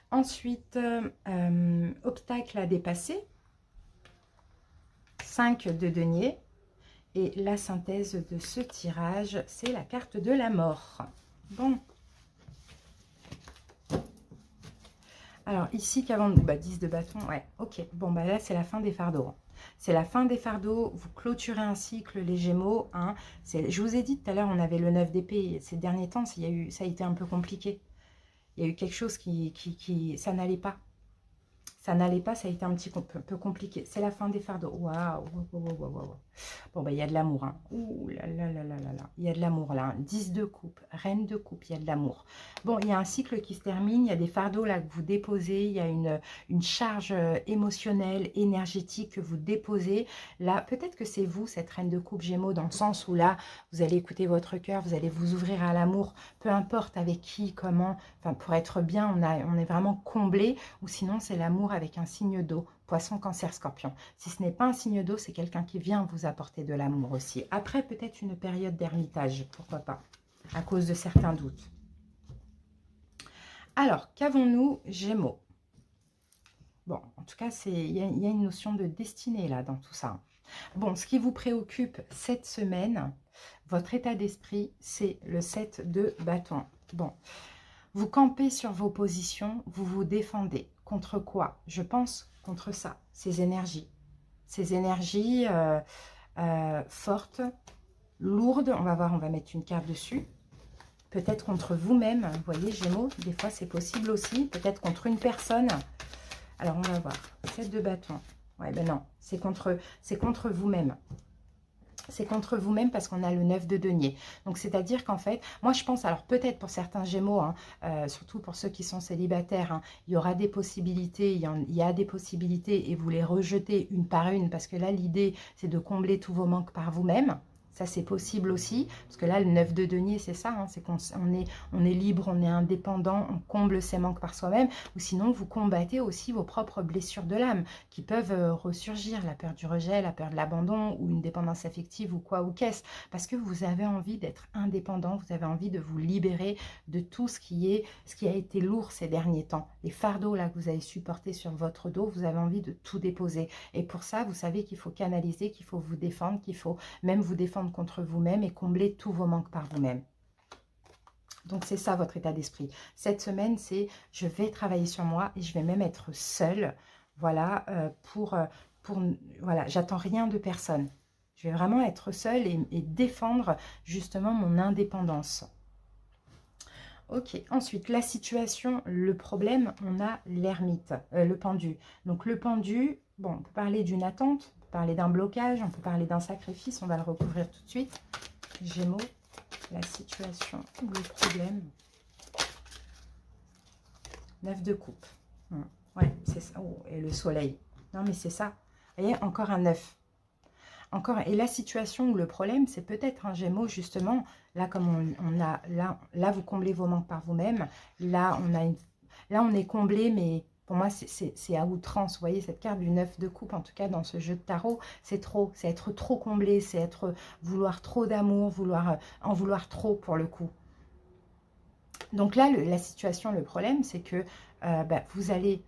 Ensuite, obstacle à dépasser, 5 de denier. Et la synthèse de ce tirage, c'est la carte de la mort. Bon. Alors, ici, qu'avant... Bah, 10 de bâton, ouais, ok. Bon, bah là, c'est la fin des fardeaux. C'est la fin des fardeaux. Vous clôturez un cycle, les Gémeaux. Hein. Je vous ai dit tout à l'heure, on avait le 9 d'épée. Ces derniers temps, ça a été un peu compliqué. Il y a eu quelque chose ça n'allait pas. Ça n'allait pas, ça a été un petit peu compliqué. C'est la fin des fardeaux. Waouh, waouh. Bon, bah, il y a de l'amour. Hein. Ouh là là là là là là. Il y a de l'amour là. Hein. 10 de coupe, reine de coupe, il y a de l'amour. Bon, il y a un cycle qui se termine. Il y a des fardeaux là que vous déposez. Il y a une charge émotionnelle, énergétique que vous déposez. Là, peut-être que c'est vous, cette reine de coupe Gémeaux, dans le sens où là, vous allez écouter votre cœur, vous allez vous ouvrir à l'amour, peu importe avec qui, comment. Enfin, pour être bien, on est vraiment comblé. Ou sinon, c'est l'amour avec un signe d'eau, poisson, cancer, scorpion. Si ce n'est pas un signe d'eau, c'est quelqu'un qui vient vous apporter de l'amour aussi. Après, peut-être une période d'ermitage, pourquoi pas, à cause de certains doutes. Alors, qu'avons-nous, Gémeaux? Bon, en tout cas, il y a une notion de destinée là, dans tout ça. Bon, ce qui vous préoccupe cette semaine, votre état d'esprit, c'est le 7 de bâton. Bon, vous campez sur vos positions, vous vous défendez. Contre quoi? Je pense contre ça, ces énergies. Ces énergies fortes, lourdes. On va voir, on va mettre une carte dessus. Peut-être contre vous-même. Vous voyez, Gémeaux, des fois c'est possible aussi. Peut-être contre une personne. Alors, on va voir. 7 de bâton. Ouais, ben non, c'est contre vous-même. C'est contre vous-même parce qu'on a le 9 de denier. Donc, c'est-à-dire qu'en fait, moi, je pense, alors peut-être pour certains Gémeaux, hein, surtout pour ceux qui sont célibataires, hein, il y aura des possibilités, il y a des possibilités et vous les rejetez une par une parce que là, l'idée, c'est de combler tous vos manques par vous-même. Ça, c'est possible aussi, parce que là, le 9 de denier, c'est ça, hein, c'est qu'on est libre, on est indépendant, on comble ses manques par soi-même, ou sinon, vous combattez aussi vos propres blessures de l'âme, qui peuvent ressurgir, la peur du rejet, la peur de l'abandon, ou une dépendance affective, ou quoi, ou qu'est-ce, parce que vous avez envie d'être indépendant, vous avez envie de vous libérer de tout ce qui a été lourd ces derniers temps. Les fardeaux, là, que vous avez supportés sur votre dos, vous avez envie de tout déposer. Et pour ça, vous savez qu'il faut canaliser, qu'il faut vous défendre, qu'il faut même vous défendre contre vous-même et combler tous vos manques par vous-même. Donc, c'est ça votre état d'esprit. Cette semaine, c'est je vais travailler sur moi et je vais même être seule. Voilà, voilà, j'attends rien de personne. Je vais vraiment être seule et défendre justement mon indépendance. Ok, ensuite, la situation, le problème, on a l'ermite, le pendu. Donc, le pendu, bon, on peut parler d'une attente, on peut parler d'un blocage, on peut parler d'un sacrifice, on va le recouvrir tout de suite. Gémeaux, la situation, le problème. 9 de coupe. Ouais, c'est ça. Oh, et le soleil. Non, mais c'est ça. Vous voyez, encore un 9. encore, et la situation ou le problème, c'est peut-être un Gémeaux, justement, là, comme on a, là, vous comblez vos manques par vous-même, là, là, on est comblé, mais pour moi, c'est à outrance. Vous voyez, cette carte du 9 de coupe, en tout cas, dans ce jeu de tarot, c'est trop, c'est être trop comblé, c'est être, vouloir trop d'amour, vouloir, en vouloir trop, pour le coup. Donc là, la situation, le problème, c'est que vous allez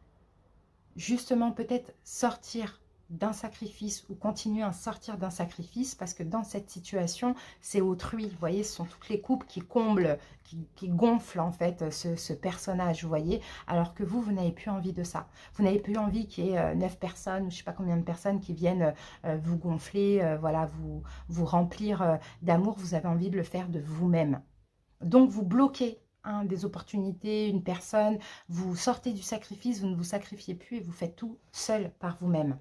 justement peut-être sortir d'un sacrifice ou continuer à sortir d'un sacrifice parce que dans cette situation, c'est autrui. Vous voyez, ce sont toutes les coupes qui comblent, qui gonflent en fait ce personnage, vous voyez, alors que vous n'avez plus envie de ça. Vous n'avez plus envie qu'il y ait 9 personnes ou je ne sais pas combien de personnes qui viennent vous gonfler, voilà, vous remplir d'amour. Vous avez envie de le faire de vous-même. Donc, vous bloquez des opportunités, une personne, vous sortez du sacrifice, vous ne vous sacrifiez plus et vous faites tout seul par vous-même.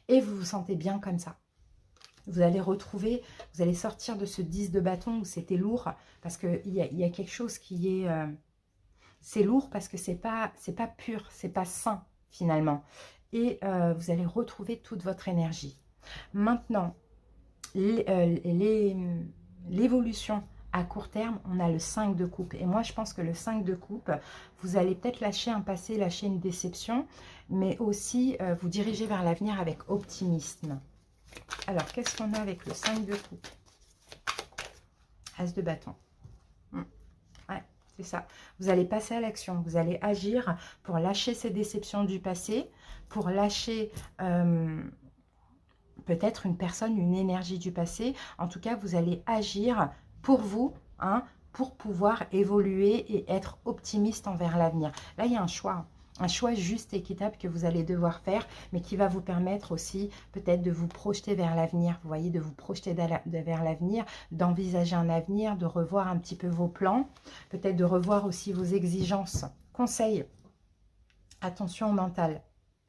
Et vous vous sentez bien comme ça. Vous allez retrouver, vous allez sortir de ce 10 de bâton où c'était lourd, parce qu'il y a quelque chose qui est... c'est lourd parce que c'est pas pur, c'est pas sain finalement. Et vous allez retrouver toute votre énergie. Maintenant, l'évolution à court terme, on a le 5 de coupe. Et moi, je pense que le 5 de coupe, vous allez peut-être lâcher un passé, lâcher une déception, mais aussi vous diriger vers l'avenir avec optimisme. Alors, qu'est-ce qu'on a avec le 5 de coupe? As de bâton. Ouais, c'est ça. Vous allez passer à l'action. Vous allez agir pour lâcher ces déceptions du passé, pour lâcher... peut-être une personne, une énergie du passé. En tout cas, vous allez agir pour vous, pour pouvoir évoluer et être optimiste envers l'avenir. Là, il y a un choix juste et équitable que vous allez devoir faire, mais qui va vous permettre aussi peut-être de vous projeter vers l'avenir. Vous voyez, de vous projeter vers l'avenir, d'envisager un avenir, de revoir un petit peu vos plans, peut-être de revoir aussi vos exigences. Conseil, attention au mental.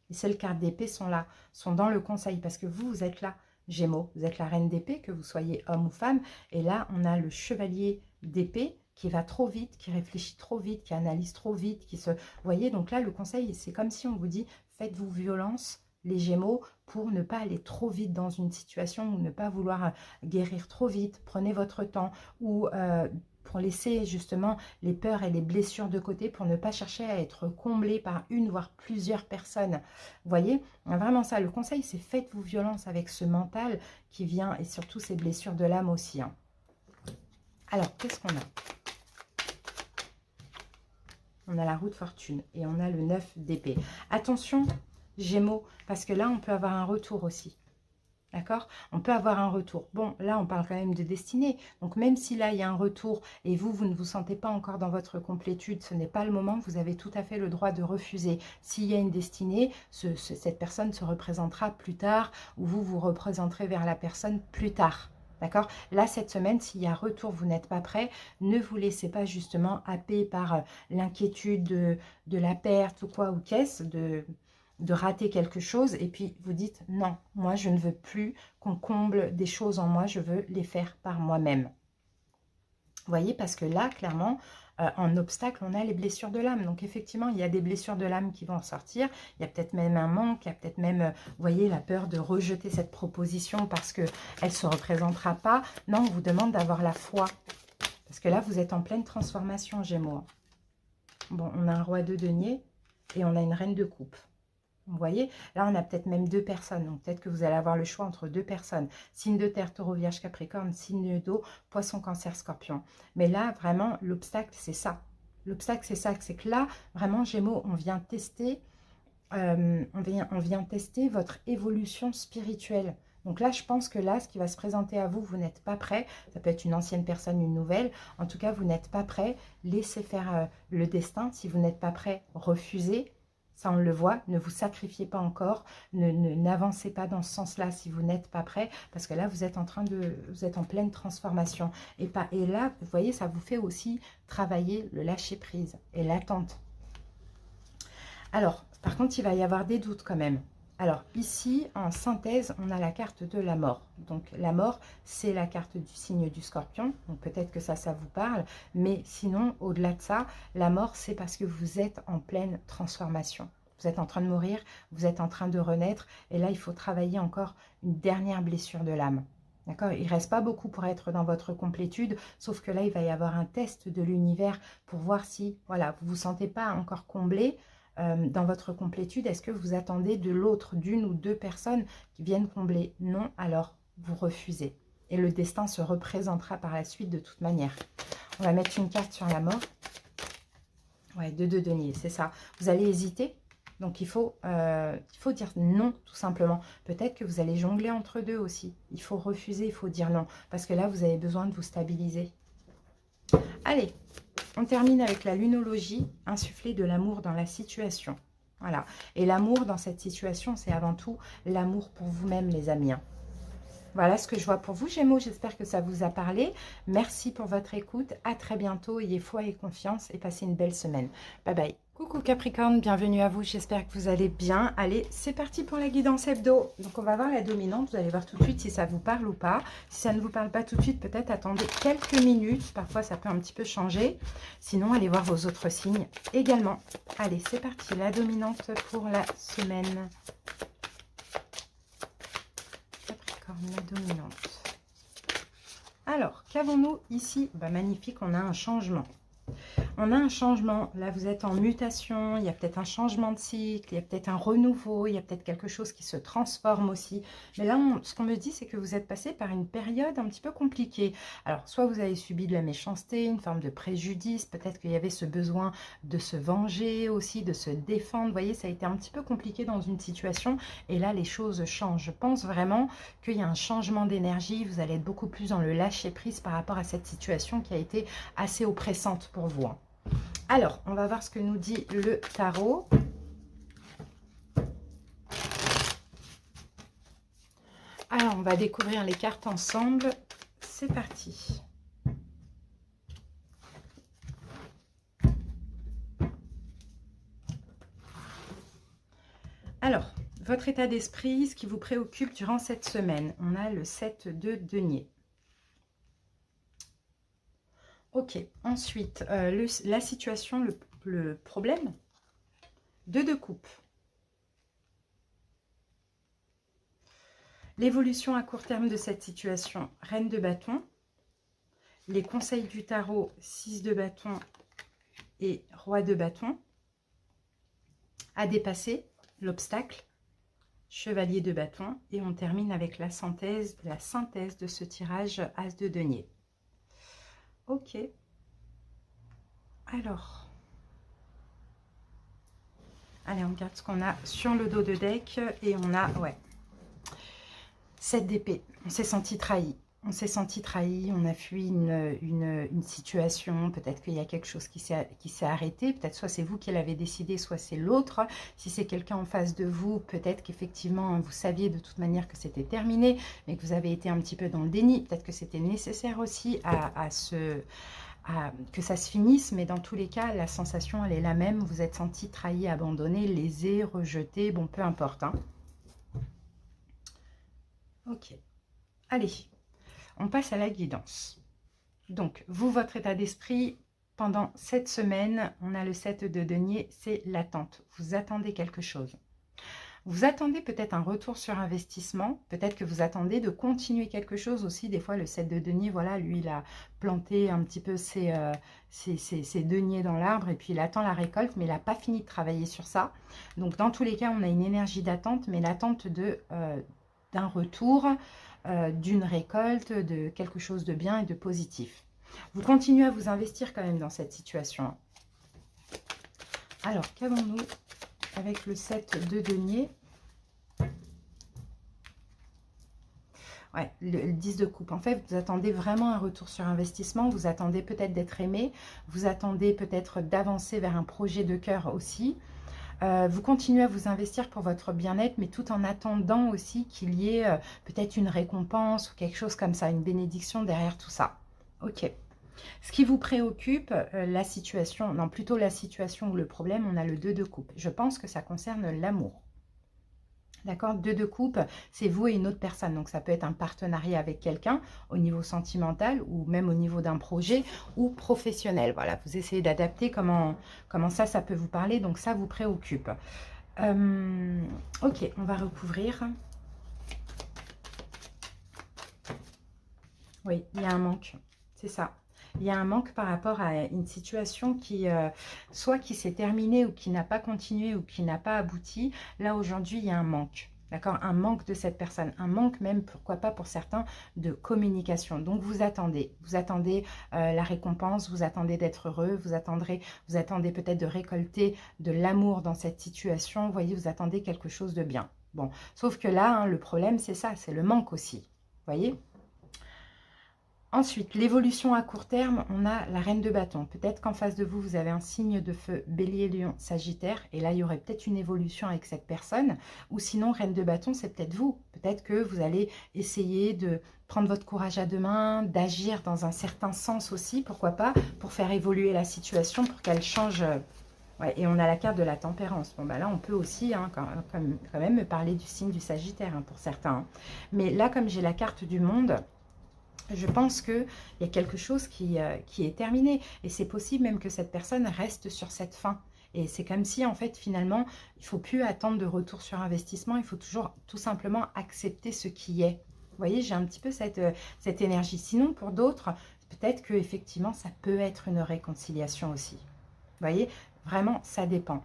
Les seules cartes d'épée sont là, sont dans le conseil, parce que vous êtes là, Gémeaux, vous êtes la reine d'épée, que vous soyez homme ou femme, et là, on a le chevalier d'épée qui va trop vite, qui réfléchit trop vite, qui analyse trop vite, qui se... Vous voyez, donc là, le conseil, c'est comme si on vous dit, faites-vous violence, les Gémeaux, pour ne pas aller trop vite dans une situation, ou ne pas vouloir guérir trop vite, prenez votre temps, ou... pour laisser justement les peurs et les blessures de côté, pour ne pas chercher à être comblé par une voire plusieurs personnes. Vous voyez, vraiment ça, le conseil c'est faites-vous violence avec ce mental qui vient, et surtout ces blessures de l'âme aussi. Alors, qu'est-ce qu'on a? On a la roue de fortune et on a le 9 d'épée. Attention, Gémeaux, parce que là on peut avoir un retour aussi. D'accord? On peut avoir un retour. Bon, là, on parle quand même de destinée. Donc, même si là, il y a un retour et vous ne vous sentez pas encore dans votre complétude, ce n'est pas le moment, vous avez tout à fait le droit de refuser. S'il y a une destinée, cette personne se représentera plus tard ou vous vous représenterez vers la personne plus tard. D'accord? Là, cette semaine, s'il y a retour, vous n'êtes pas prêt, ne vous laissez pas justement happer par l'inquiétude de la perte ou quoi, ou qu'est-ce, de rater quelque chose, et puis vous dites non, moi je ne veux plus qu'on comble des choses en moi, je veux les faire par moi-même. Vous voyez, parce que là, clairement, en obstacle, on a les blessures de l'âme. Donc effectivement, il y a des blessures de l'âme qui vont ressortir. Il y a peut-être même un manque, il y a peut-être même, vous voyez, la peur de rejeter cette proposition parce qu'elle ne se représentera pas. Non, on vous demande d'avoir la foi. Parce que là, vous êtes en pleine transformation, Gémeaux. Bon, on a un roi de denier et on a une reine de coupe. Vous voyez, là, on a peut-être même 2 personnes. Donc, peut-être que vous allez avoir le choix entre 2 personnes. Signe de terre, taureau, vierge, capricorne. Signe d'eau, poisson, cancer, scorpion. Mais là, vraiment, l'obstacle, c'est ça. L'obstacle, c'est ça. C'est que là, vraiment, Gémeaux, on vient tester, on vient tester votre évolution spirituelle. Donc là, je pense que là, ce qui va se présenter à vous, vous n'êtes pas prêt. Ça peut être une ancienne personne, une nouvelle. En tout cas, vous n'êtes pas prêt. Laissez faire le destin. Si vous n'êtes pas prêt, refusez. Ça, on le voit, ne vous sacrifiez pas encore, n'avancez pas dans ce sens-là si vous n'êtes pas prêt, parce que là, vous êtes en pleine transformation. Et là, vous voyez, ça vous fait aussi travailler le lâcher-prise et l'attente. Alors, par contre, il va y avoir des doutes quand même. Alors, ici, en synthèse, on a la carte de la mort. Donc, la mort, c'est la carte du signe du scorpion. Donc, peut-être que ça vous parle. Mais sinon, au-delà de ça, la mort, c'est parce que vous êtes en pleine transformation. Vous êtes en train de mourir, vous êtes en train de renaître. Et là, il faut travailler encore une dernière blessure de l'âme. D'accord? Il ne reste pas beaucoup pour être dans votre complétude, sauf que là, il va y avoir un test de l'univers pour voir si, voilà, vous ne vous sentez pas encore comblé dans votre complétude. Est-ce que vous attendez de l'autre, d'une ou deux personnes qui viennent combler? Non, alors vous refusez. Et le destin se représentera par la suite de toute manière. On va mettre une carte sur la mort. Ouais, de denier, c'est ça. Vous allez hésiter. Donc, il faut dire non, tout simplement. Peut-être que vous allez jongler entre deux aussi. Il faut refuser, il faut dire non. Parce que là, vous avez besoin de vous stabiliser. Allez, on termine avec la lunologie. Insuffler de l'amour dans la situation. Voilà. Et l'amour dans cette situation, c'est avant tout l'amour pour vous-même, les amis. Voilà ce que je vois pour vous, Gémeaux. J'espère que ça vous a parlé. Merci pour votre écoute. À très bientôt. Ayez foi et confiance et passez une belle semaine. Bye bye. Coucou Capricorne, bienvenue à vous. J'espère que vous allez bien. Allez, c'est parti pour la guidance hebdo. Donc, on va voir la dominante. Vous allez voir tout de suite si ça vous parle ou pas. Si ça ne vous parle pas tout de suite, peut-être attendez quelques minutes. Parfois, ça peut un petit peu changer. Sinon, allez voir vos autres signes également. Allez, c'est parti. La dominante pour la semaine. La dominante. Alors, qu'avons-nous ici? Bah, magnifique, on a un changement. On a un changement. Là, vous êtes en mutation. Il y a peut-être un changement de cycle. Il y a peut-être un renouveau. Il y a peut-être quelque chose qui se transforme aussi. Mais là, ce qu'on me dit, c'est que vous êtes passé par une période un petit peu compliquée. Alors, soit vous avez subi de la méchanceté, une forme de préjudice. Peut-être qu'il y avait ce besoin de se venger aussi, de se défendre. Vous voyez, ça a été un petit peu compliqué dans une situation. Et là, les choses changent. Je pense vraiment qu'il y a un changement d'énergie. Vous allez être beaucoup plus dans le lâcher-prise par rapport à cette situation qui a été assez oppressante pour vous. Alors, on va voir ce que nous dit le tarot. Alors, on va découvrir les cartes ensemble. C'est parti. Alors, votre état d'esprit, ce qui vous préoccupe durant cette semaine. On a le 7 de denier. Ok, ensuite, la situation, le problème, 2 de coupe. L'évolution à court terme de cette situation, reine de bâton. Les conseils du tarot, 6 de bâton et roi de bâton. À dépasser, l'obstacle, chevalier de bâton. Et on termine avec la synthèse de ce tirage, as de denier. Ok. Alors. Allez, on regarde ce qu'on a sur le dos de deck. Et on a, ouais, 7 d'épée. On s'est senti trahi. On s'est senti trahi, on a fui une situation, peut-être qu'il y a quelque chose qui s'est arrêté, peut-être soit c'est vous qui l'avez décidé, soit c'est l'autre. Si c'est quelqu'un en face de vous, peut-être qu'effectivement vous saviez de toute manière que c'était terminé, mais que vous avez été un petit peu dans le déni. Peut-être que c'était nécessaire aussi que ça se finisse, mais dans tous les cas, la sensation elle est la même. Vous êtes senti trahi, abandonné, lésé, rejeté, bon peu importe. Hein. Ok, allez. On passe à la guidance. Donc, vous, votre état d'esprit, pendant cette semaine, on a le 7 de denier, c'est l'attente. Vous attendez quelque chose. Vous attendez peut-être un retour sur investissement. Peut-être que vous attendez de continuer quelque chose aussi. Des fois, le 7 de denier, voilà, lui, il a planté un petit peu ses deniers dans l'arbre et puis il attend la récolte, mais il n'a pas fini de travailler sur ça. Donc, dans tous les cas, on a une énergie d'attente, mais l'attente d'un retour, d'une récolte, de quelque chose de bien et de positif. Vous continuez à vous investir quand même dans cette situation. Alors, qu'avons-nous avec le 7 de denier? Ouais, le 10 de coupe. En fait, vous attendez vraiment un retour sur investissement. Vous attendez peut-être d'être aimé. Vous attendez peut-être d'avancer vers un projet de cœur aussi. Vous continuez à vous investir pour votre bien-être, mais tout en attendant aussi qu'il y ait peut-être une récompense ou quelque chose comme ça, une bénédiction derrière tout ça. Ok. Ce qui vous préoccupe, la situation, non, plutôt la situation ou le problème, on a le 2 de coupe. Je pense que ça concerne l'amour. D'accord, 2 de coupe, c'est vous et une autre personne. Donc, ça peut être un partenariat avec quelqu'un au niveau sentimental ou même au niveau d'un projet ou professionnel. Voilà, vous essayez d'adapter comment ça peut vous parler. Donc, ça vous préoccupe. Ok, on va recouvrir. Oui, il y a un manque, c'est ça. Il y a un manque par rapport à une situation qui, soit qui s'est terminée ou qui n'a pas continué ou qui n'a pas abouti. Là, aujourd'hui, il y a un manque. D'accord? Un manque de cette personne. Un manque même, pourquoi pas pour certains, de communication. Donc, vous attendez. Vous attendez la récompense, vous attendez d'être heureux, vous attendez peut-être de récolter de l'amour dans cette situation. Vous voyez, vous attendez quelque chose de bien. Bon, sauf que là, hein, le problème, c'est ça, c'est le manque aussi. Vous voyez? Ensuite, l'évolution à court terme, on a la reine de bâton. Peut-être qu'en face de vous, vous avez un signe de feu, bélier, lion, sagittaire. Et là, il y aurait peut-être une évolution avec cette personne. Ou sinon, reine de bâton, c'est peut-être vous. Peut-être que vous allez essayer de prendre votre courage à deux mains, d'agir dans un certain sens aussi, pourquoi pas, pour faire évoluer la situation, pour qu'elle change. Ouais, et on a la carte de la tempérance. Bon, bah là, on peut aussi quand même me parler du signe du sagittaire hein, pour certains. Hein. Mais là, comme j'ai la carte du monde... Je pense qu'il y a quelque chose qui est terminé. Et c'est possible même que cette personne reste sur cette fin. Et c'est comme si, en fait, finalement, il ne faut plus attendre de retour sur investissement. Il faut toujours, tout simplement, accepter ce qui est. Vous voyez, j'ai un petit peu cette énergie. Sinon, pour d'autres, peut-être qu'effectivement, ça peut être une réconciliation aussi. Vous voyez, vraiment, ça dépend.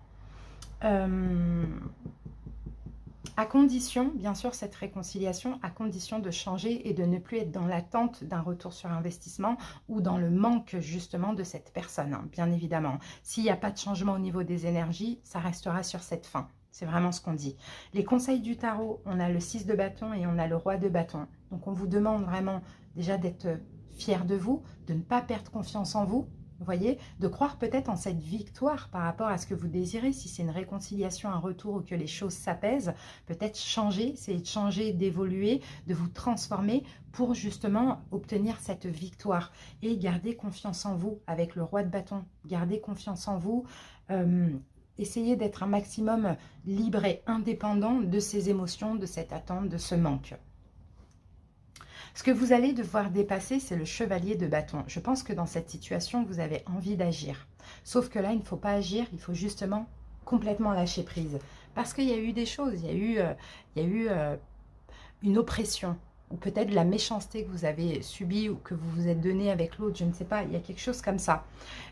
À condition, bien sûr, cette réconciliation, à condition de changer et de ne plus être dans l'attente d'un retour sur investissement ou dans le manque justement de cette personne, hein, bien évidemment. S'il n'y a pas de changement au niveau des énergies, ça restera sur cette fin. C'est vraiment ce qu'on dit. Les conseils du tarot, on a le 6 de bâton et on a le roi de bâton. Donc on vous demande vraiment déjà d'être fier de vous, de ne pas perdre confiance en vous. Vous voyez, de croire peut-être en cette victoire par rapport à ce que vous désirez, si c'est une réconciliation, un retour ou que les choses s'apaisent, peut-être changer, essayer de changer, d'évoluer, de vous transformer pour justement obtenir cette victoire. Et garder confiance en vous avec le roi de bâton, garder confiance en vous, essayez d'être un maximum libre et indépendant de ces émotions, de cette attente, de ce manque. Ce que vous allez devoir dépasser, c'est le chevalier de bâton. Je pense que dans cette situation, vous avez envie d'agir. Sauf que là, il ne faut pas agir, il faut justement complètement lâcher prise. Parce qu'il y a eu des choses, il y a eu une oppression, ou peut-être de la méchanceté que vous avez subie ou que vous vous êtes donné avec l'autre, je ne sais pas, il y a quelque chose comme ça.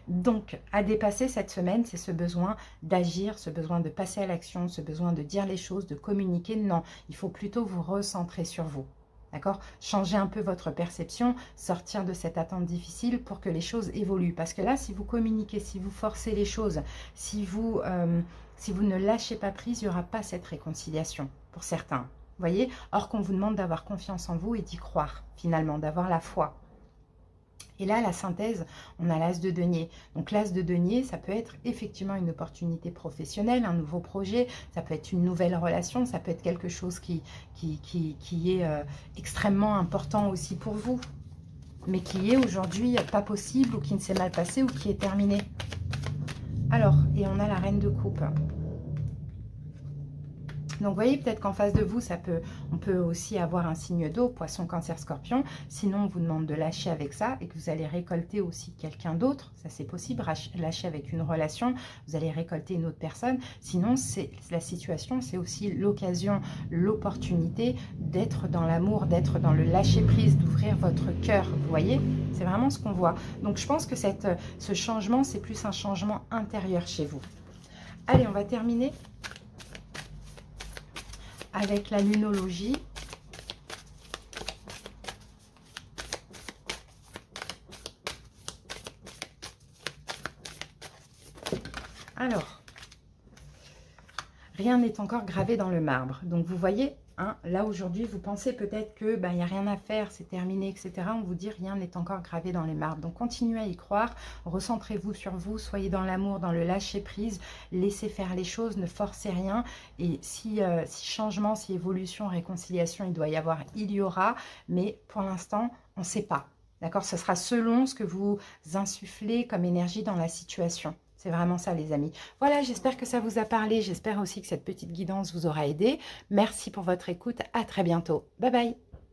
Donc, à dépasser cette semaine, c'est ce besoin d'agir, ce besoin de passer à l'action, ce besoin de dire les choses, de communiquer. Non, il faut plutôt vous recentrer sur vous. D'accord? Changer un peu votre perception, sortir de cette attente difficile pour que les choses évoluent. Parce que là, si vous communiquez, si vous forcez les choses, si vous ne lâchez pas prise, il n'y aura pas cette réconciliation pour certains. Vous voyez? Or qu'on vous demande d'avoir confiance en vous et d'y croire, finalement, d'avoir la foi. Et là, la synthèse, on a l'as de denier. Donc l'as de denier, ça peut être effectivement une opportunité professionnelle, un nouveau projet, ça peut être une nouvelle relation, ça peut être quelque chose qui est extrêmement important aussi pour vous, mais qui est aujourd'hui pas possible ou qui ne s'est mal passé ou qui est terminé. Alors, et on a la reine de coupe. Donc, vous voyez, peut-être qu'en face de vous, on peut aussi avoir un signe d'eau, poisson, cancer, scorpion. Sinon, on vous demande de lâcher avec ça et que vous allez récolter aussi quelqu'un d'autre. Ça, c'est possible, lâcher avec une relation. Vous allez récolter une autre personne. Sinon, la situation, c'est aussi l'occasion, l'opportunité d'être dans l'amour, d'être dans le lâcher-prise, d'ouvrir votre cœur. Vous voyez, c'est vraiment ce qu'on voit. Donc, je pense que ce changement, c'est plus un changement intérieur chez vous. Allez, on va terminer avec la lunologie. Alors, rien n'est encore gravé dans le marbre. Donc, vous voyez, hein, là aujourd'hui, vous pensez peut-être que il n'y a rien à faire, c'est terminé, etc. On vous dit rien n'est encore gravé dans les marbres. Donc, continuez à y croire, recentrez-vous sur vous, soyez dans l'amour, dans le lâcher-prise, laissez faire les choses, ne forcez rien. Et si changement, si évolution, réconciliation, il doit y avoir, il y aura. Mais pour l'instant, on ne sait pas. D'accord? Ce sera selon ce que vous insufflez comme énergie dans la situation. C'est vraiment ça, les amis. Voilà, j'espère que ça vous a parlé. J'espère aussi que cette petite guidance vous aura aidé. Merci pour votre écoute. À très bientôt. Bye bye.